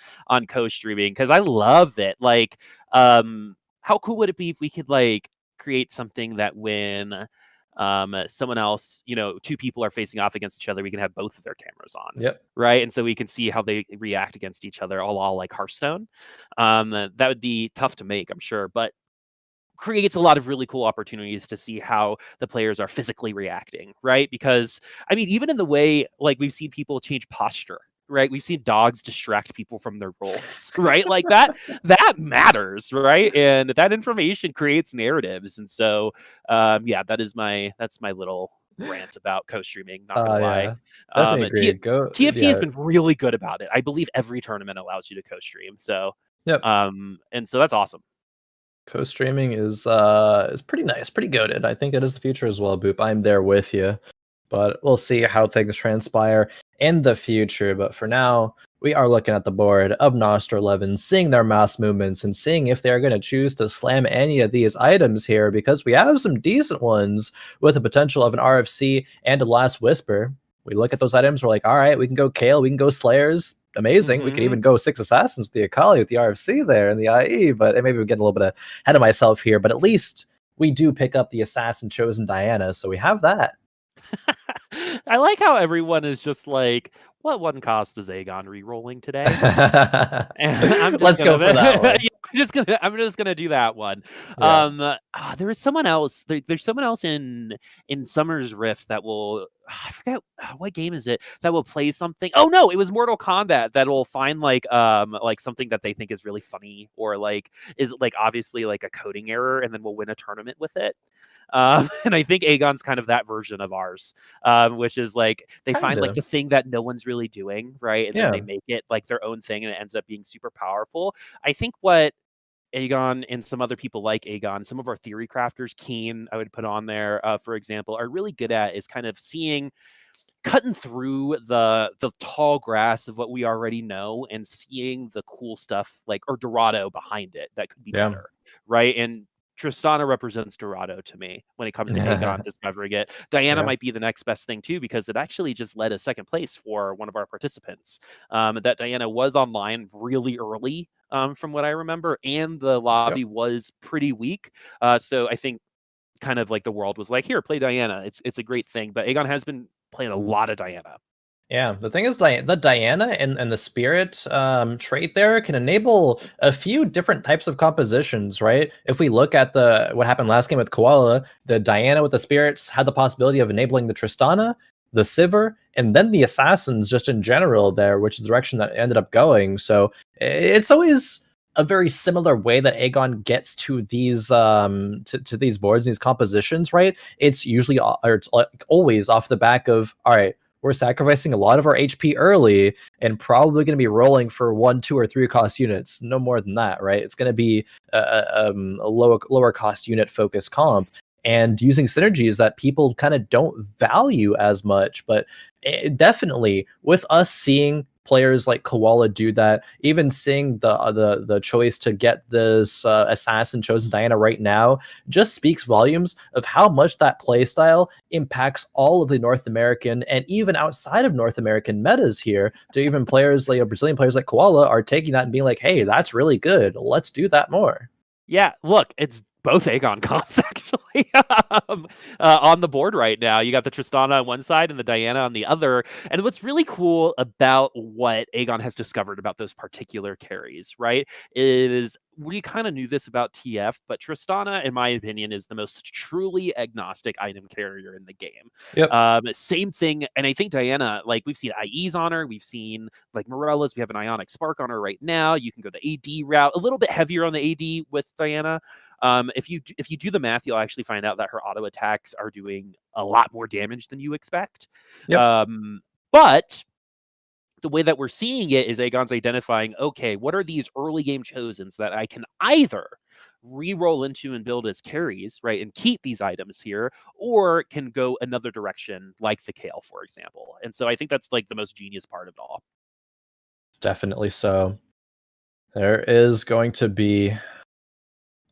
co-streaming, because I love it. Like, how cool would it be if we could like create something that when someone else, 2 people are facing off against each other, we can have both of their cameras on. Yep. Right. And so we can see how they react against each other, all like Hearthstone. That would be tough to make, I'm sure, but creates a lot of really cool opportunities to see how the players are physically reacting, right? Because I mean, even in the way like we've seen people change posture, right? We've seen dogs distract people from their roles, right? Like that matters, right? And that information creates narratives. And so yeah, that's my little rant about co-streaming, not gonna lie. Yeah, definitely agree. TFT has Yeah, been really good about it. I believe every tournament allows you to co-stream. So yep. and so that's awesome. Co-streaming is pretty nice, pretty goated. I think it is the future as well, Boop. I'm there with you. But we'll see how things transpire in the future. But for now, we are looking at the board of Noster 11, seeing their mass movements and seeing if they're going to choose to slam any of these items here, because we have some decent ones with the potential of an RFC and a Last Whisper. We look at those items, we're like, all right, we can go Kale, we can go Slayers. Amazing. We could even go 6 Assassins with the Akali, with the RFC there and the IE, but maybe we're getting a little bit ahead of myself here. But at least we do pick up the Assassin Chosen Diana, so we have that. I like how everyone is just like, what one cost is Aegon re-rolling today? And Let's go for that one. I'm just gonna do that one. Yeah. There is someone else. There's someone else in Summer's Rift that will. I forget what game is it that will play something. Oh no, it was Mortal Kombat that will find like something that they think is really funny or like is like obviously like a coding error, and then we'll win a tournament with it. And I think Aegon's kind of that version of ours, which is like they find like the thing that no one's really doing, right? And then they make it like their own thing, and it ends up being super powerful. I think what Aegon and some other people like Aegon, some of our theory crafters, Keen, I would put on there, for example, are really good at is kind of cutting through the tall grass of what we already know and seeing the cool stuff like or Dorado behind it that could be better, right? And Tristana represents Dorado to me when it comes to Aegon discovering it. Diana might be the next best thing too, because it actually just led a second place for one of our participants. That Diana was online really early, from what I remember, and the lobby was pretty weak. So I think kind of like the world was like, here, play Diana. It's a great thing. But Aegon has been playing a lot of Diana. Yeah, the thing is, the Diana and the Spirit trait there can enable a few different types of compositions, right? If we look at what happened last game with Koala, the Diana with the Spirits had the possibility of enabling the Tristana, the Sivir, and then the Assassins just in general there, which is the direction that ended up going. So it's always a very similar way that Aegon gets to these to these boards, these compositions, right? It's usually or it's always off the back of, all right, we're sacrificing a lot of our HP early and probably going to be rolling for 1, 2, or 3 cost units. No more than that, right? It's going to be a lower cost unit focused comp and using synergies that people kind of don't value as much. But definitely with us seeing players like Koala do that, even seeing the choice to get this Assassin Chosen Diana right now just speaks volumes of how much that playstyle impacts all of the North American and even outside of North American metas here. To even players like Brazilian players like Koala are taking that and being like, hey, that's really good. Let's do that more. Yeah, look, it's both Aegon comps actually on the board right now. You got the Tristana on one side and the Diana on the other. And what's really cool about what Aegon has discovered about those particular carries, right, is we kind of knew this about TF, but Tristana, in my opinion, is the most truly agnostic item carrier in the game. Yep. Same thing, and I think Diana, like we've seen IEs on her, we've seen like Morella's, we have an Ionic Spark on her right now. You can go the AD route, a little bit heavier on the AD with Diana. If you do the math, you'll actually find out that her auto attacks are doing a lot more damage than you expect. Yep. But the way that we're seeing it is Aegon's identifying, okay, what are these early game chosens that I can either re-roll into and build as carries, right, and keep these items here, or can go another direction, like the Kale, for example. And so I think that's like the most genius part of it all. Definitely so. There is going to be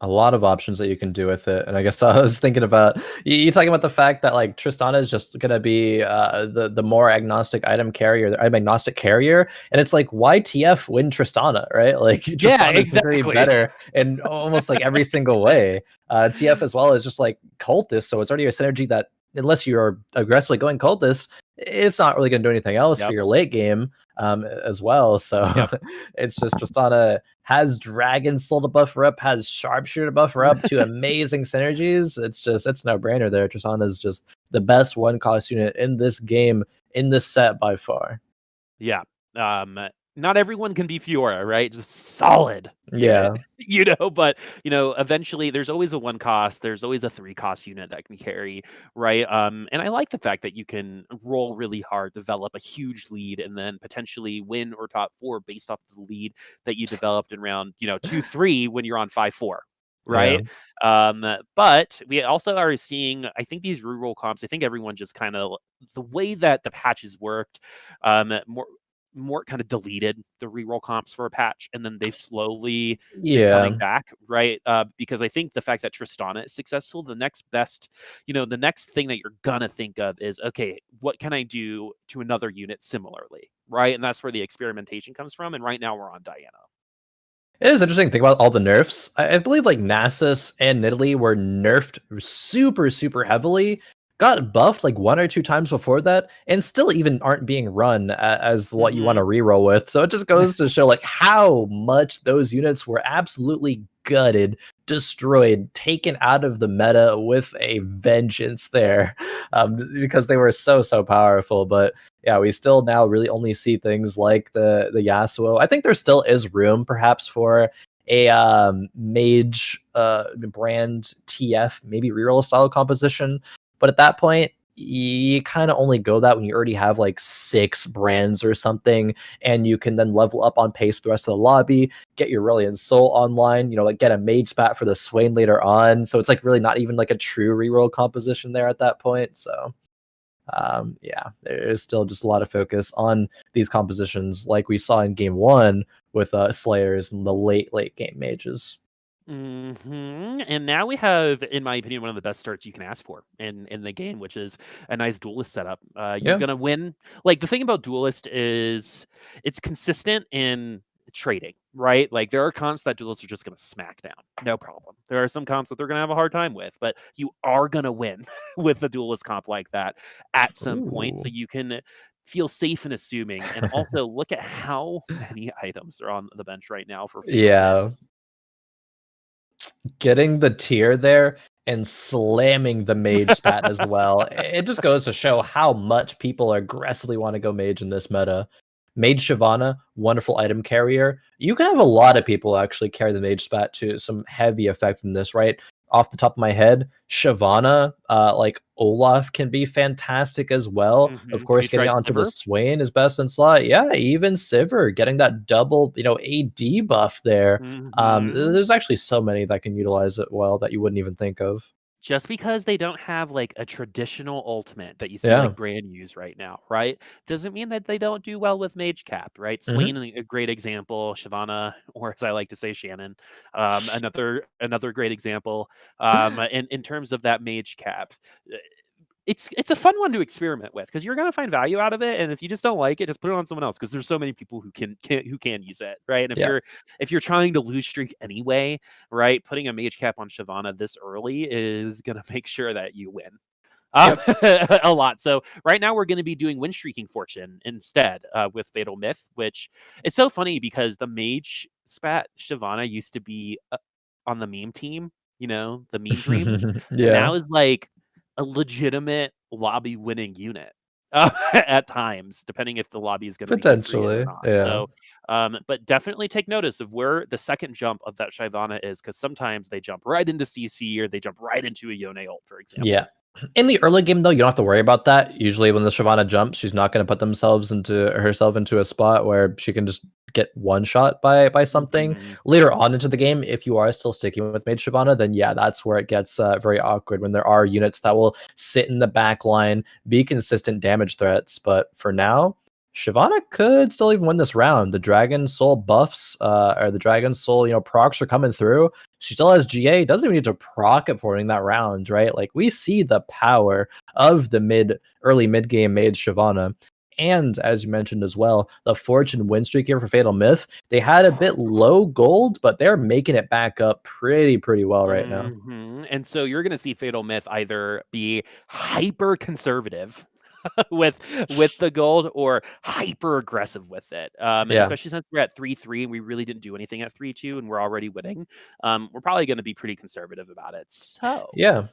a lot of options that you can do with it. And I guess I was thinking about you talking about the fact that like Tristana is just gonna be the more agnostic item carrier, I'm agnostic carrier, and it's like, why TF win Tristana, right? Like Tristana is very better in almost like every single way. TF as well is just like cultist, so it's already a synergy that unless you're aggressively going cultist, it's not really going to do anything else for your late game as well. So it's just Tristana has Dragon Soul to buffer up, has Sharpshooter buffer up, two amazing synergies. It's no brainer there. Tristana is just the best one cost unit in this game, in this set by far. Yeah. not everyone can be Fiora, right? Just solid unit, Yeah. but eventually there's always a 1 cost, there's always a 3 cost unit that can carry, right? And I like the fact that you can roll really hard, develop a huge lead, and then potentially win or top 4 based off the lead that you developed in round, 2, 3 when you're on 5-4. Yeah. Right. But we also are seeing, I think these reroll comps, I think everyone just kind of the way that the patches worked, more kind of deleted the reroll comps for a patch, and then they've slowly been coming back, right? Because I think the fact that Tristana is successful, the next best, the next thing that you're gonna think of is, okay, what can I do to another unit similarly, right? And that's where the experimentation comes from. And right now we're on Diana. It is interesting to think about all the nerfs. I believe like Nasus and Nidalee were nerfed super, super heavily, got buffed like 1 or 2 times before that, and still even aren't being run as what you want to reroll with. So it just goes to show like how much those units were absolutely gutted, destroyed, taken out of the meta with a vengeance there, because they were so powerful. But yeah, we still now really only see things like the Yasuo. I think there still is room perhaps for a mage brand TF, maybe reroll style composition. But at that point, you kind of only go that when you already have like 6 brands or something, and you can then level up on pace with the rest of the lobby, get your Aurelion Soul online, like get a mage spat for the Swain later on. So it's like really not even like a true reroll composition there at that point. So yeah, there's still just a lot of focus on these compositions like we saw in game 1 with Slayers and the late game mages. And now we have, in my opinion, one of the best starts you can ask for in the game, which is a nice duelist setup. You're gonna win. Like, the thing about duelist is it's consistent in trading, right? Like, there are comps that duelists are just gonna smack down, no problem. There are some comps that they're gonna have a hard time with, but you are gonna win with a duelist comp like that at some point, so you can feel safe in assuming. And also look at how many items are on the bench right now for FatalMyth. Getting the tier there and slamming the mage spat as well. It just goes to show how much people aggressively want to go mage in this meta. Mage Shyvana, wonderful item carrier. You can have a lot of people actually carry the mage spat to some heavy effect from this, right? Off the top of my head, Shyvana, like Olaf can be fantastic as well. Of course, getting onto the Swain is best in slot. Yeah, even Sivir getting that double, AD buff there. There's actually so many that can utilize it well that you wouldn't even think of. Just because they don't have like a traditional ultimate that you see like Brand use right now, right? Doesn't mean that they don't do well with mage cap, right? Swain, a great example. Shyvana, or as I like to say, Shannon, another great example. In terms of that mage cap, it's a fun one to experiment with because you're gonna find value out of it, and if you just don't like it, just put it on someone else because there's so many people who can use it, right? And if you're trying to lose streak anyway, right, putting a mage cap on Shyvana this early is gonna make sure that you win. A lot. So right now we're going to be doing win streaking fortune instead with FatalMyth, which it's so funny because the mage spat Shyvana used to be on the meme team, the meme dreams, and now is like a legitimate lobby winning unit at times, depending if the lobby is going to be potentially, or not. So, but definitely take notice of where the second jump of that Shyvana is, because sometimes they jump right into CC or they jump right into a Yone ult, for example. Yeah. In the early game, though, you don't have to worry about that. Usually when the Shyvana jumps, she's not going to put herself into a spot where she can just get one shot by something. Later on into the game, if you are still sticking with Mage Shyvana, then yeah, that's where it gets very awkward when there are units that will sit in the back line, be consistent damage threats. But for now, Shyvana could still even win this round. The Dragon Soul buffs, or the Dragon Soul, procs are coming through. She still has GA, doesn't even need to proc it for winning that round, right? Like, we see the power of the early mid-game mage Shyvana. And as you mentioned as well, the Fortune win streak here for FatalMyth, they had a bit low gold, but they're making it back up pretty well right now. And so you're going to see FatalMyth either be hyper conservative with the gold or hyper aggressive with it. Especially since we're at 3-3 and we really didn't do anything at 3-2 and we're already winning. We're probably going to be pretty conservative about it. So yeah.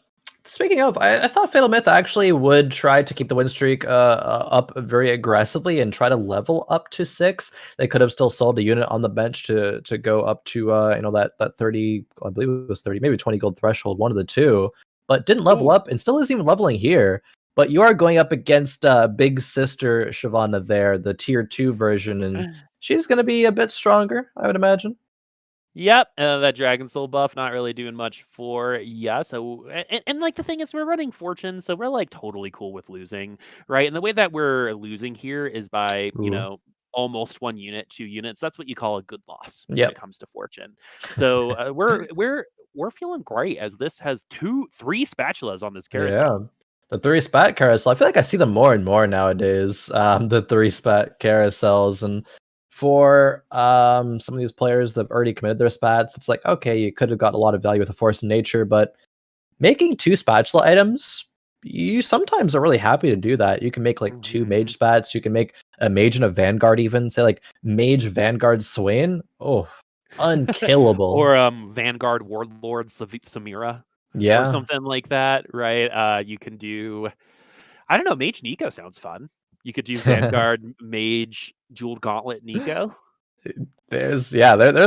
Speaking of, I thought FatalMyth actually would try to keep the win streak up very aggressively and try to level up to 6. They could have still sold a unit on the bench to go up to that 30, I believe it was 30, maybe 20 gold threshold, one of the two, but didn't level Ooh. up and still isn't even leveling here. But you are going up against big sister Shyvana there, the tier 2 version, and she's going to be a bit stronger, I would imagine. Yep, that Dragon Soul buff not really doing much for so and like the thing is we're running Fortune, so we're like totally cool with losing, right? And the way that we're losing here is by, Ooh. almost 1 unit, 2 units. That's what you call a good loss when it Yep. comes to Fortune. So, we're feeling great as this has 3 spatulas on this Yeah. carousel. The 3 spat carousel. I feel like I see them more and more nowadays. The 3 spat carousels, and for some of these players that have already committed their spats, it's like, okay, you could have got a lot of value with a force of nature, but making 2 spatula items, you sometimes are really happy to do that. You can make like 2 mage Mhm. spats. You can make a mage and a vanguard, even say like mage vanguard Swain. Oh, unkillable. Or, Vanguard Warlord Samira or Yeah. something like that, right? You can do I don't know, Mage Nico sounds fun. You could do Vanguard, Mage, Jeweled Gauntlet, Nico. There's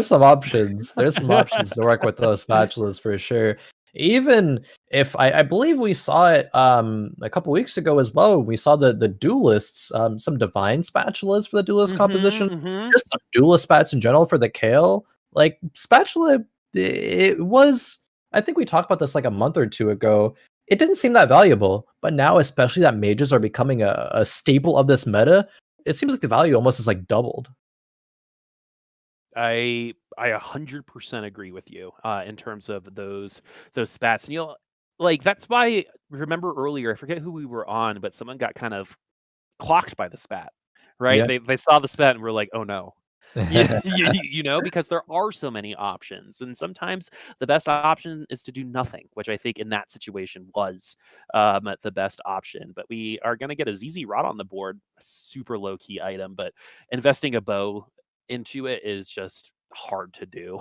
some options. There's some options to work with those spatulas for sure. Even if I believe we saw it a couple weeks ago as well. We saw the duelists, some divine spatulas for the duelist Mhm, composition, mhm. just some duelist spats in general for the Kale. Like spatula, it was. I think we talked about this like a month or two ago. It didn't seem that valuable, but now, especially that mages are becoming a staple of this meta, it seems like the value almost is like doubled. I 100% agree with you, in terms of those spats, and like, that's why remember earlier, I forget who we were on, but someone got kind of clocked by the spat, right? Yeah. They saw the spat and were like, "Oh, no." Because there are so many options, and sometimes the best option is to do nothing, which I think in that situation was, the best option, but we are gonna get a ZZ Rod on the board, a super low-key item, but investing a bow into it is just hard to do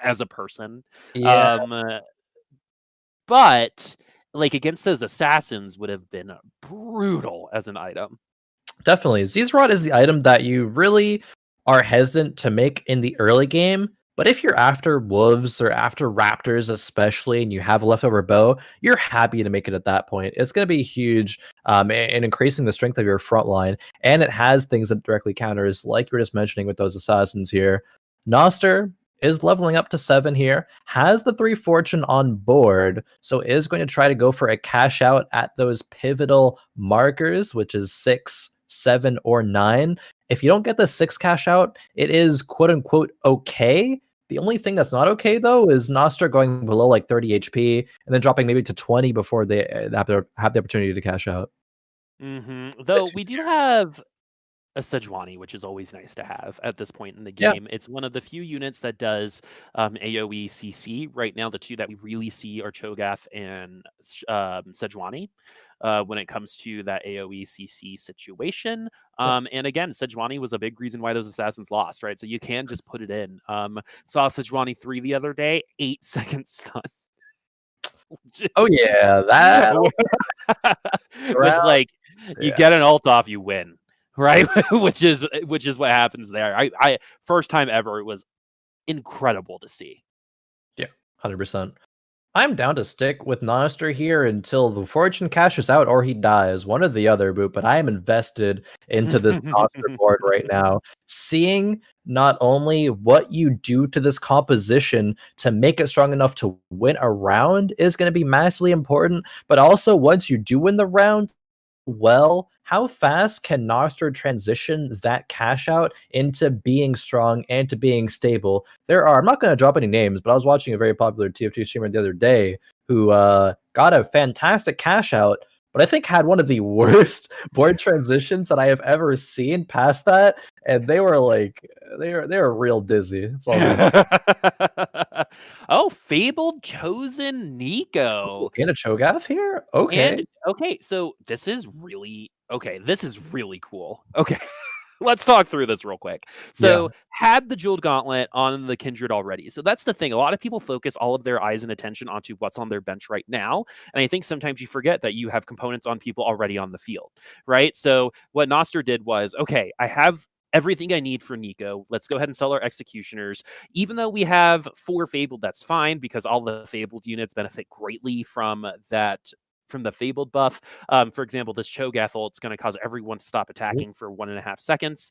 as a person, Yeah, um, uh, but, like, against those assassins would have been brutal as an item. definitely. Zizrod is the item that you really are hesitant to make in the early game, but if you're after wolves or after raptors especially, and you have a leftover bow, you're happy to make it at that point. It's going to be huge in increasing the strength of your front line, and it has things that directly counters, like you were just mentioning with those assassins here. Noster is leveling up to 7 here, has the 3 fortune on board, so is going to try to go for a cash out at those pivotal markers, which is 6, 7, or 9. If you don't get the 6 cash out, it is quote unquote okay. The only thing that's not okay though is Nostra going below like 30 HP and then dropping maybe to 20 before they have the opportunity to cash out. Mhm, Bit though too we do near. have a Sejuani, which is always nice to have at this point in the Yeah. game. It's one of the few units that does AoE CC. Right now, the two that we really see are Cho'Gath and Sejuani when it comes to that AoE CC situation. Yep. And again, Sejuani was a big reason why those assassins lost, right? So you can just put it in. Saw Sejuani 3 the other day, 8-second stun. Oh which is yeah, that which around. like you Yeah. get an ult off, you win, right? which is what happens there. I first time ever, it was incredible to see. Yeah. 100%. I'm down to stick with Noster here until the fortune cashes out or he dies, one or the other, Boot. But I am invested into this Noster board right now. Seeing not only what you do to this composition to make it strong enough to win a round is going to be massively important, but also once you do win the round, well, how fast can Noster transition that cash out into being strong and to being stable? I'm not going to drop any names, but I was watching a very popular TFT streamer the other day who got a fantastic cash out, but I think had one of the worst board transitions that I have ever seen past that. And they were like, they were real dizzy. It's all good. Oh, fabled chosen Nico. In a Cho'Gath here? And Okay. okay, so this is really okay. This is really cool. Okay. Let's talk through this real quick. Yeah. So, had the Jeweled Gauntlet on the Kindred already. So that's the thing. A lot of people focus all of their eyes and attention onto what's on their bench right now. And I think sometimes you forget that you have components on people already on the field, right? So what Noster did was, okay, I have everything I need for Nico. Let's go ahead and sell our executioners. Even though we have 4 Fabled, that's fine because all the Fabled units benefit greatly from that, from the Fabled buff. For example, this Cho'Gath ult, it's going to cause everyone to stop attacking for 1.5 seconds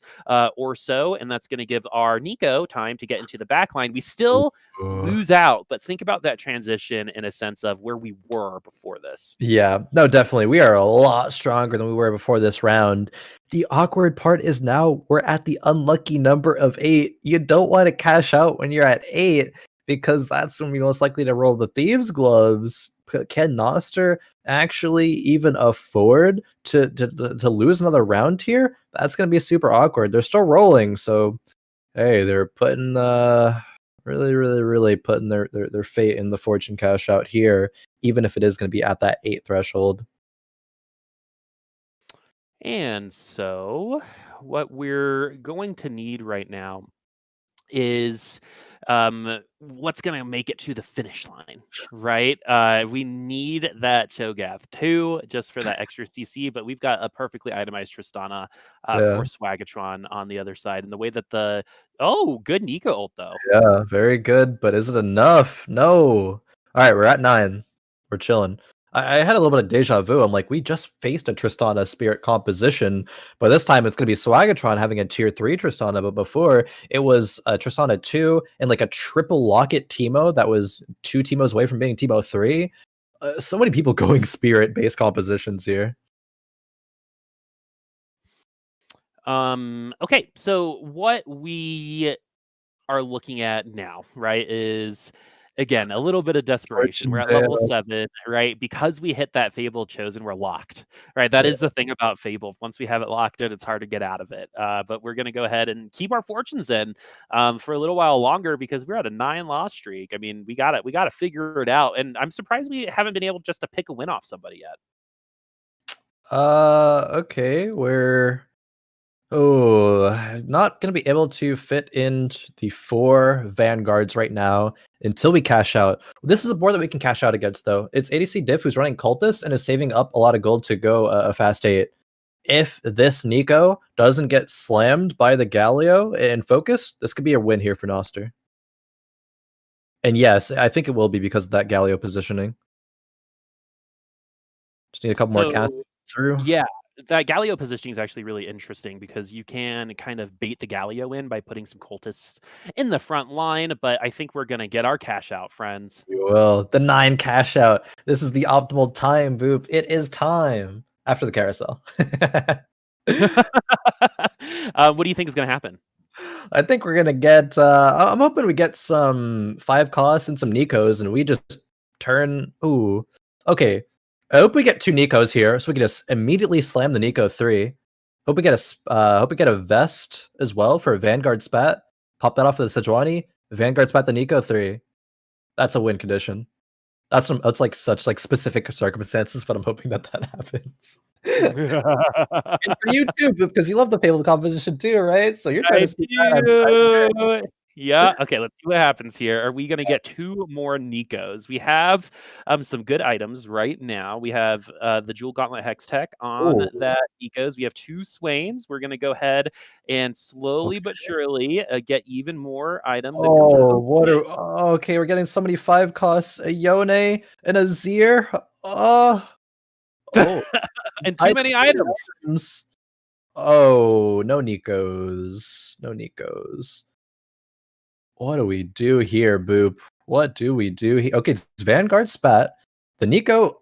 or so, and that's going to give our Nico time to get into the backline. We still lose out, but think about that transition in a sense of where we were before this. Yeah, no, definitely. We are a lot stronger than we were before this round. The awkward part is now we're at the unlucky number of 8. You don't want to cash out when you're at 8 because that's when we're most likely to roll the Thieves' Gloves. Can Noster actually even afford to lose another round here? That's going to be super awkward. They're still rolling, so hey, they're putting really putting their fate in the fortune cash out here, even if it is going to be at that 8 threshold. And so, what we're going to need right now is what's going to make it to the finish line, right? We need that Cho'Gath 2 just for that extra CC, but we've got a perfectly itemized Tristana for Yeah. Swagatron on the other side. And the way that good Nico ult though. Yeah, very good, but is it enough? No. All right, we're at 9. We're chilling. I had a little bit of deja vu. I'm like, we just faced a Tristana Spirit composition, but this time it's going to be Swagatron having a tier 3 Tristana, but before it was a Tristana 2 and like a triple Locket Teemo that was 2 Teemos away from being Teemo 3. So many people going Spirit-based compositions here. Okay, so what we are looking at now, right, is again a little bit of desperation. We're Fortune at level Veil. 7, right? Because we hit that Fable chosen, we're locked, right? That Yeah. is the thing about Fable. Once we have it locked in, it's hard to get out of it. But we're gonna go ahead and keep our fortunes in for a little while longer because we're at a 9 loss streak. I mean, we gotta figure it out. And I'm surprised we haven't been able just to pick a win off somebody yet. Okay, not gonna be able to fit in the 4 Vanguards right now until we cash out. This is a board that we can cash out against, though. It's ADC Diff who's running Cultist and is saving up a lot of gold to go a fast 8. If this Nico doesn't get slammed by the Galio in focus, this could be a win here for Noster. And yes, I think it will be because of that Galio positioning. Just need a couple more casts through. Yeah, that Galio positioning is actually really interesting because you can kind of bait the Galio in by putting some cultists in the front line, but I think we're gonna get our cash out, friends. We will. The 9 cash out. This is the optimal time, Boop. It is time. After the carousel. What do you think is gonna happen? I think we're gonna get I'm hoping we get some 5 costs and some Nikos and we just turn okay. I hope we get 2 Nikos here so we can just immediately slam the Nico 3. Hope we get a vest as well for a Vanguard spat. Pop that off of the Sejuani. Vanguard spat the Nico 3. That's a win condition. That's like such like specific circumstances, but I'm hoping that happens. And for you too, because you love the Fable composition too, right? So you're trying I to see that. do. Yeah. Okay. Let's see what happens here. Are we going to get 2 more Nikos? We have some good items right now. We have the Jewel Gauntlet Hex Tech on Ooh. that Nikos. We have 2 Swains. We're going to go ahead and slowly but surely get even more items. Okay, we're getting so many 5 costs, a Yone and a Zir. And too many items. Oh, no Nikos. No Nikos. What do we do here, Boop? What do we do here? Okay, it's Vanguard Spat. The Nico,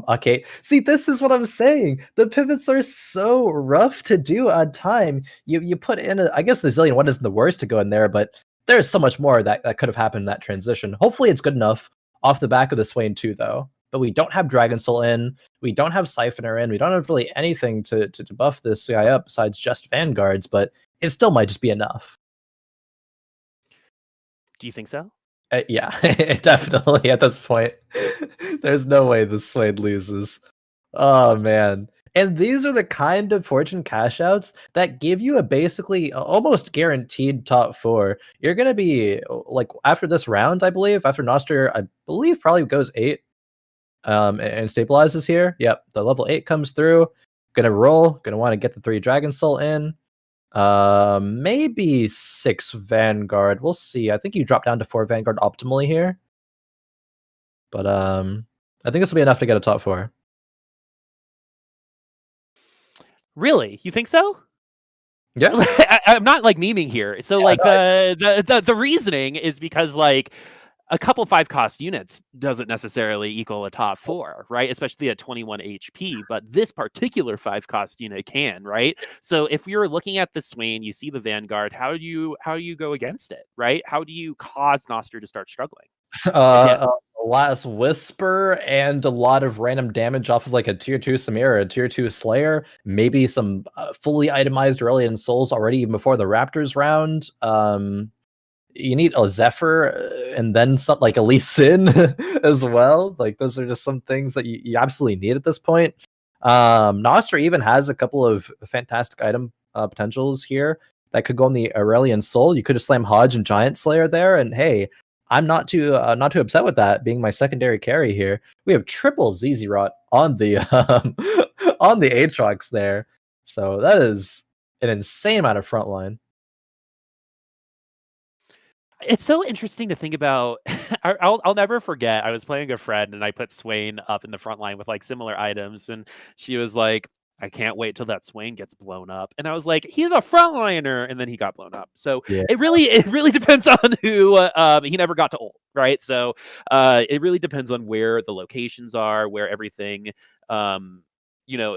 okay. See, this is what I'm saying. The pivots are so rough to do on time. You put in I guess the Zillion 1 isn't the worst to go in there, but there's so much more that could have happened in that transition. Hopefully it's good enough off the back of the Swain 2, though. But we don't have Dragon Soul in. We don't have Siphoner in. We don't have really anything to buff this guy up besides just Vanguards, but it still might just be enough. Do you think so? Yeah, definitely at this point. There's no way the Swain loses. Oh, man. And these are the kind of fortune cash outs that give you a basically almost guaranteed top 4. You're going to be like after this round, I believe, after Noster, I believe probably goes 8 and stabilizes here. Yep, the level 8 comes through. Gonna roll, gonna want to get the 3 Dragon Soul in. Maybe 6 Vanguard. We'll see. I think you drop down to 4 Vanguard optimally here. But I think this will be enough to get a top 4. Really? You think so? Yeah. I'm not like memeing here. So Yeah, like no, the reasoning is because like a couple 5-cost units doesn't necessarily equal a top 4, right? Especially at 21 HP, but this particular 5-cost unit can, right? So if you're looking at the Swain, you see the Vanguard, how do you go against it, right? How do you cause Noster to start struggling? Last Whisper and a lot of random damage off of like a tier 2 Samir or a tier 2 Slayer, maybe some fully itemized Aurelian Souls already even before the Raptors round. You need a Zephyr and then some like a Lee Sin as well. Like those are just some things that you absolutely need at this point. Noster even has a couple of fantastic item potentials here that could go on the Aurelian Soul. You could have slammed Hodge and Giant Slayer there, and hey, I'm not too upset with that being my secondary carry here. We have triple ZZ Rot on the on the Aatrox there, so that is an insane amount of frontline. It's so interesting to think about. I'll never forget. I was playing a friend and I put Swain up in the front line with like similar items, and she was like, "I can't wait till that Swain gets blown up." And I was like, "He's a frontliner," and then he got blown up. So Yeah. it really depends on who. He never got to ult, right? So it really depends on where the locations are, where everything.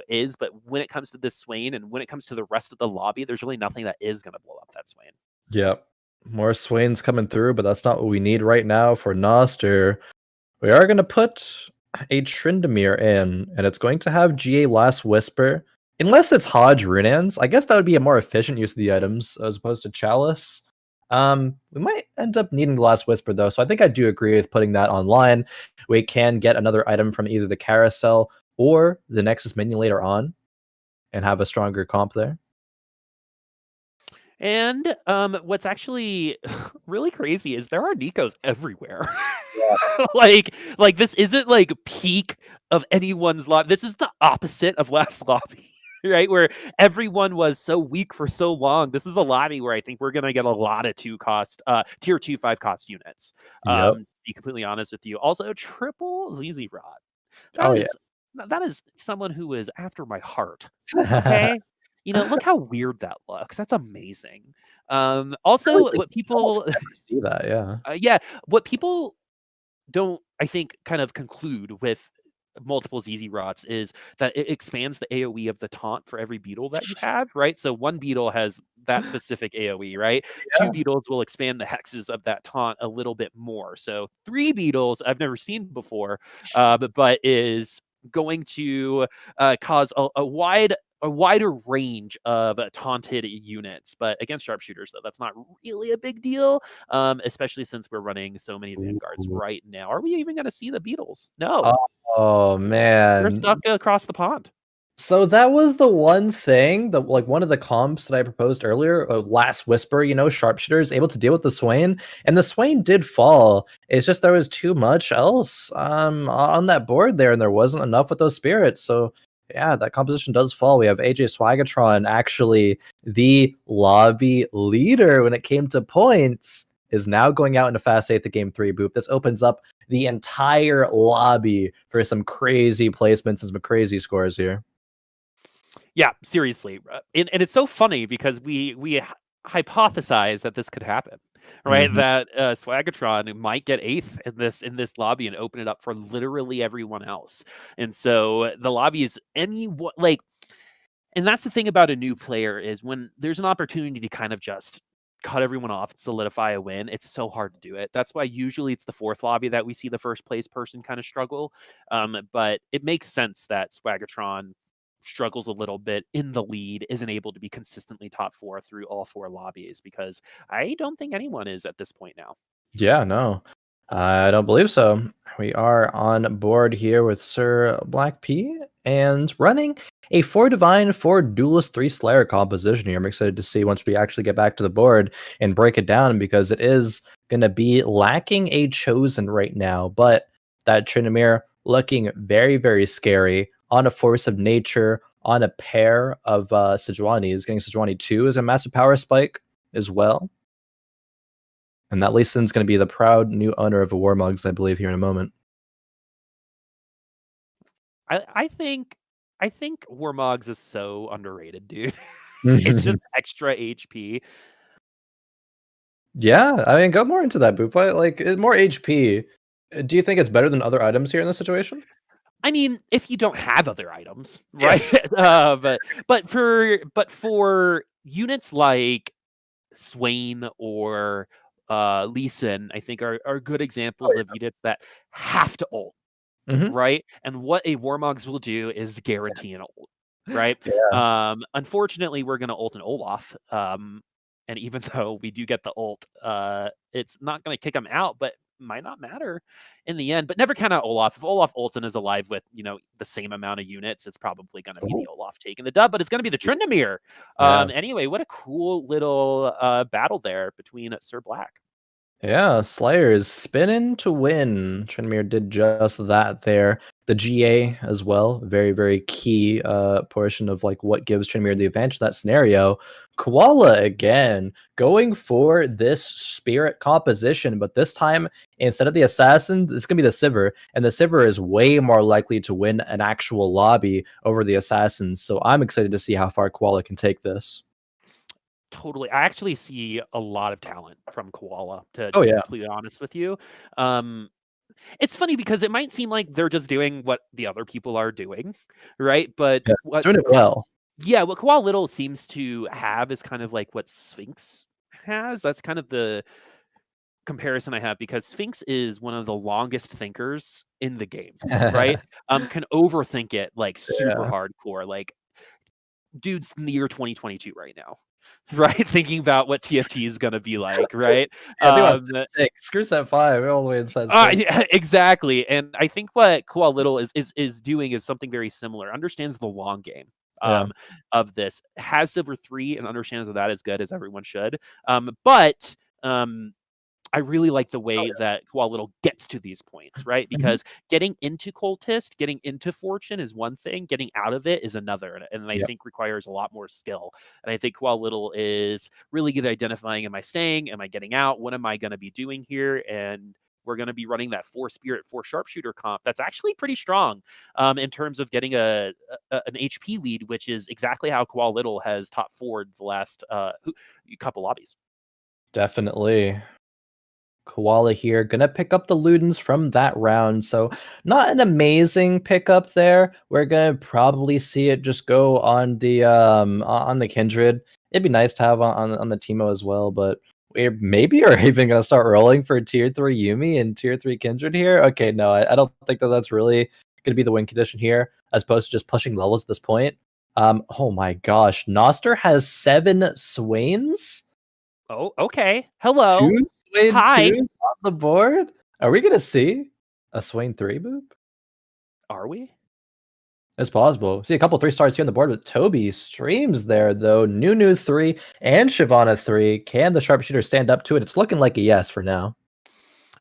Is, but when it comes to this Swain and when it comes to the rest of the lobby, there's really nothing that is going to blow up that Swain. Yep. More Swains coming through, but that's not what we need right now for Noster. We are going to put a Tryndamere in, and it's going to have GA Last Whisper. Unless it's Hodge Runans, I guess that would be a more efficient use of the items as opposed to Chalice. We might end up needing the Last Whisper though, so I think I do agree with putting that online. We can get another item from either the Carousel or the Nexus minion later on and have a stronger comp there. And what's actually really crazy is there are Nikos everywhere. Yeah. like this isn't like peak of anyone's lobby. This is the opposite of last lobby, right? Where everyone was so weak for so long. This is a lobby where I think we're gonna get a lot of tier 2 5-cost units. Yep. To be completely honest with you. Also, triple ZZ Rod. Oh yeah. That is someone who is after my heart. Okay. Look how weird that looks. That's amazing. Also, what people, never see that, yeah. yeah, what people don't, I think, kind of conclude with multiple ZZ Rots is that it expands the AoE of the taunt for every beetle that you have, right? So one beetle has that specific AoE, right? Yeah. 2 beetles will expand the hexes of that taunt a little bit more. So 3 beetles I've never seen before, but is going to cause a wider range of taunted units. But against sharpshooters, though, that's not really a big deal, especially since we're running so many Vanguards Ooh. right now. Are we even going to see the beetles? No. Oh They're man. stuck across the pond. So that was the one thing that like one of the comps that I proposed earlier, Last Whisper, sharpshooters able to deal with the Swain, and the Swain did fall. It's just there was too much else on that board there, and there wasn't enough with those spirits. So yeah, that composition does fall. We have AJSwagatron, actually the lobby leader when it came to points, is now going out into fast 8th of game 3. Boop. This opens up the entire lobby for some crazy placements and some crazy scores here. Yeah, seriously. And it's so funny because we hypothesized that this could happen, right? Mhm. That Swagatron might get 8th in this lobby and open it up for literally everyone else. And so the lobby is and that's the thing about a new player is when there's an opportunity to kind of just cut everyone off and solidify a win, it's so hard to do it. That's why usually it's the 4th lobby that we see the first place person kind of struggle. But it makes sense that Swagatron struggles a little bit in the lead, isn't able to be consistently top 4 through all 4 lobbies, because I don't think anyone is at this point now. Yeah, no, I don't believe so. We are on board here with Sir blackp, and running a 4 Divine, 4 Duelist, 3 Slayer composition here. I'm excited to see once we actually get back to the board and break it down, because it is going to be lacking a Chosen right now, but that Tryndamere looking very, very scary on a Force of Nature, on a pair of Sejuani's. Getting Sejuani 2 is a massive power spike as well. And that Lee Sin's going to be the proud new owner of a Warmugs, I believe, here in a moment. I think Warmogs is so underrated, dude. It's just extra HP. Yeah, I mean, go more into that, Boop. Like, more HP. Do you think it's better than other items here in this situation? I mean, if you don't have other items, Yeah. right? But for units like Swain or Lee Sin, I think are good examples of units that have to ult, right? And what a Warmogs will do is guarantee an ult, right? Yeah. Unfortunately, we're going to ult an Olaf. And even though we do get the ult, it's not going to kick him out, but might not matter in the end. But never count out Olaf. If Olaf ults and is alive with, the same amount of units, it's probably going to be the Olaf taking the dub, but it's going to be the Tryndamere. Anyway, what a cool little battle there between Sir Black. Yeah, Slayer is spinning to win. Tryndamere did just that there. The GA as well, very, very key portion of like what gives Tryndamere the advantage in that scenario. Koala again going for this spirit composition, but this time instead of the assassin, it's gonna be the Sivir, and the Sivir is way more likely to win an actual lobby over the assassins. So I'm excited to see how far Koala can take this. Totally. I actually see a lot of talent from Koala, to Oh be yeah. completely honest with you. It's funny because it might seem like they're just doing what the other people are doing, right? But Yeah, what doing it well. what Koala Little seems to have is kind of like what Sphinx has. That's kind of the comparison I have, because Sphinx is one of the longest thinkers in the game, right? Can overthink it like super Yeah. hardcore. Like, dude's in the year 2022 right now, right? Thinking about what TFT is gonna be like, right? Yeah, I think about 6. Screw set 5. We're all the way inside 6. Yeah, exactly. And I think what Koala Little is doing is something very similar. Understands the long game Yeah. of this. Has Silver 3 and understands that that is good, as everyone should. But I really like the way that Koala Little gets to these points, right? Because getting into Cultist, getting into Fortune is one thing, getting out of it is another. And I think requires a lot more skill. And I think Koala Little is really good at identifying, am I staying? Am I getting out? What am I going to be doing here? And we're going to be running that 4 Spirit, 4 Sharpshooter comp. That's actually pretty strong in terms of getting an HP lead, which is exactly how Koala Little has top forward the last couple lobbies. Definitely. Koala here, gonna pick up the Ludens from that round, so not an amazing pickup there. We're gonna probably see it just go on the Kindred. It'd be nice to have on the Teemo as well, but we maybe are even gonna start rolling for tier 3 Yuumi and tier 3 Kindred here. Okay, no, I don't think that's really gonna be the win condition here, as opposed to just pushing levels at this point. Oh my gosh, Noster has 7 Swains? Oh, okay. Hello. 2 Swain Hi. 2s on the board? Are we gonna see a Swain 3 Boop? Are we? It's possible. See a couple 3 stars here on the board with Toby streams there, though. Nunu 3 and Shyvana 3. Can the sharpshooter stand up to it? It's looking like a yes for now.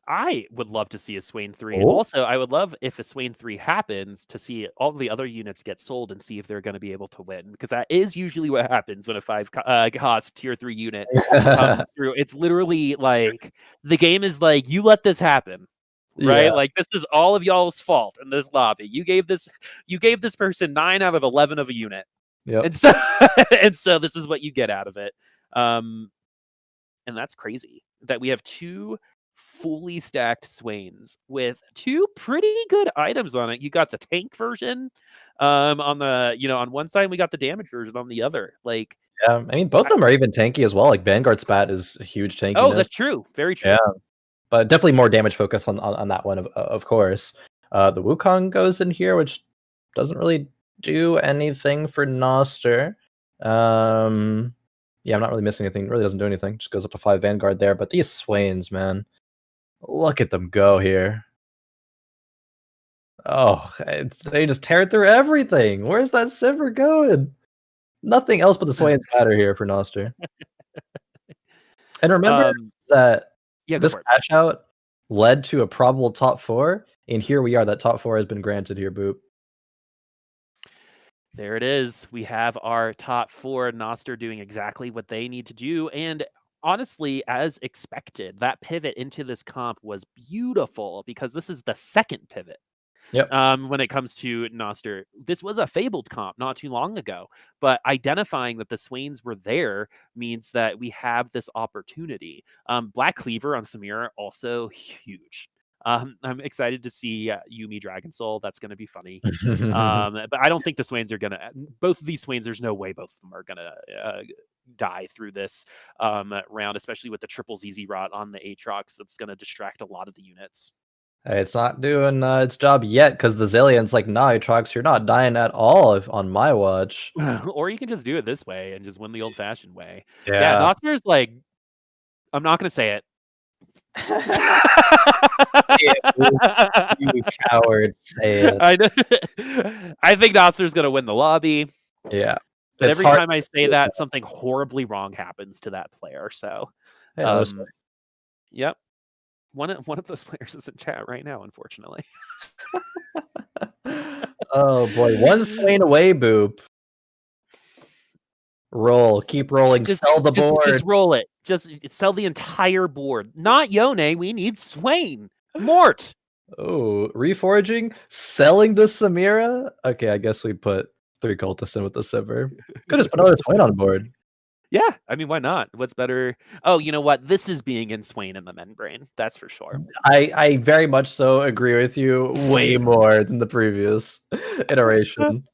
I would love to see a Swain 3. Oh. Also, I would love, if a Swain 3 happens, to see all the other units get sold and see if they're going to be able to win. Because that is usually what happens when a 5 cost tier 3 unit comes through. It's literally like, the game is like, you let this happen. Right? Yeah. Like, this is all of y'all's fault in this lobby. You gave this person 9 out of 11 of a unit. Yep. And so this is what you get out of it. And that's crazy that we have 2 fully stacked Swains with 2 pretty good items on it. You got the tank version on the, on one side, we got the damage version on the other. Like, Yeah, I mean, both of them are even tanky as well. Like, Vanguard Spat is a huge tankiness. Oh, that's true. Very true. Yeah, but definitely more damage focus on that one, of course. The Wukong goes in here, which doesn't really do anything for Noster. Yeah, I'm not really missing anything. It really doesn't do anything. Just goes up to 5 Vanguard there. But these Swains, man, look at them go here. Oh, they just tear through everything. Where's that Sivir going? Nothing else but the Swains matter here for Noster. And remember that this patch out led to a probable top 4, and here we are. That top 4 has been granted here, Boop. There it is. We have our top 4, Noster doing exactly what they need to do. And honestly, as expected, that pivot into this comp was beautiful because this is the second pivot. Yep. When it comes to Noster, this was a fabled comp not too long ago, but identifying that the Swains were there means that we have this opportunity. Black Cleaver on Samira, also huge. I'm excited to see Yuumi Dragon Soul. That's going to be funny. But I don't think the Swains are going to, both of these Swains, there's no way both of them are going to die through this round, especially with the triple ZZ Rot on the Aatrox. That's going to distract a lot of the units. Hey, it's not doing its job yet because the Zillion's like, nah, Aatrox, you're not dying at all on my watch. Or you can just do it this way and just win the old-fashioned way. Yeah, Noster's like, I'm not going to say it. You coward, say it. I think Noster's going to win the lobby. Yeah. But every time I say that, something horribly wrong happens to that player. So, yep. One of those players is in chat right now, unfortunately. Oh boy, one Swain away, Boop. Roll, keep rolling, sell the board. Just roll it. Just sell the entire board. Not Yone, we need Swain. Mort. Oh, reforging, selling the Samira. Okay, I guess we put 3 cultists in with the Sivir. Could just put another Swain on board. Yeah, I mean, why not? What's better? Oh, you know what? This is being in Swain in the membrane. That's for sure. I very much so agree with you. Way more than the previous iteration.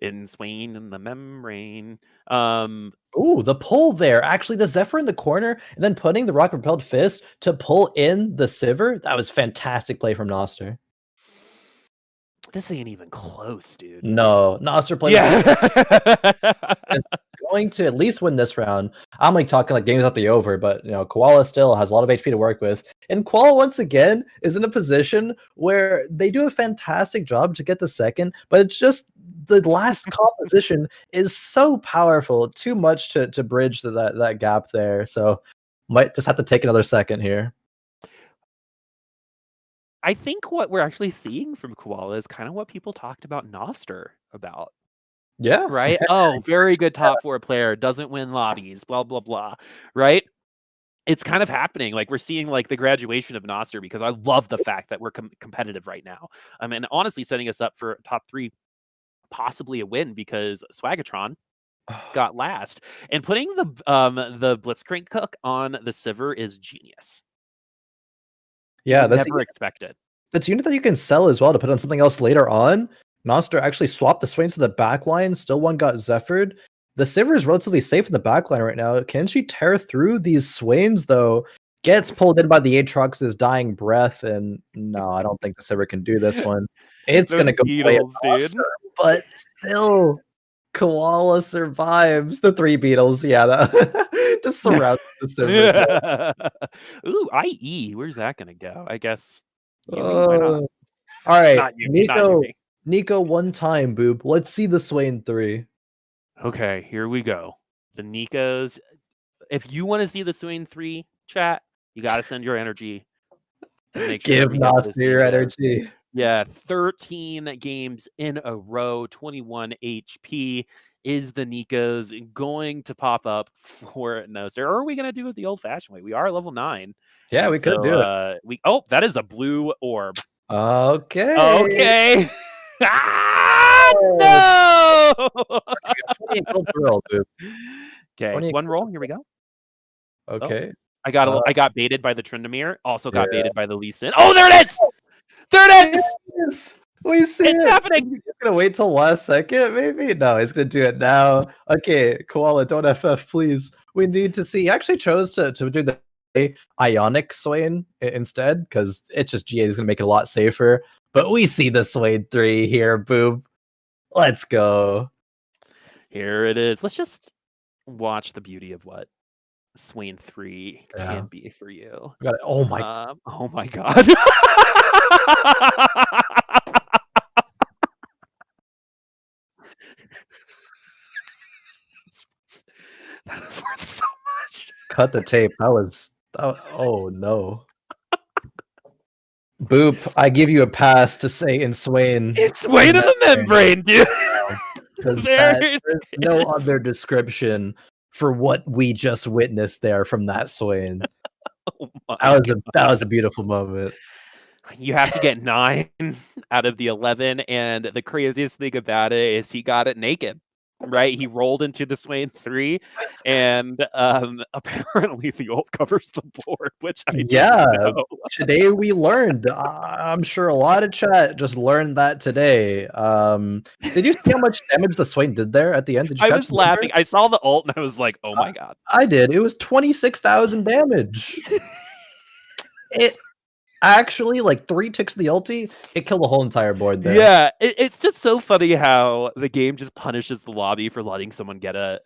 In Swain in the membrane. Ooh, the pull there. Actually, the Zephyr in the corner and then putting the rocket propelled fist to pull in the Sivir. That was fantastic play from Noster. This ain't even close, dude. No, Noster played. Going to at least win this round. I'm like talking like games not be over, but you know, Koala still has a lot of HP to work with. And Koala once again is in a position where they do a fantastic job to get the second, but it's just the last composition is so powerful, too much to bridge that gap there. So might just have to take another second here. I think what we're actually seeing from Koala is kind of what people talked about Noster about. Yeah. Right? Oh, very good top 4 player, doesn't win lobbies, blah, blah, blah. Right? It's kind of happening. Like, we're seeing, like, the graduation of Noster because I love the fact that we're competitive right now. And honestly, setting us up for top 3, possibly a win because Swagatron got last. And putting the Blitzcrank Cook on the Sivir is genius. Yeah, that's never expected. That's a unit that you can sell as well to put on something else later on. Noster actually swapped the Swains to the backline. Still one got Zephyred. The Sivir is relatively safe in the backline right now. Can she tear through these Swains, though? Gets pulled in by the Aatrox's dying breath, and no, I don't think the Sivir can do this one. It's going to go play Noster, but still, Koala survives. The 3 beetles, yeah, that just surrounds the Sivir. Ooh, IE, where's that going to go? I guess. All right, Nico, one time, Boop. Let's see the Swain 3. Okay, here we go. The Nikos. If you want to see the Swain 3 chat, you got to send your energy. And make sure give Noster your energy. Yeah, 13 games in a row, 21 HP. Is the Nikos going to pop up for Noster? Or are we going to do it the old-fashioned way? We are level 9. Yeah, we could do it. That is a blue orb. Okay. No! 28 gold per roll, dude. Okay, one roll. Here we go. Okay. I got baited by the Tryndamere. Also got baited by the Lee Sin. Oh, there it is! There it is! We see it's happening. He's gonna wait till last second, maybe? No, he's gonna do it now. Okay, Koala, don't FF, please. We need to see. He actually chose to do the Ionic Swain instead, because it's just GA is gonna make it a lot safer. But we see the Swain 3 here, Boop. Let's go. Here it is. Let's just watch the beauty of what Swain 3 Yeah. can be for you. Oh my Oh my god. That is worth so much. cut the tape. Oh no. Boop, I give you a pass to say in Swain. It's Swain of the Membrane, dude. Because There there's it no is. other description for what we just witnessed there from that Swain. Oh my That was a beautiful moment. You have to get 9 out of the 11, and the craziest thing about it is he got it naked, right? He rolled into the Swain 3, and apparently the ult covers the board, which I didn't know. Today we learned. I'm sure a lot of chat just learned that today. Did you see how much damage the Swain did there at the end? Did you I catch was the number? laughing. I saw the ult, and I was like, oh my god. I did. It was 26,000 damage. It actually, like 3 ticks of the ulti, it killed the whole entire board there. Yeah, it's just so funny how the game just punishes the lobby for letting someone get a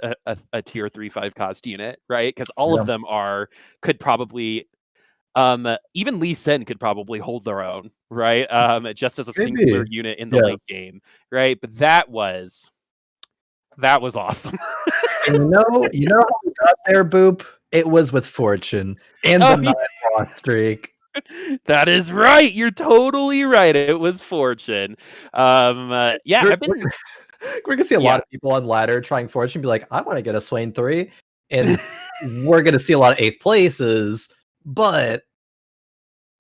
tier 3/5 cost unit, right? Because all of them could probably even Lee Sin could probably hold their own, right? Just as a singular unit in the late game, right? But that was awesome. And you know how we got there, Boop? It was with Fortune and the 9 loss streak. That is right. You're totally right. It was Fortune. Yeah, we're gonna see a lot of people on ladder trying Fortune be like, I want to get a Swain 3, and we're gonna see a lot of 8th places, but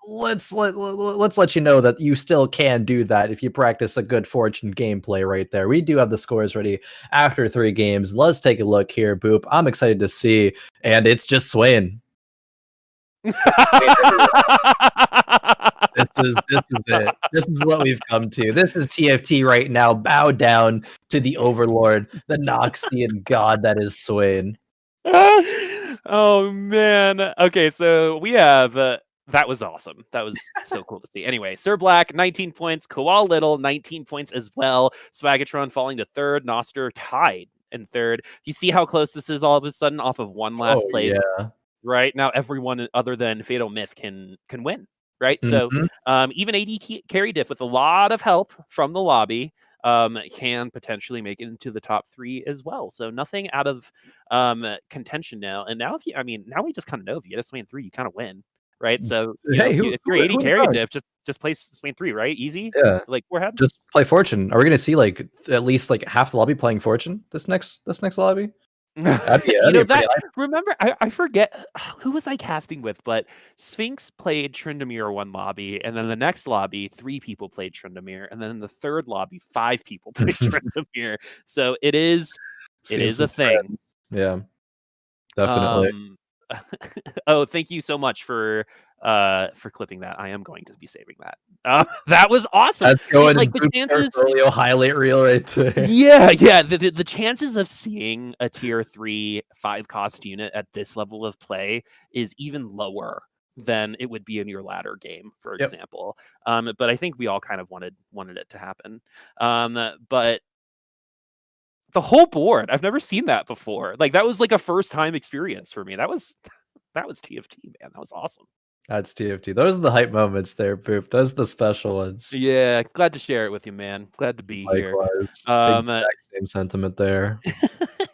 let's let you know that you still can do that if you practice a good Fortune gameplay right there. We do have the scores ready after 3 games. Let's take a look here, Boop. I'm excited to see, and it's just Swain. This is it. This is what we've come to. This is TFT right now. Bow down to the Overlord, the Noxian god that is Swain. Oh man. Okay, so we have that was awesome. That was so cool to see. Anyway, Sir Black, 19 points. Koal Little, 19 points as well. Swagatron falling to 3rd. Noster tied in 3rd. You see how close this is all of a sudden off of one last place? Yeah. Right? Now everyone other than FatalMyth can win. Right? So even AD carry diff with a lot of help from the lobby can potentially make it into the top 3 as well. So nothing out of contention now. And now now we just kind of know if you get a Swain 3, you kind of win. Right? So if you're AD carry diff, just play Swain 3, right? Easy. Yeah. Like forehead. Just play Fortune. Are we gonna see like at least like half the lobby playing Fortune this next lobby? Remember, I forget who was I casting with, but Sphinx played Tryndamere one lobby, and then the next lobby 3 people played Tryndamere, and then in the 3rd lobby 5 people played Tryndamere. So it is a thing. Yeah, definitely. Oh, thank you so much for clipping that. I am going to be saving that. That was awesome. That's going like the chances highlight reel right there. Yeah. The chances of seeing a tier 3 5 cost unit at this level of play is even lower than it would be in your ladder game, for example. But I think we all kind of wanted it to happen. But the whole board, I've never seen that before. Like that was like a first time experience for me. That was TFT, man. That was awesome. That's TFT. Those are the hype moments there, Boop. Those are the special ones. Yeah, glad to share it with you, man. Glad to be here. Exact same sentiment there.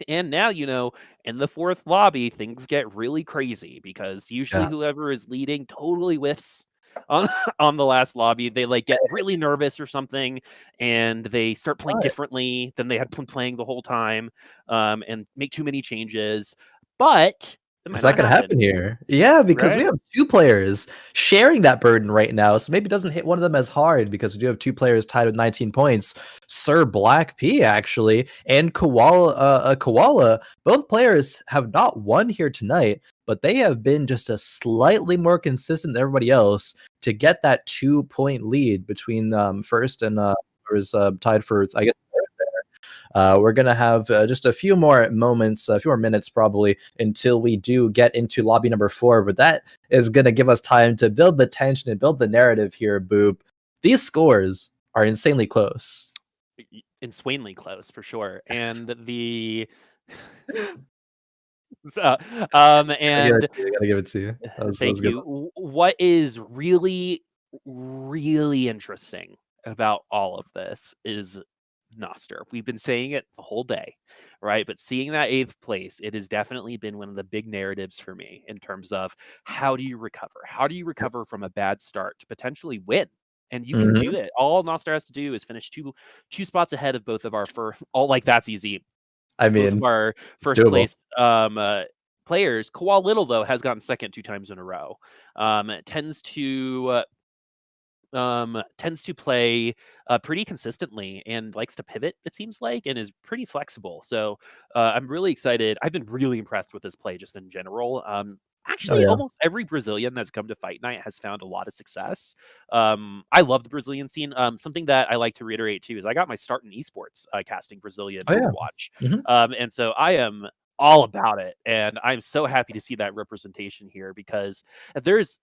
And now, in the 4th lobby, things get really crazy because usually whoever is leading totally whiffs on the last lobby. They like get really nervous or something, and they start playing differently than they had been playing the whole time, and make too many changes. But is that going to happen here? Yeah, because we have 2 players sharing that burden right now. So maybe it doesn't hit one of them as hard because we do have 2 players tied with 19 points. Sir blackp actually and Koala. Both players have not won here tonight, but they have been just a slightly more consistent than everybody else to get that 2-point lead between first and was tied for, I guess, we're going to have just a few more moments, a few more minutes probably until we do get into lobby number 4. But that is going to give us time to build the tension and build the narrative here, Boop. These scores are insanely close. Insanely close, for sure. And the So, and I gotta give it to you. That was thank good. you. What is really, really interesting about all of this is Noster. We've been saying it the whole day, right? But seeing that 8th place, it has definitely been one of the big narratives for me in terms of how do you recover? How do you recover from a bad start to potentially win? And you can do Mhm. it. All Noster has to do is finish two spots ahead of both of our first. All like that's easy. I Both of mean, our it's first doable. place players. Koal Little though has gotten second 2 times in a row. Tends to play pretty consistently and likes to pivot, it seems like, and is pretty flexible. So I'm really excited. I've been really impressed with his play just in general. Oh, Actually, yeah. almost every Brazilian that's come to Fight Night has found a lot of success. I love the Brazilian scene. Something that I like to reiterate too is I got my start in esports casting Brazilian Oh, yeah. Overwatch, Mhm. and so I am all about it, and I'm so happy to see that representation here because there's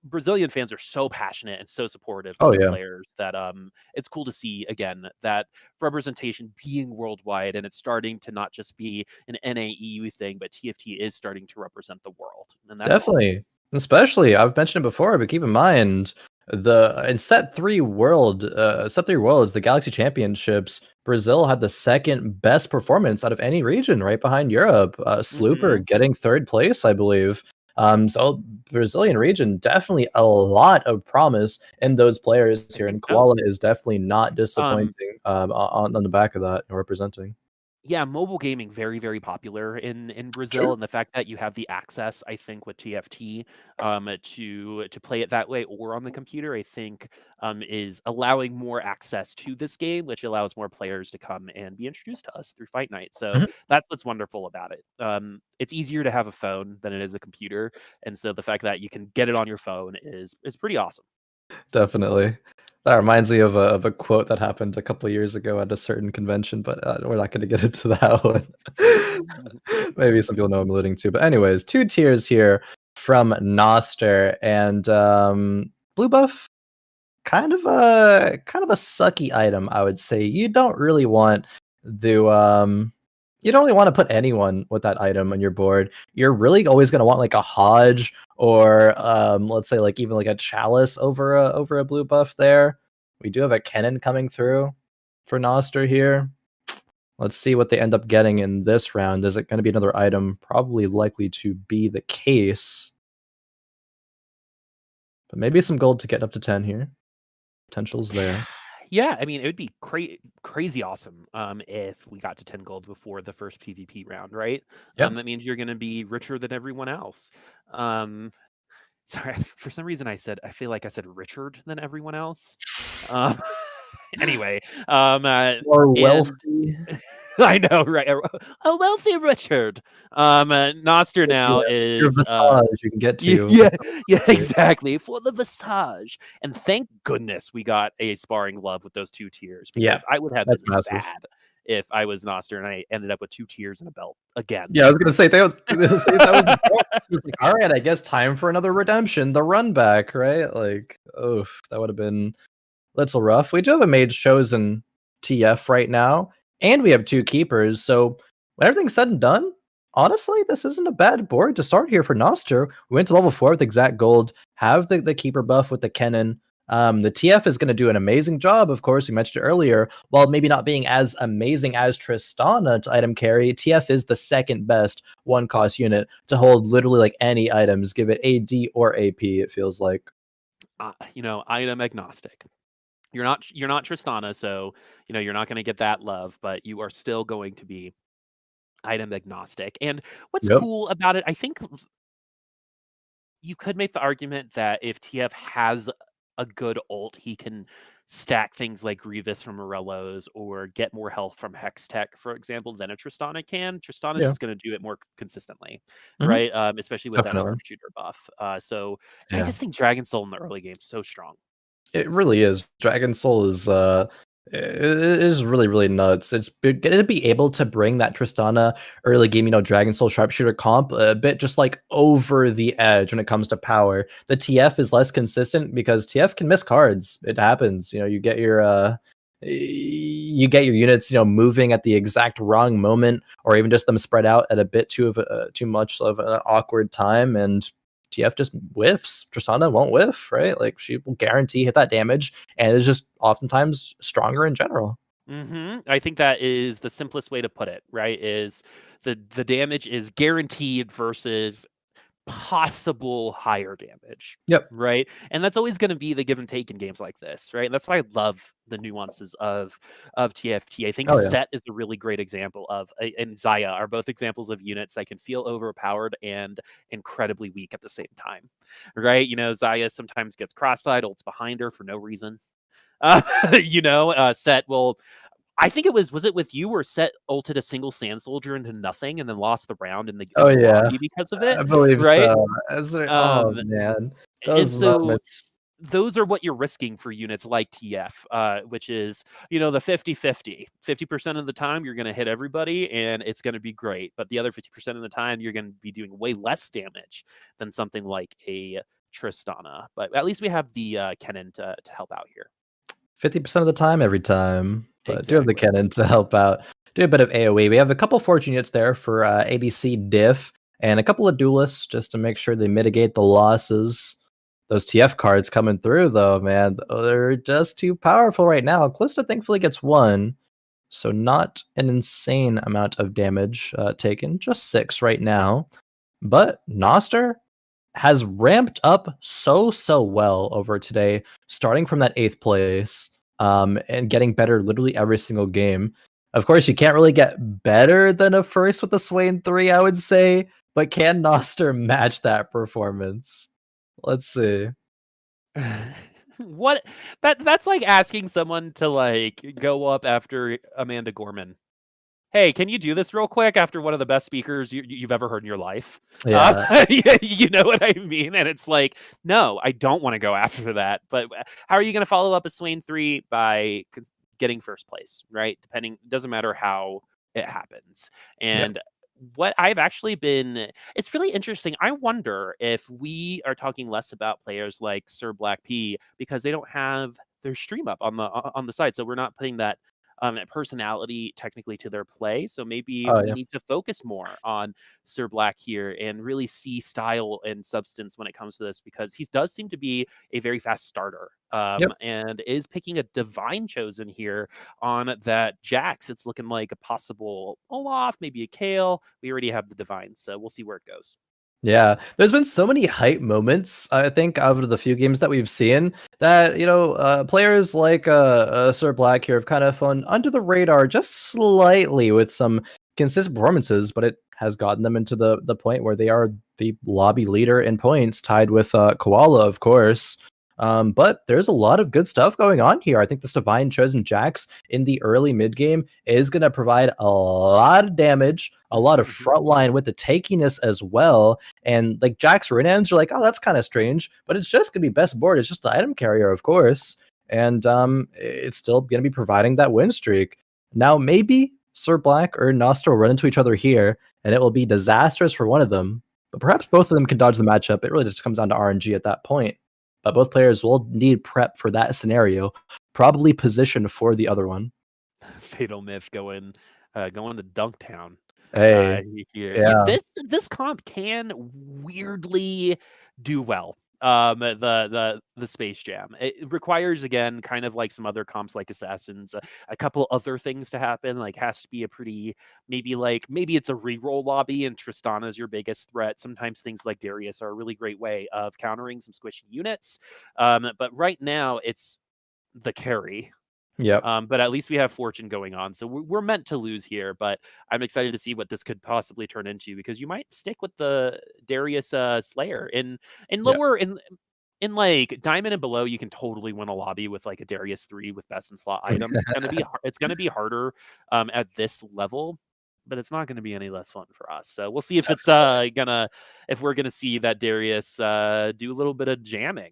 Brazilian fans are so passionate and so supportive of Oh, their yeah. players that it's cool to see again that representation being worldwide and it's starting to not just be an NAEU thing, but TFT is starting to represent the world, and that's awesome. Definitely. Especially, I've mentioned it before, but keep in mind in set 3 worlds, the Galaxy Championships, Brazil had the second best performance out of any region, right behind Europe. Slooper Hmm. getting 3rd place, I believe. So Brazilian region definitely a lot of promise in those players I here, think and so. Koala is definitely not Um, disappointing on the back of that and representing. Yeah, mobile gaming very, very popular in Brazil, Sure. and the fact that you have the access, I think, with TFT, to play it that way or on the computer, I think, is allowing more access to this game, which allows more players to come and be introduced to us through Fight Night. So Mhm. that's what's wonderful about it. It's easier to have a phone than it is a computer, and so the fact that you can get it on your phone is pretty awesome. Definitely. That reminds me of a quote that happened a couple of years ago at a certain convention, but, we're not gonna get into that one. Maybe some people know what I'm alluding to, but anyways, 2 tiers here from Noster and, blue buff, kind of a sucky item, I would say. You don't really wanna put anyone with that item on your board. You're really always gonna want, like, a Hodge or, let's say, like, even, like, a Chalice over a blue buff there. We do have a Cannon coming through for Noster here. Let's see what they end up getting in this round. Is it gonna be another item? Probably likely to be the case, but maybe some gold to get up to 10 here. Potential's there. Yeah, I mean, it would be crazy awesome if we got to 10 gold before the first PvP round, right? Yep. That means you're going to be richer than everyone else. Um, sorry, for some reason I feel like I said Richard than everyone else. Um, anyway, More and wealthy. I know, right? A wealthy Richard. Noster now Your is Visage you can get to. yeah, yeah, exactly. For the Visage. And thank goodness we got a sparring love with those 2 tiers Yeah, because I would have that's been massive. sad if I was Noster and I ended up with 2 tiers and a belt again. Yeah, I was gonna say that was the point. It was like, "Alright, I guess time for another redemption, the run back," right? Like, oof, that would've been a little rough. We do have a mage chosen TF right now, and we have 2 keepers, so when everything's said and done, honestly, this isn't a bad board to start here for Noster. We went to level 4 with exact gold, have the keeper buff with the Kennen. The TF is gonna do an amazing job, of course, we mentioned it earlier. While maybe not being as amazing as Tristana to item carry, TF is the second best 1-cost unit to hold literally, like, any items, give it AD or AP, it feels like. Item agnostic. You're not Tristana, so you're not going to get that love, but you are still going to be item agnostic. And what's Yep. cool about it, I think you could make the argument that if TF has a good ult, he can stack things like Grievous from Morello's or get more health from Hex Tech, for example, than a Tristana can. Tristana's Yeah. just going to do it more consistently, Mhm. right? Especially with that Definitely. sharpshooter buff. And I Yeah. just think Dragon Soul in the early game is so strong. It really is. Dragon Soul is really, really nuts. Gonna be able to bring that Tristana early game, Dragon Soul sharpshooter comp a bit just like over the edge when it comes to power. The TF is less consistent because TF can miss cards. It happens. You get you get your units, moving at the exact wrong moment, or even just them spread out at a bit too much of an awkward time, and TF just whiffs. Tristana won't whiff, right? Like, she will guarantee hit that damage, and is just oftentimes stronger in general. I think that is the simplest way to put it, right? Is the damage is guaranteed versus possible higher damage. Yep. Right. And that's always going to be the give and take in games like this. Right. And that's why I love the nuances of TFT. I think Set is a really great example of, and Zaya are both examples of units that can feel overpowered and incredibly weak at the same time. Right. Zaya sometimes gets cross-eyed, ults behind her for no reason. Set will. I think it was it with you where Set ulted a single Sand Soldier into nothing and then lost the round in the lobby because of it? I believe right? so. Oh man, those moments. Those are what you're risking for units like TF, which is, the 50-50. 50% of the time you're going to hit everybody and it's going to be great. But the other 50% of the time you're going to be doing way less damage than something like a Tristana. But at least we have the Kennen to help out here. 50% of the time, every time. But exactly. Do have the Kennen to help out. Do a bit of AoE. We have a couple Fortune units there for ADC diff, and a couple of duelists just to make sure they mitigate the losses. Those TF cards coming through, though, man, they're just too powerful right now. Kalista thankfully gets 1, so not an insane amount of damage taken, just 6 right now. But Noster has ramped up so well over today, starting from that 8th place, and getting better literally every single game. Of course, you can't really get better than a first with the Swain 3, I would say, but can Noster match that performance? Let's see. What? That's like asking someone to like go up after Amanda Gorman. Hey, can you do this real quick after one of the best speakers you've ever heard in your life? Yeah. You know what I mean? And it's like, no, I don't want to go after that. But how are you going to follow up a Swain 3 by getting first place, right? Doesn't matter how it happens. And what I've actually been, it's really interesting. I wonder if we are talking less about players like Sir blackp because they don't have their stream up on the side. So we're not putting that personality technically to their play. So maybe we need to focus more on Sir Black here and really see style and substance when it comes to this, because he does seem to be a very fast starter and is picking a Divine Chosen here on that Jax. It's looking like a possible Olaf, maybe a Kale. We already have the Divine, so we'll see where it goes. Yeah, there's been so many hype moments, I think, out of the few games that we've seen that, players like Sir Black here have kind of flown under the radar just slightly with some consistent performances, but it has gotten them into the point where they are the lobby leader in points, tied with Koala, of course. But there's a lot of good stuff going on here. I think this Divine Chosen Jax in the early mid game is going to provide a lot of damage, a lot of frontline with the takiness as well. And like Jax Renans, you're like, oh, that's kind of strange, but it's just going to be best board. It's just the item carrier, of course. And it's still going to be providing that win streak. Now, maybe Sir Black or Noster will run into each other here, and it will be disastrous for one of them. But perhaps both of them can dodge the matchup. It really just comes down to RNG at that point. But both players will need prep for that scenario, probably position for the other one. FatalMyth going to Dunktown. Hey, yeah. This comp can weirdly do well. The Space Jam. It requires, again, kind of like some other comps like Assassins, a couple other things to happen. Like, has to be a pretty maybe it's a reroll lobby and Tristana is your biggest threat. Sometimes things like Darius are a really great way of countering some squishy units. But right now it's the carry. But at least we have Fortune going on, so we're meant to lose here. But I'm excited to see what this could possibly turn into, because you might stick with the Darius Slayer in lower in like Diamond and below. You can totally win a lobby with like a Darius 3 with best in slot items. It's gonna be harder at this level, but it's not gonna be any less fun for us. So we'll see if it's if we're gonna see that Darius do a little bit of jamming.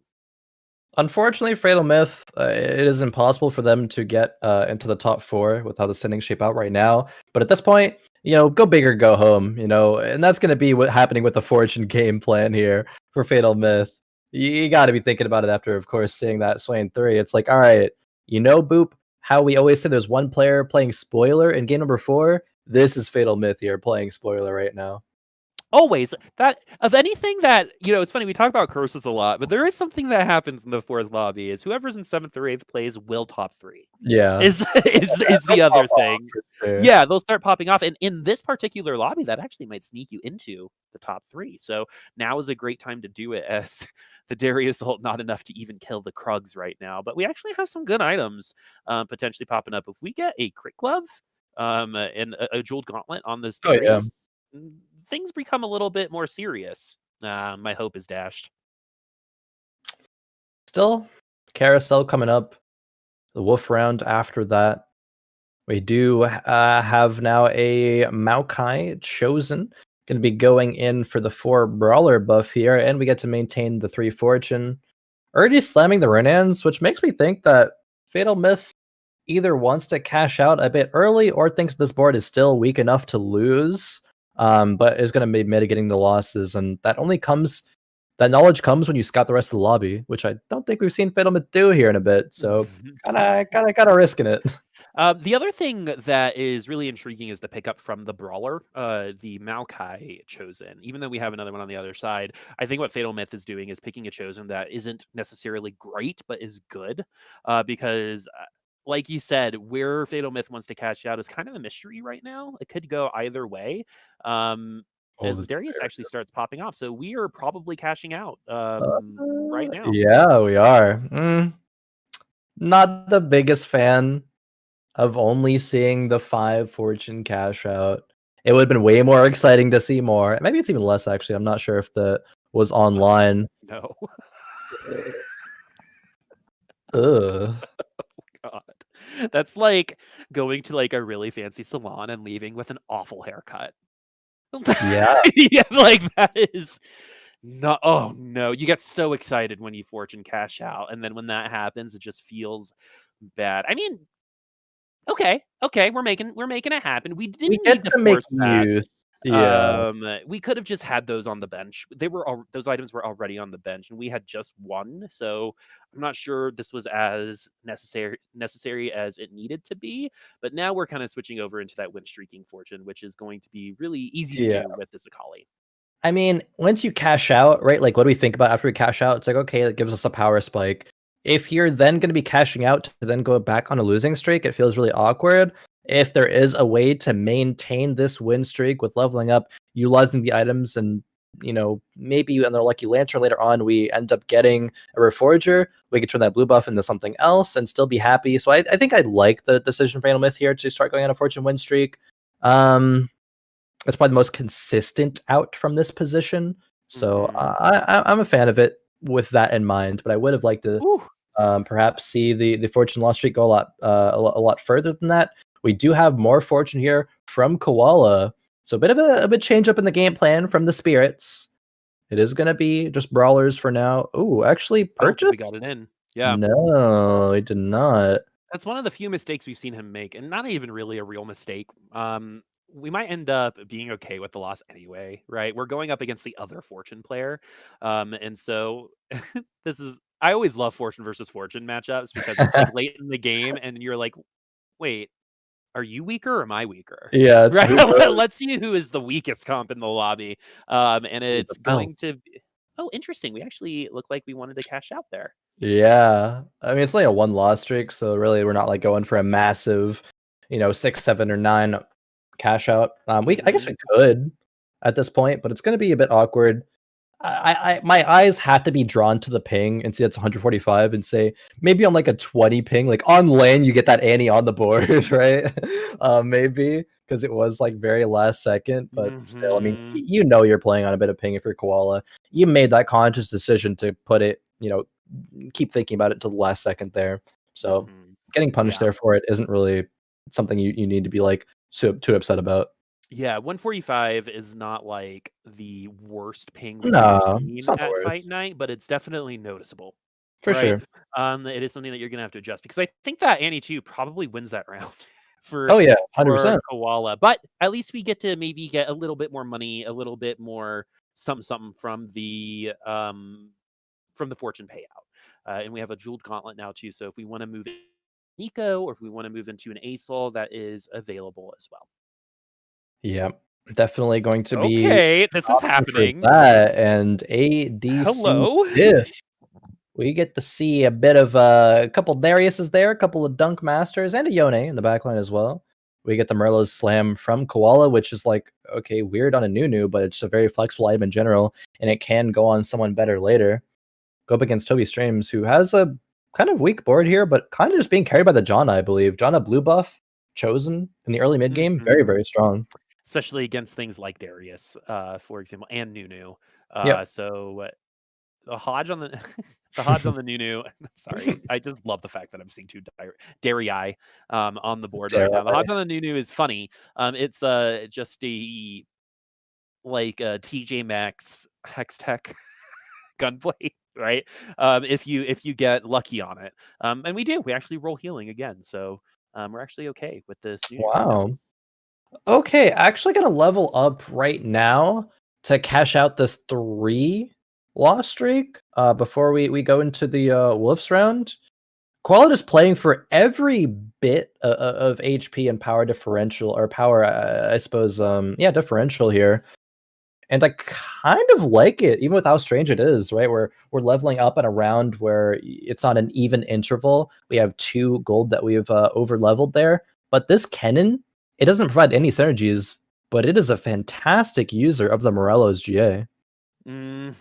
Unfortunately, FatalMyth, it is impossible for them to get into the top 4 with how the standings shape out right now. But at this point, go big or go home, and that's going to be what's happening with the Fortune game plan here for FatalMyth. You got to be thinking about it after, of course, seeing that Swain 3. It's like, all right, Boop, how we always say there's one player playing spoiler in game number 4. This is FatalMyth here playing spoiler right now. Always. That of anything that, it's funny, we talk about curses a lot, but there is something that happens in the 4th lobby is whoever's in 7th or 8th plays will top 3. Yeah. Is They'll the pop other off thing. for sure. Yeah, they'll start popping off, and in this particular lobby, that actually might sneak you into the top 3. So now is a great time to do it, as the Darius ult not enough to even kill the Krugs right now, but we actually have some good items potentially popping up. If we get a crit glove and a jeweled gauntlet on this Oh, yeah. Darius, things become a little bit more serious. My hope is dashed. Still, carousel coming up. The wolf round after that. We do have now a Maokai chosen. Going to be going in for the 4 brawler buff here, and we get to maintain the 3 fortune. Already slamming the Renans, which makes me think that FatalMyth either wants to cash out a bit early or thinks this board is still weak enough to lose, but is going to be mitigating the losses. And that knowledge comes when you scout the rest of the lobby, which I don't think we've seen FatalMyth do here in a bit. So kind of risking it. The other thing that is really intriguing is the pickup from the brawler, the Maokai chosen. Even though we have another one on the other side, I think what FatalMyth is doing is picking a chosen that isn't necessarily great, but is good, because like you said, where FatalMyth wants to cash out is kind of a mystery right now. It could go either way. Oh, As this Darius actually starts popping off. So we are probably cashing out right now. yeah, we are. Not the biggest fan of only seeing the 5 fortune cash out. It would have been way more exciting to see more. Maybe it's even less, actually. I'm not sure if that was online. No. Ugh. God. That's like going to like a really fancy salon and leaving with an awful haircut. Yeah. Yeah, like that is not. Oh no, you get so excited when you fortune cash out, and then when that happens, it just feels bad. I mean, okay, we're making it happen. We We didn't get need to to make force that. use. Yeah. We could have just had those on the bench. Those items were already on the bench, and we had just one. So I'm not sure this was as necessary as it needed to be. But now we're kind of switching over into that win streaking fortune, which is going to be really easy to Yeah. do with this Akali. I mean, once you cash out, right? Like, what do we think about after we cash out? It's like, okay, that gives us a power spike. If you're then going to be cashing out to then go back on a losing streak, it feels really awkward. If there is a way to maintain this win streak with leveling up, utilizing the items, and maybe on the lucky lantern later on, we end up getting a reforger, we could turn that blue buff into something else and still be happy. So I think I like the decision for FatalMyth here to start going on a fortune win streak. It's probably the most consistent out from this position. So I'm a fan of it with that in mind. But I would have liked to perhaps see the fortune loss streak go a lot further than that. We do have more fortune here from Koala, so a bit of a change up in the game plan from the spirits. It is going to be just brawlers for now. Oh, actually, purchase. We got it in. Yeah. No, we did not. That's one of the few mistakes we've seen him make, and not even really a real mistake. We might end up being okay with the loss anyway, right? We're going up against the other Fortune player. And so I always love Fortune versus Fortune matchups because it's like late in the game and you're like, wait, are you weaker or am I weaker? Yeah, it's right. Let's see who is the weakest comp in the lobby. And it's going to be, oh, interesting. We actually look like we wanted to cash out there. Yeah. I mean, it's only a 1-loss streak, so really we're not like going for a massive, 6, 7, or 9 cash out. I guess we could at this point, but it's going to be a bit awkward. My eyes have to be drawn to the ping and see that's 145 and say maybe on like a 20 ping, like on lane you get that Annie on the board, right? Maybe because it was like very last second, but still, I mean, you're playing on a bit of ping if you're Koala. You made that conscious decision to put it, keep thinking about it till the last second there. So getting punished there for it isn't really something you need to be like too upset about. Yeah, 145 is not like the worst ping we've No, seen it's not the at worst. Fight Night, but it's definitely noticeable. For right? sure. It is something that you're gonna have to adjust because I think that Annie 2 probably wins that round Oh yeah, for 100%. Koala. But at least we get to maybe get a little bit more money, a little bit more something from the fortune payout. And we have a jeweled gauntlet now too. So if we want to move Nico, or if we want to move into an ASOL, that is available as well. Yeah, definitely going to be Okay, this is option for happening. that, and ADC Hello. diff. We get to see a bit of a couple Dariuses there, a couple of Dunk Masters, and a Yone in the backline as well. We get the Merlot's Slam from Koala, which is like, okay, weird on a Nunu, but it's a very flexible item in general, and it can go on someone better later. Go up against Toby Streams, who has a kind of weak board here, but kind of just being carried by the Janna, I believe. Janna blue buff, chosen in the early mid game, very, very strong. Especially against things like Darius, for example, and Nunu. Yep. So the Hodge on the the Hodge on the Nunu. Sorry, I just love the fact that I'm seeing two Darii on the board right now. The Hodge on the Nunu is funny. It's just a TJ Maxx Hextech gunplay, right? If you get lucky on it, and we do, we actually roll healing again, so we're actually okay with this. Wow. Okay, actually gonna level up right now to cash out this 3 loss streak before we go into the Wolves round. Koala is playing for every bit of HP and power differential, or power, I suppose, differential here. And I kind of like it, even with how strange it is, right? We're leveling up at a round where it's not an even interval. We have 2 gold that we've over leveled there. But this Kennen, it doesn't provide any synergies, but it is a fantastic user of the Morello's GA. And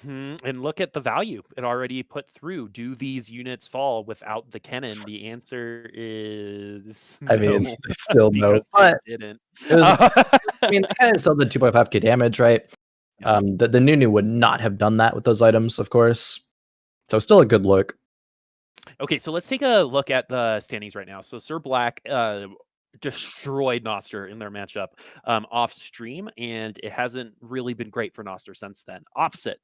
look at the value it already put through. Do these units fall without the Kennen? The answer is I mean, no, still no, because they didn't. it was, I mean, they kind of still did 2.5k damage, right? Yeah. The Nunu would not have done that with those items, of course. So still a good look. Okay, so let's take a look at the standings right now. So Sir Black destroyed Noster in their matchup off stream, and it hasn't really been great for Noster since then. Opposite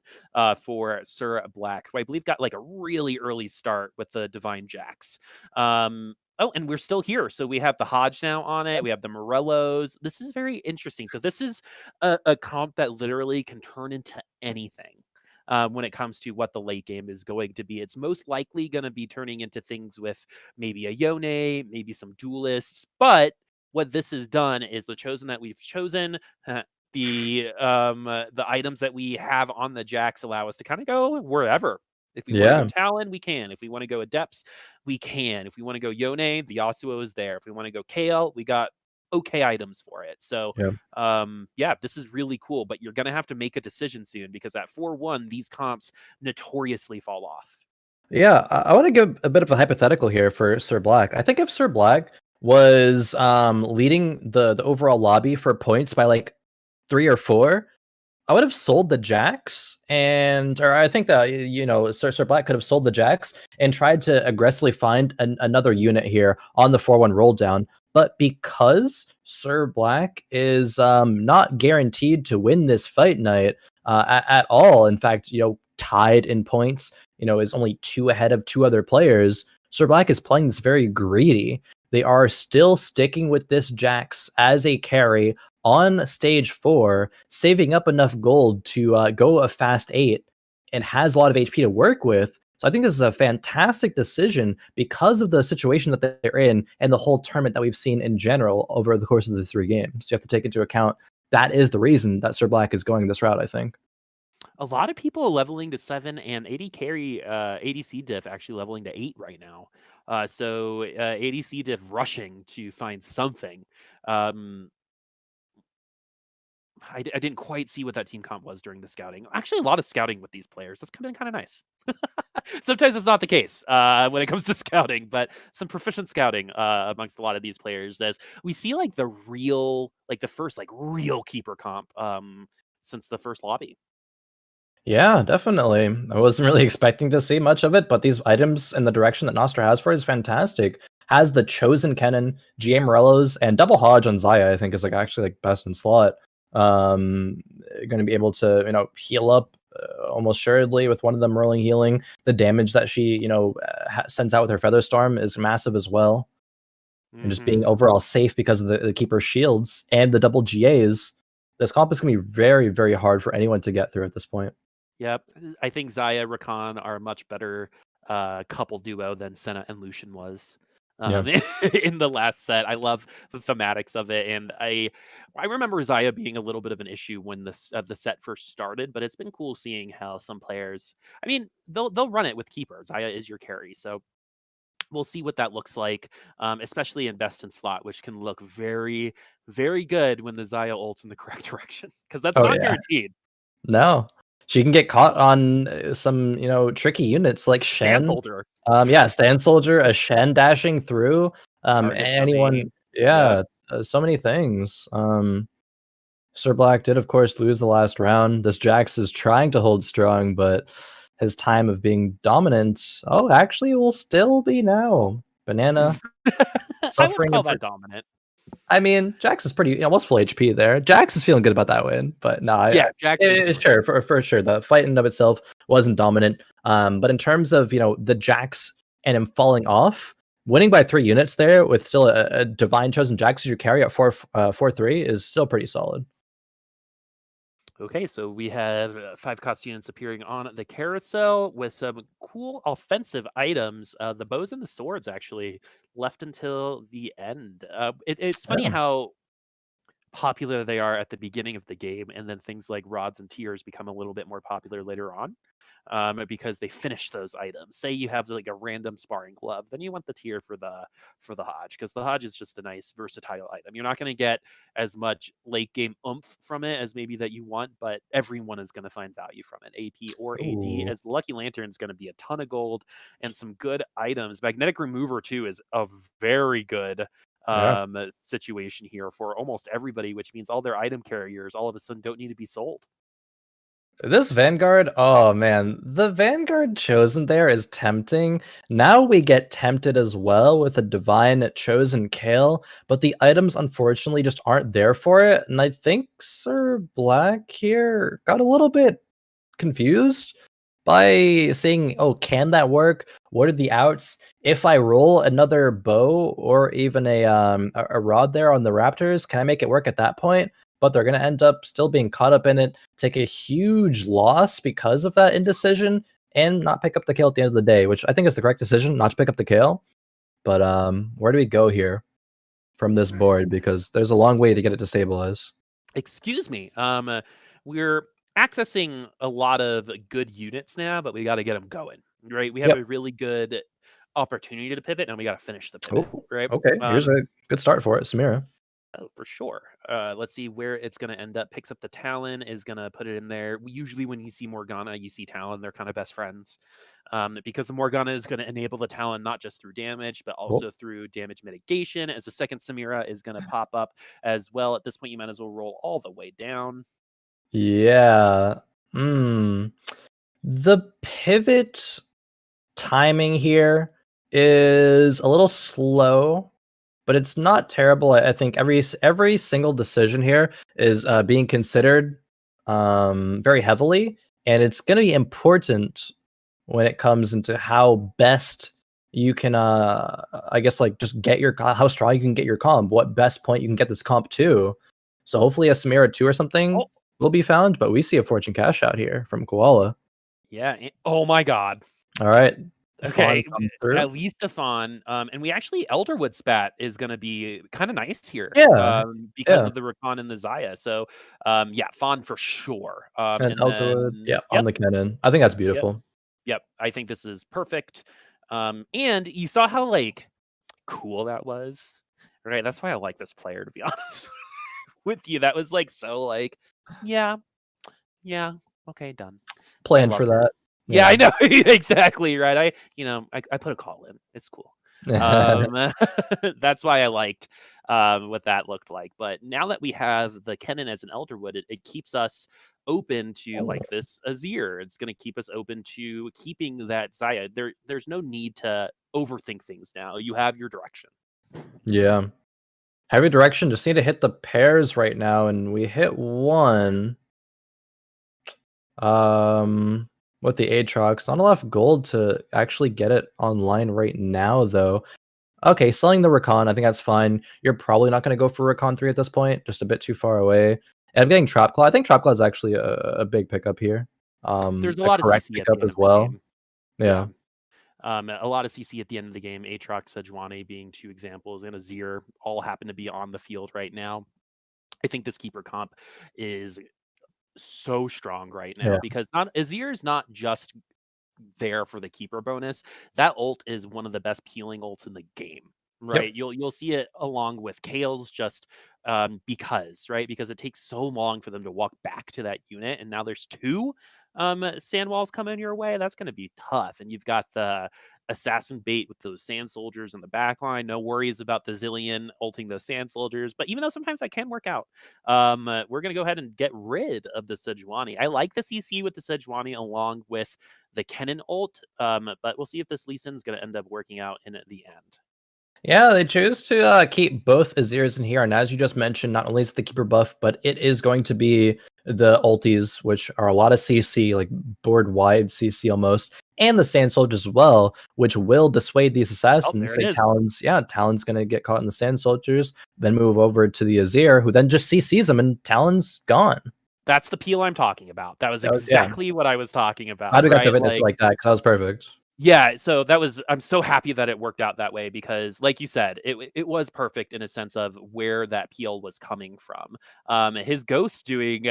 for Sir Black, who I believe got like a really early start with the Divine Jacks. Oh, and we're still here. So we have the Hodge now on it. We have the Morellos. This is very interesting. So this is a comp that literally can turn into anything. When it comes to what the late game is going to be, it's most likely going to be turning into things with maybe a Yone, maybe some duelists. But what this has done is the chosen that we've chosen, the items that we have on the Jacks allow us to kind of go wherever. If we want to go Talon, we can. If we want to go Adepts, we can. If we want to go Yone, the Yasuo is there. If we want to go Kale, we got okay items for it. So this is really cool, but you're gonna have to make a decision soon because at 4-1 these comps notoriously fall off. Yeah, I want to give a bit of a hypothetical here for Sir Black. I think if Sir Black was leading the overall lobby for points by like 3 or 4, I would have sold the Jacks, or I think that Sir Black could have sold the Jacks and tried to aggressively find another unit here on the 4-1 roll down. But because Sir Black is not guaranteed to win this fight night at all, in fact, tied in points, is only 2 ahead of 2 other players, Sir Black is playing this very greedy. They are still sticking with this Jax as a carry on stage 4, saving up enough gold to go a fast 8, and has a lot of HP to work with. So I think this is a fantastic decision because of the situation that they're in and the whole tournament that we've seen in general over the course of the 3 games. You have to take into account that is the reason that Sir Black is going this route, I think. A lot of people are leveling to 7, and AD carry ADC diff actually leveling to 8 right now. So ADC diff rushing to find something. I didn't quite see what that team comp was during the scouting. Actually, a lot of scouting with these players. That's been kind of nice. Sometimes it's not the case when it comes to scouting, but some proficient scouting amongst a lot of these players as we see like the first real keeper comp since the first lobby. Yeah, definitely. I wasn't really expecting to see much of it, but these items and the direction that Noster has for it is fantastic. Has the chosen Kennen, GA Morellos, and double Hodge on Xayah, I think is actually best in slot. Going to be able to heal up almost assuredly with one of them rolling healing. The damage that she sends out with her Featherstorm is massive as well. And just being overall safe because of the keeper shields and the double GAs. This comp is going to be very, very hard for anyone to get through at this point. Yep, I think Xayah Rakan are a much better couple duo than Senna and Lucian was. Yeah. in the last set. I love the thematics of it, and I remember Xayah being a little bit of an issue when the set first started, but it's been cool seeing how some players. I mean, they'll run it with keeper. Xayah is your carry, so we'll see what that looks like, especially in best in slot, which can look very, very good when the Xayah ults in the correct direction, because that's Oh not yeah. guaranteed. No. She can get caught on some, tricky units like Sand Shen. Soldier, Yeah, Sand Soldier, a Shen dashing through. target Anyone, numbing. Yep. yeah, so many things. Sir Black did, of course, lose the last round. This Jax is trying to hold strong, but his time of being dominant, actually, will still be now. Banana I wouldn't suffering a call bit. that dominant. I mean, Jax is pretty almost full HP there. Jax is feeling good about that win, but no, Yeah, Jax is sure for sure. The fight in and of itself wasn't dominant. But in terms of the Jax and him falling off, winning by 3 units there with still a divine chosen Jax as your carry at 4-3 is still pretty solid. Okay, so we have 5 cost units appearing on the carousel with some cool offensive items. The bows and the swords actually left until the end. It's funny Yeah. how popular they are at the beginning of the game, and then things like rods and tiers become a little bit more popular later on, because they finish those items. Say you have like a random sparring glove, then you want the tier for the Hodge, because the Hodge is just a nice versatile item. You're not going to get as much late game oomph from it as maybe that you want, but everyone is going to find value from it, AP or AD. Ooh. As the Lucky Lantern is going to be a ton of gold and some good items. Magnetic Remover too is a very good Yeah. situation here for almost everybody, which means all their item carriers all of a sudden don't need to be sold. This Vanguard, oh man, the Vanguard chosen there is tempting. Now we get tempted as well with a divine chosen Kale, but the items unfortunately just aren't there for it. And I think Sir Black here got a little bit confused by saying, oh, can that work? What are the outs? If I roll another bow or even a rod there on the Raptors, can I make it work at that point? But they're gonna end up still being caught up in it, take a huge loss because of that indecision, and not pick up the kill at the end of the day, which I think is the correct decision, not to pick up the kill. But where do we go here from this board? Because there's a long way to get it to stabilize. Excuse me. We're accessing a lot of good units now, but we got to get them going, right? We have Yep. a really good opportunity to pivot, and we got to finish the pivot, Oh, right? okay. Here's a good start for it, Samira. Oh, for sure. Let's see where it's going to end up. Picks up the Talon, is going to put it in there. Usually, when you see Morgana, you see Talon. They're kind of best friends, because the Morgana is going to enable the Talon not just through damage, but Oh. also through damage mitigation. As the second Samira is going to pop up as well. At this point, you might as well roll all the way down. Yeah. The pivot timing here is a little slow, but it's not terrible. I think every single decision here is being considered very heavily, and it's going to be important when it comes into how best you can, I guess, like just get how strong you can get your comp, what best point you can get this comp to. So hopefully a Samira 2 or something Oh, will be found, but we see a Fortune Cash out here from Koala. yeah. Oh my God. All right. Fawn Okay, comes through. at least a Fawn, and we actually Elderwood Spat is gonna be kinda nice here, Yeah. because Yeah. of the Rakan and the Xayah, so, yeah, Fawn for sure, And and Elderwood, then yeah, on the cannon. I think that's yep, beautiful. yep, I think this is perfect, and you saw how, like, cool that was, right? That's why I like this player, to be honest with you. That was, like, so, like, "Yeah, yeah, okay, done." I Planned for love that. that. Yeah, I Yeah. know, exactly, right? I put a call in. It's cool. Um, that's why I liked, what that looked like, but now that we have the Kennen as an Elderwood, it keeps us open to, Oh, like, this Azir. It's gonna keep us open to keeping that Xayah. There's no need to overthink things now. You have your direction. yeah. Heavy direction, just need to hit the pairs right now, and we hit one. With the Aatrox, not enough gold to actually get it online right now, though. Okay, selling the Rakan, I think that's fine. You're probably not going to go for Rakan 3 at this point, just a bit too far away. And I'm getting Trap Claw. I think Trap Claw is actually a big pickup here. There's a A lot of correct CC at the pickup end as of the well. game. Yeah. Yeah. A lot of CC at the end of the game, Aatrox, Sejuani being 2 examples, and Azir all happen to be on the field right now. I think this keeper comp is so strong right now Yeah. because Azir is not just there for the keeper bonus. That ult is one of the best peeling ults in the game, right? Yep. You'll see it along with Kale's just because, right? Because it takes so long for them to walk back to that unit, and now there's 2 sand walls coming your way. That's going to be tough. And you've got the assassin bait with those sand soldiers in the back line. No worries about the Zillion ulting those sand soldiers, but even though sometimes that can work out, we're going to go ahead and get rid of the Sejuani. I like the CC with the Sejuani along with the Kennen ult, but we'll see if this Lee Sin's going to end up working out in the end. Yeah, they chose to keep both Azirs in here, and as you just mentioned, not only is it the keeper buff, but it is going to be the ultis, which are a lot of CC, like board-wide CC almost, and the Sand Soldiers as well, which will dissuade these Oh, assassins. there it Say is. Talon's going to get caught in the Sand Soldiers, then move over to the Azir, who then just CCs him, and Talon's gone. That's the peel I'm talking about. That was Yeah. exactly what I was talking Glad about, we got to right? witness it like that, because that was perfect. Yeah, so I'm so happy that it worked out that way because, like you said, it was perfect in a sense of where that peel was coming from. His ghost doing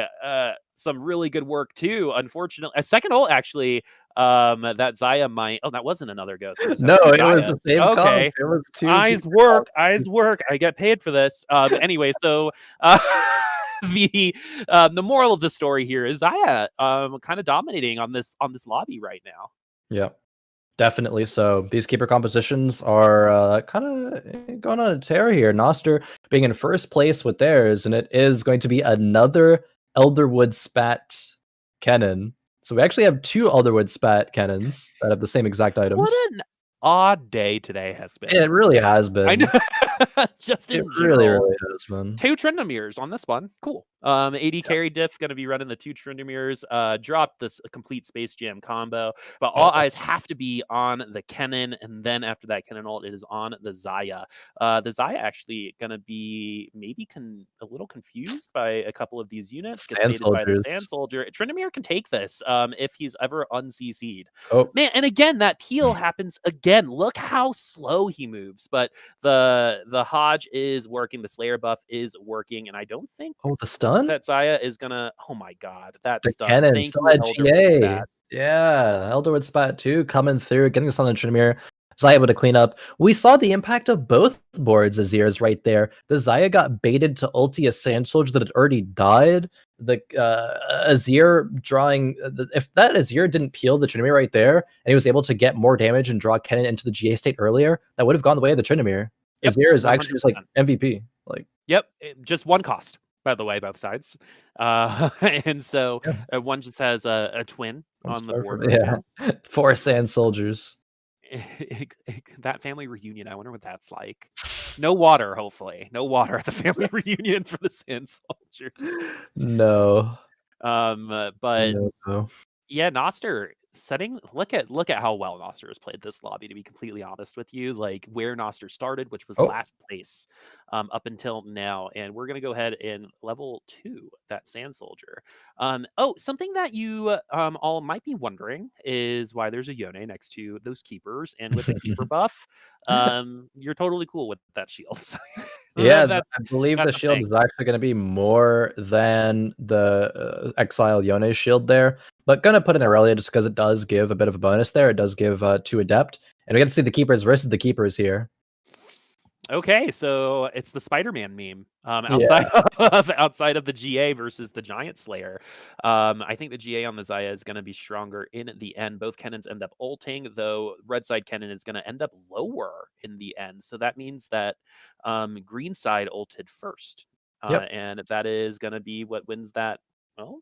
some really good work too. Unfortunately, a second ult actually. That Xayah might. Oh, that wasn't another ghost. No, it was Xayah. the same cost. Okay, It was 2 eyes keeper work. costs. Eyes work. I get paid for this. Anyway, so. The moral of the story here is Xayah kind of dominating on this lobby right now. Yeah. Definitely so. These keeper compositions are kind of going on a tear here. Noster being in first place with theirs, and it is going to be another Elderwood Spat Kennen. So we actually have 2 Elderwood Spat Kennens that have the same exact What items. an odd day today has been. It really has I know. been. Just It in really, general. really has been. 2 Tryndamirs on this one. Cool. AD carry diff going to be running the 2 Tryndamirs. Drop this complete Space Jam combo. But all eyes have to be on the Kennen. And then after that Kennen ult, it is on the Xayah. The Xayah actually going to be maybe a little confused by a couple of these units. Gets Sand baited by the Soldiers. Sand Soldier. Trindamir can take this if he's ever un-CC'd. Oh, Man, and again, that peel happens again. Look how slow he moves. But the Hodge is working. The Slayer buff is working. And I don't think the stun? that Xayah is gonna. Oh my god, that The stun! Kennen Thank still you, had Elderwood GA. Spat. Yeah, Elderwood Spat 2 coming through, getting us on the Tryndamir. Xayah able to clean up. We saw the impact of both boards Azir's right there. The Xayah got baited to ulti a Sand Soldier that had already died. The Azir drawing... if that Azir didn't peel the Tryndamir right there, and he was able to get more damage and draw Kennen into the GA state earlier, that would have gone the way of the Tryndamir. Yep, Azir is actually 100%. just like MVP. Like, yep, just one cost, by the way, both sides. And so one just has a twin on the board right now. 4 Sand Soldiers. That family reunion, I wonder what that's like. No water, hopefully. No water at the family reunion for the Sand Soldiers. No. But no. yeah, Noster look at how well Noster has played this lobby, to be completely honest with you. Like where Noster started, which was last place up until now. And we're gonna go ahead and level 2 that Sand Soldier. Something that you all might be wondering is why there's a Yone next to those keepers, and with a keeper buff, you're totally cool with that shield. Yeah, I believe the that's a shield thing. is actually going to be more than the Exile Yone shield there, but gonna put in Aurelia just because it does give a bit of a bonus there. It does give 2 Adept, and we get to see the keepers versus the keepers here. Okay, so it's the Spider-Man meme Yeah. outside of the GA versus the Giant Slayer. I think the GA on the Xayah is going to be stronger in the end. Both Kennens end up ulting, though red side Kennen is going to end up lower in the end. So that means that green side ulted first. And that is going to be what wins that. Well,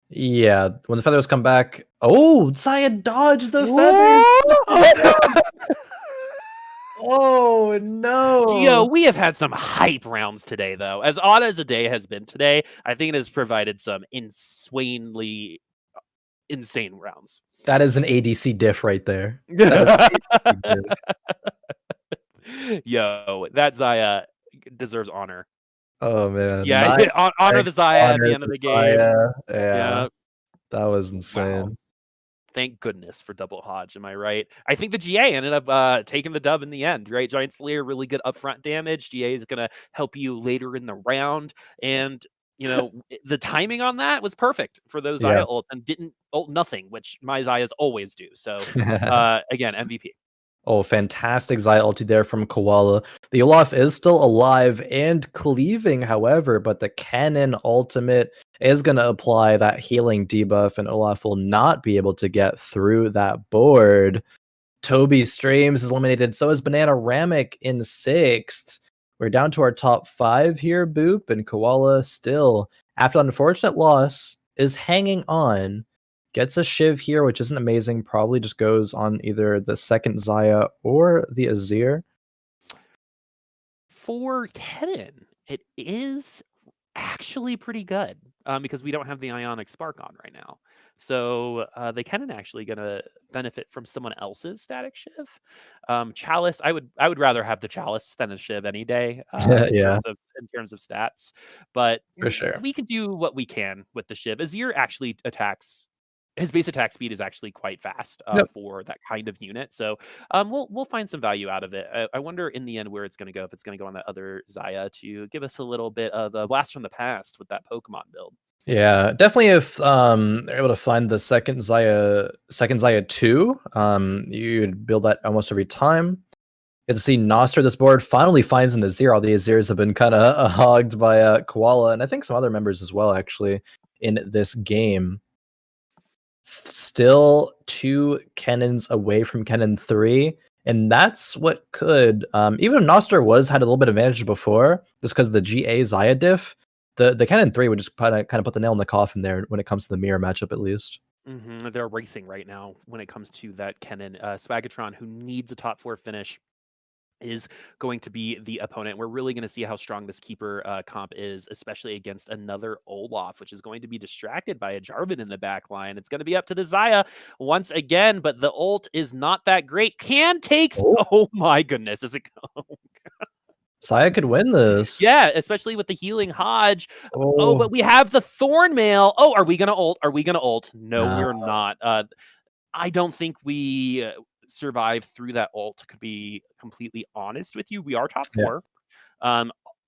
yeah, when the feathers come back. Oh, Xayah dodged the feathers! Oh no! Gio, we have had some hype rounds today, though. As odd as a day has been today, I think it has provided some insanely insane rounds. That is an ADC diff right there. Yo, that Xayah deserves honor. Oh man! Yeah, honor the Xayah at the end of the game. Yeah, that was insane. Wow. Thank goodness for double Hodge, am I right? I think the GA ended up taking the dub in the end, right? Giant Slayer, really good upfront damage. GA is going to help you later in the round. And, the timing on that was perfect for those Yeah. Xayah ults and didn't ult nothing, which my Xayahs always do. So, again, MVP. Oh, fantastic Xayah ulti there from Koala. The Olaf is still alive and cleaving, however, but the cannon ultimate is going to apply that healing debuff, and Olaf will not be able to get through that board. Toby Streams is eliminated, so is Bananaramic in 6th. We're down to our top 5 here, Boop, and Koala still, after an unfortunate loss, is hanging on. Gets a Shiv here, which isn't amazing. Probably just goes on either the second Xayah or the Azir. For Kennen, it is actually pretty good because we don't have the Ionic Spark on right now. So the Kennen actually going to benefit from someone else's static Shiv. Chalice, I would rather have the Chalice than a Shiv any day Yeah, in terms of stats. But for sure. we can do what we can with the Shiv. Azir actually attacks. His base attack speed is actually quite fast Yep. for that kind of unit. So we'll find some value out of it. I wonder in the end where it's going to go. If it's going to go on that other Xayah to give us a little bit of a blast from the past with that Pokemon build. Yeah, definitely if they're able to find the second Xayah 2, you'd build that almost every time. Good to see Noster this board finally finds an Azir. All the Azirs have been kind of hogged by Koala, and I think some other members as well, actually, in this game. Still 2 Kennons away from Kennen 3, and that's what could, even if Noster had a little bit of advantage before, just because of the GA Xayah diff, the Kennen 3 would just kind of put the nail in the coffin there when it comes to the mirror matchup, at least. They're racing right now when it comes to that Kennen. Swagatron, who needs a top 4 finish, is going to be the opponent. We're really going to see how strong this keeper comp is, especially against another Olaf, which is going to be distracted by a Jarvan in the back line. It's going to be up to the Xayah once again, but the ult is not that great. Can take... Oh my goodness. Is it... Xayah could win this. Yeah, especially with the healing Hodge. Oh, but we have the Thornmail. Oh, are we going to ult? Are we going to ult? No, we're not. I don't think we... survive through that ult, to be completely honest with you. We are top 4.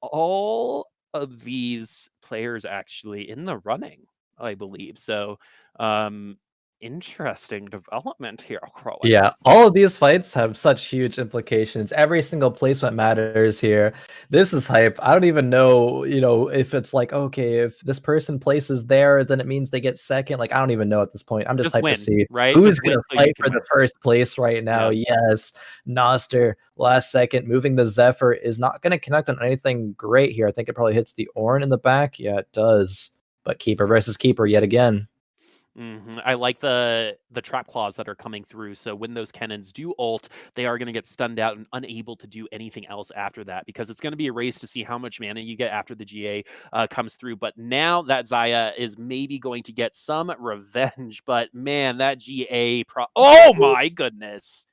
All of these players actually in the running, I believe. So interesting development here, Khroen. Yeah, all of these fights have such huge implications. Every single placement matters here. This is hype. I don't even know, if it's like, okay, if this person places there, then it means they get second. Like, I don't even know at this point. I'm just hyped win, to see right? who's going to so fight for the first place right now. Yeah. Yes, Noster, last second, moving the Zephyr is not going to connect on anything great here. I think it probably hits the Ornn in the back. Yeah, it does. But keeper versus keeper yet again. I like the trap claws that are coming through. So when those cannons do ult, they are going to get stunned out and unable to do anything else after that, because it's going to be a race to see how much mana you get after the GA comes through. But now that Xayah is maybe going to get some revenge. But man, that GA oh my goodness.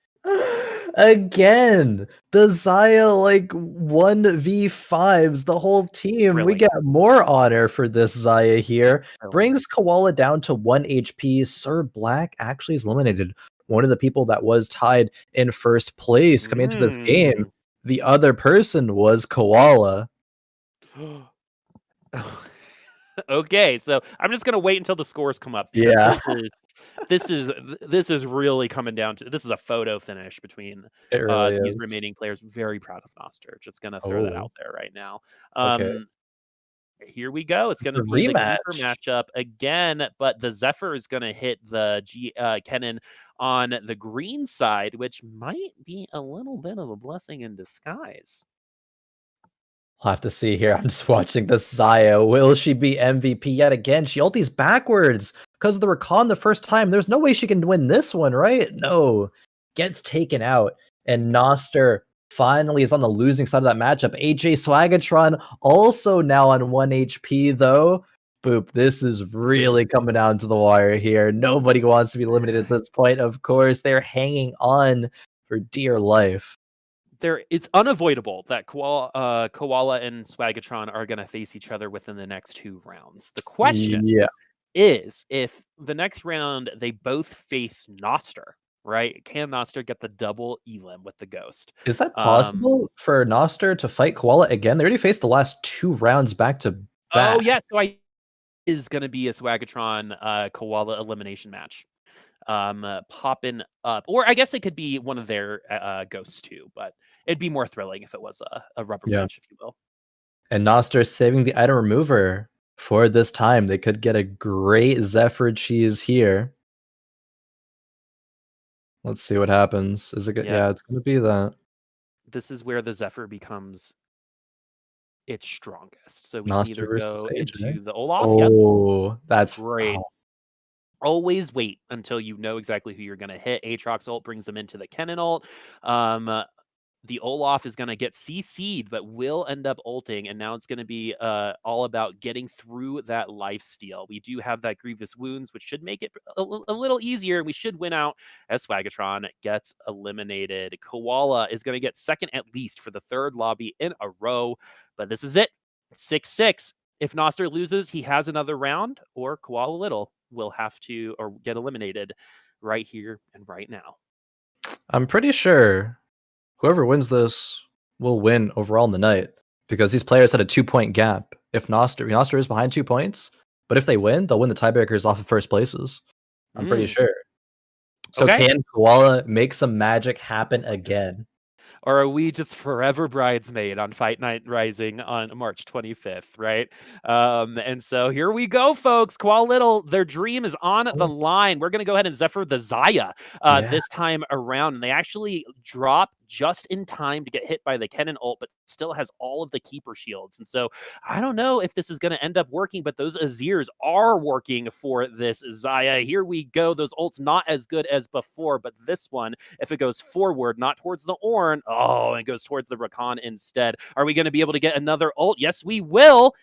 Again, the Xayah like 1v5s the whole team. Really? We get more honor for this Xayah here. Brings Koala down to 1 HP. Sir Black actually is eliminated. One of the people that was tied in first place coming into this game. The other person was Koala. Okay, so I'm just gonna wait until the scores come up. Yeah. This is really coming down to, this is a photo finish between these remaining players. Very proud of Noster. Just gonna throw that out there right now. Here we go. It's gonna be the keeper matchup again, but the Zephyr is gonna hit the Kennen on the green side, which might be a little bit of a blessing in disguise. I'll have to see here. I'm just watching this Xayah. Will she be MVP yet again? She ultis backwards because of the recon the first time. There's no way she can win this one, right? No. Gets taken out. And Noster finally is on the losing side of that matchup. AJSwagatron also now on 1 HP, though. Boop, this is really coming down to the wire here. Nobody wants to be eliminated at this point, of course. They're hanging on for dear life. It's unavoidable that Koala and Swagatron are going to face each other within the next 2 rounds. The question is if the next round they both face Noster, right? Can Noster get the double elim with the ghost? Is that possible for Noster to fight Koala again? They already faced the last 2 rounds back to back. Oh yeah, so I is going to be a Swagatron Koala elimination match. Popping up, or I guess it could be one of their ghosts too, but it'd be more thrilling if it was a rubber match, if you will. And Noster saving the item remover for this time. They could get a great Zephyr cheese here. Let's see what happens. Is it? Yeah, it's gonna be that. This is where the Zephyr becomes its strongest. So we Noster can either versus go AJ. into the Olaf. Oh, that's Great. Oh. Always wait until you know exactly who you're going to hit. Aatrox ult brings them into the Kennen ult. The Olaf is going to get CC'd, but will end up ulting, and now it's going to be all about getting through that lifesteal. We do have that Grievous Wounds, which should make it a little easier, and we should win out as Swagatron gets eliminated. Koala is going to get second at least for the third lobby in a row, but this is it. 6-6. If Noster loses, he has another round, or Koala Little will have to or get eliminated right here and right now. I'm pretty sure whoever wins this will win overall in the night, because these players had a 2-point gap. If Noster is behind 2 points, but if they win, they'll win the tiebreakers off of first places. I'm pretty sure. So can Koala make some magic happen again? Or are we just forever bridesmaid on Fight Night Rising on March 25th, right? And so here we go, folks. Koala Little, their dream is on the line. We're going to go ahead and Zephyr the Xayah this time around. And they actually drop just in time to get hit by the Kennen ult, but still has all of the keeper shields. And so I don't know if this is going to end up working, but those Azirs are working for this Xayah. Here we go. Those ults not as good as before, but this one, if it goes forward, not towards the Ornn, and it goes towards the Rakan instead. Are we going to be able to get another ult? Yes, we will.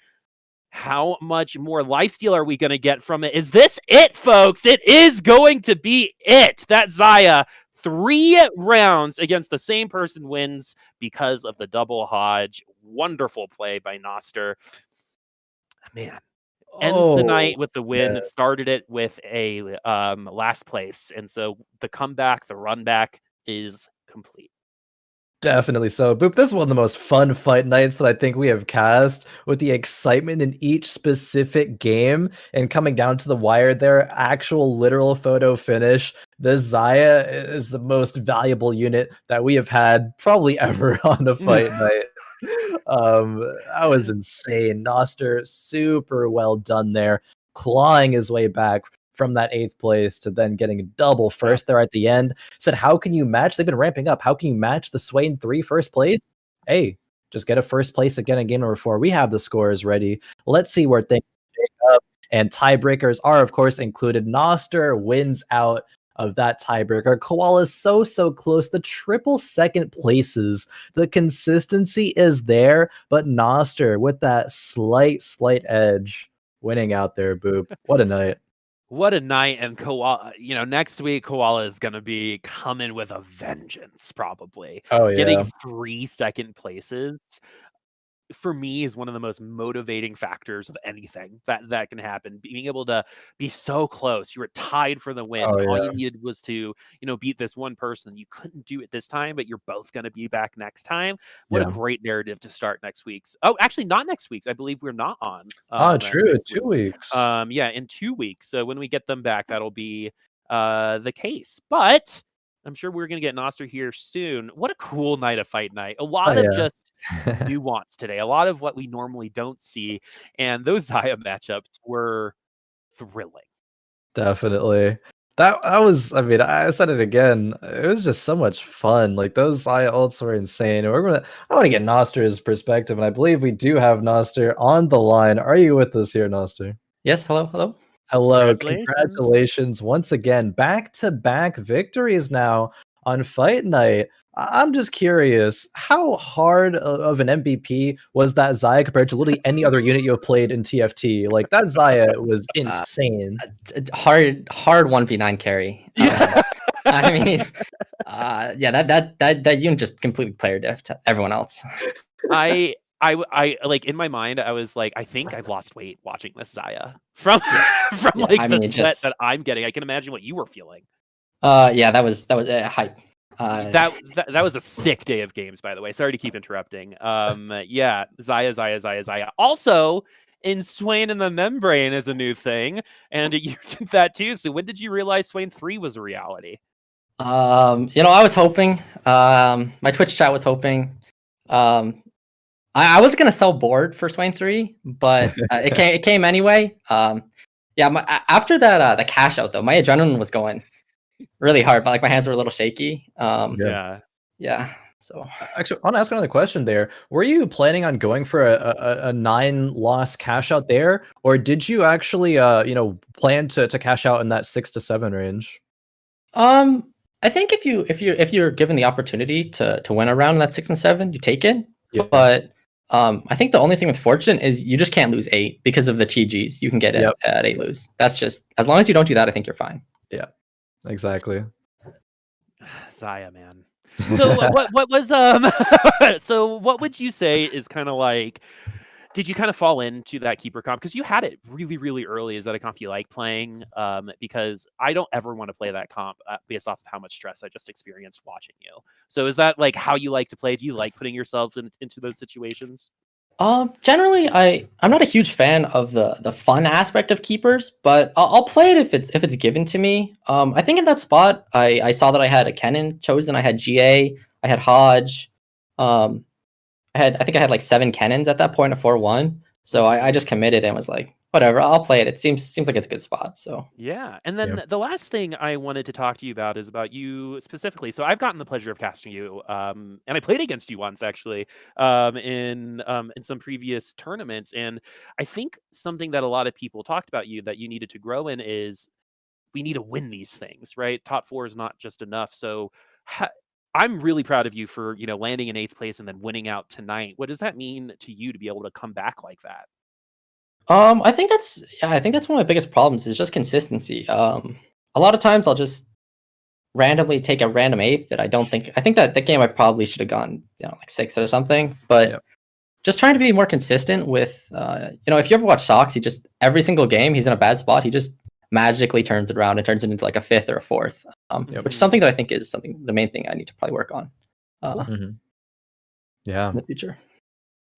How much more lifesteal are we going to get from it? Is this it, folks? It is going to be it. That Xayah, 3 rounds against the same person wins because of the double Hodge. Wonderful play by Noster. Man, ends the night with the win. It started it with a last place. And so the comeback, the run back is complete. Definitely so. Boop, this is one of the most fun fight nights that I think we have cast, with the excitement in each specific game and coming down to the wire there. Actual literal photo finish. The Xayah is the most valuable unit that we have had probably ever on a fight night. That was insane. Noster, super well done there, clawing his way back from that 8th place to then getting a double first there at the end. Said, how can you match? They've been ramping up. How can you match the Swain 3 first place? Hey, just get a first place again in game number 4. We have the scores ready. Let's see where things pick up. And tiebreakers are, of course, included. Noster wins out of that tiebreaker. Koala is so close. The triple second places. The consistency is there, but Noster with that slight edge winning out there, Boop. What a night. What a night. And Koala, next week, Koala is going to be coming with a vengeance, probably. Oh, yeah. Getting 3 second places, for me, is one of the most motivating factors of anything that can happen. Being able to be so close. You were tied for the win. All you needed was to, beat this one person. You couldn't do it this time, but you're both going to be back next time. What a great narrative to start next week's. Oh, actually, not next week's. I believe we're not on. True. 2 weeks. In 2 weeks. So when we get them back, that'll be the case. But I'm sure we're going to get Noster here soon. What a cool night of fight night. A lot of just nuance today. A lot of what we normally don't see. And those Xayah matchups were thrilling. Definitely. That was, I said it again. It was just so much fun. Like, those Xayah ults were insane. I want to get Noster's perspective, and I believe we do have Noster on the line. Are you with us here, Noster? Yes, hello. Hello, congratulations once again. Back-to-back victories now on Fight Night. I'm just curious, how hard of an MVP was that Xayah compared to literally any other unit you have played in TFT? Like, that Xayah was insane. Hard 1v9 carry. That unit just completely player diffed everyone else. I I like in my mind, I was like, I think I've lost weight watching this Zaya from from Yeah, like I the mean, sweat that I'm getting. I can imagine what you were feeling. yeah, that was hype. That was a sick day of games, by the way. Sorry to keep interrupting. Yeah, Zaya. Also, in Swain and the Membrane is a new thing, and you did that too. So when did you realize Swain 3 was a reality? I was hoping. My Twitch chat was hoping. I was gonna sell board for Swain 3, but it came anyway. Yeah, after that the cash out though, my adrenaline was going really hard, but like my hands were a little shaky. Yeah. Yeah. So Actually, I want to ask another question there. Were you planning on going for a 9-loss cash out there, or did you actually plan to cash out in that 6 to 7 range? I think if you're given the opportunity to win a round in that 6 and 7, you take it. Yeah. But I think the only thing with fortune is you just can't lose 8 because of the TGs you can get at 8 lose. That's just, as long as you don't do that, I think you're fine. Yeah, exactly. Zaya, man. So what was so what would you say is kind of like, did you kind of fall into that keeper comp because you had it really, really early? Is that a comp you like playing? Because I don't ever want to play that comp based off of how much stress I just experienced watching you. So is that like how you like to play? Do you like putting yourself into those situations? Generally, I'm not a huge fan of the fun aspect of keepers, but I'll play it if it's given to me. I think in that spot, I saw that I had a Kennen chosen. I had GA, I had Hodge. I think I had like 7 Kennens at that point, a 4-1. So I just committed and was like, whatever, I'll play it. It seems like it's a good spot. So yeah. And then the last thing I wanted to talk to you about is about you specifically. So I've gotten the pleasure of casting you, and I played against you once actually, in some previous tournaments. And I think something that a lot of people talked about you that you needed to grow in is we need to win these things, right? Top 4 is not just enough. So I'm really proud of you for, landing in 8th place and then winning out tonight. What does that mean to you to be able to come back like that? I think that's one of my biggest problems is just consistency. A lot of times I'll just randomly take a random 8th that I think that game I probably should have gone, like 6th or something. But just trying to be more consistent with, if you ever watch Sox, he just every single game he's in a bad spot, he just magically turns it around and turns it into like a 5th or a 4th, which is something that I think is the main thing I need to probably work on. Yeah, in the future.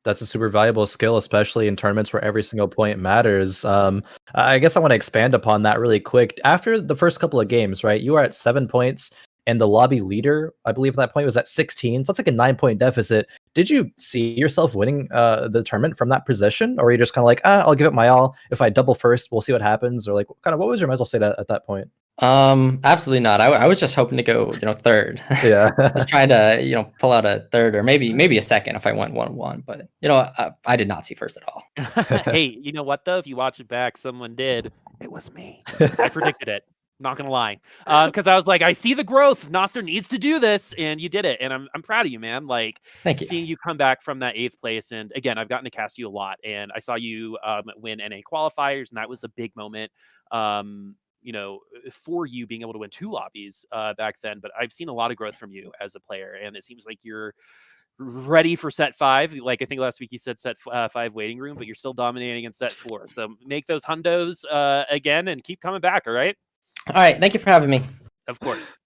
That's a super valuable skill, especially in tournaments where every single point matters. I guess I want to expand upon that really quick. After the first couple of games, right, you are at 7 points, and the lobby leader, I believe at that point, was at 16. So that's like a 9-point deficit. Did you see yourself winning the tournament from that position? Or are you just kind of like, I'll give it my all. If I double first, we'll see what happens? Or like, kind of what was your mental state at that point? Absolutely not. I was just hoping to go, 3rd. Yeah. Just trying to, pull out a 3rd or maybe a 2nd if I went 1-1. But I did not see 1st at all. Hey, you know what though? If you watch it back, someone did. It was me. I predicted it. Not gonna lie, because I was like, I see the growth. Noster needs to do this, and you did it. And I'm proud of you, man. Like, thank you. Seeing you come back from that 8th place, and again, I've gotten to cast you a lot, and I saw you win NA qualifiers, and that was a big moment. For you being able to win 2 lobbies back then. But I've seen a lot of growth from you as a player, and it seems like you're ready for set 5. Like I think last week you said set 5 waiting room, but you're still dominating in set 4. So make those hundos again and keep coming back. All right. All right. Thank you for having me. Of course.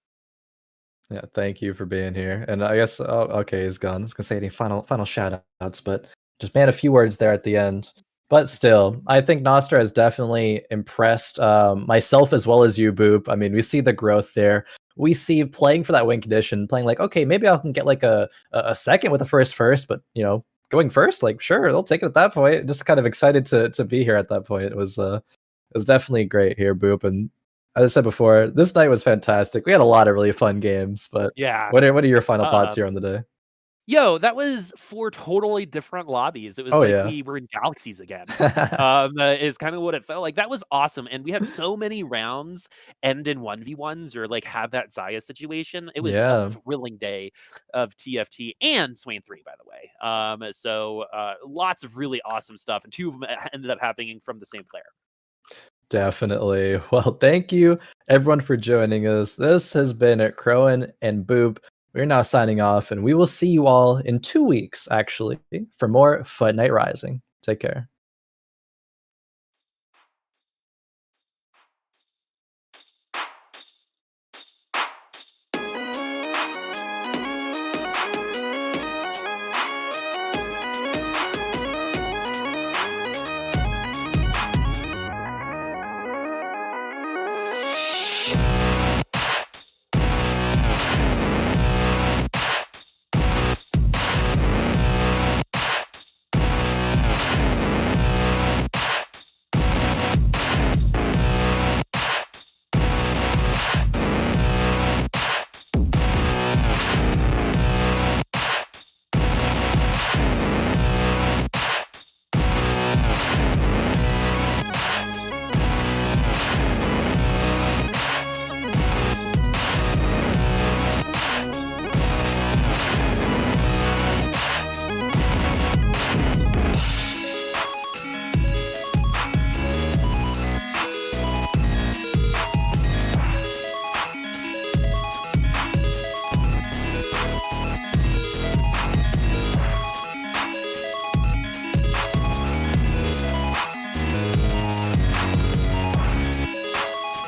Yeah, thank you for being here. And I guess, okay, he's gone. I was gonna say any final shout outs, but just a few words there at the end. But still, I think Noster has definitely impressed myself as well as you, Boop. I mean, we see the growth there. We see playing for that win condition, playing like, okay, maybe I can get like a 2nd with a first, but going first, like sure, they'll take it at that point. Just kind of excited to be here at that point. It was definitely great here, Boop. And as I said before, this night was fantastic. We had a lot of really fun games, but yeah. What are your final thoughts here on the day? Yo, that was 4 totally different lobbies. It was we were in galaxies again. Is kind of what it felt like. That was awesome. And we had so many rounds end in 1v1s or like have that Zaya situation. It was a thrilling day of TFT and Swain 3, by the way. So lots of really awesome stuff. And 2 of them ended up happening from the same player. Definitely. Well, thank you everyone for joining us. This has been Khroen and Boop. We're now signing off, and we will see you all in 2 weeks, actually, for more Fight Night Rising. Take care.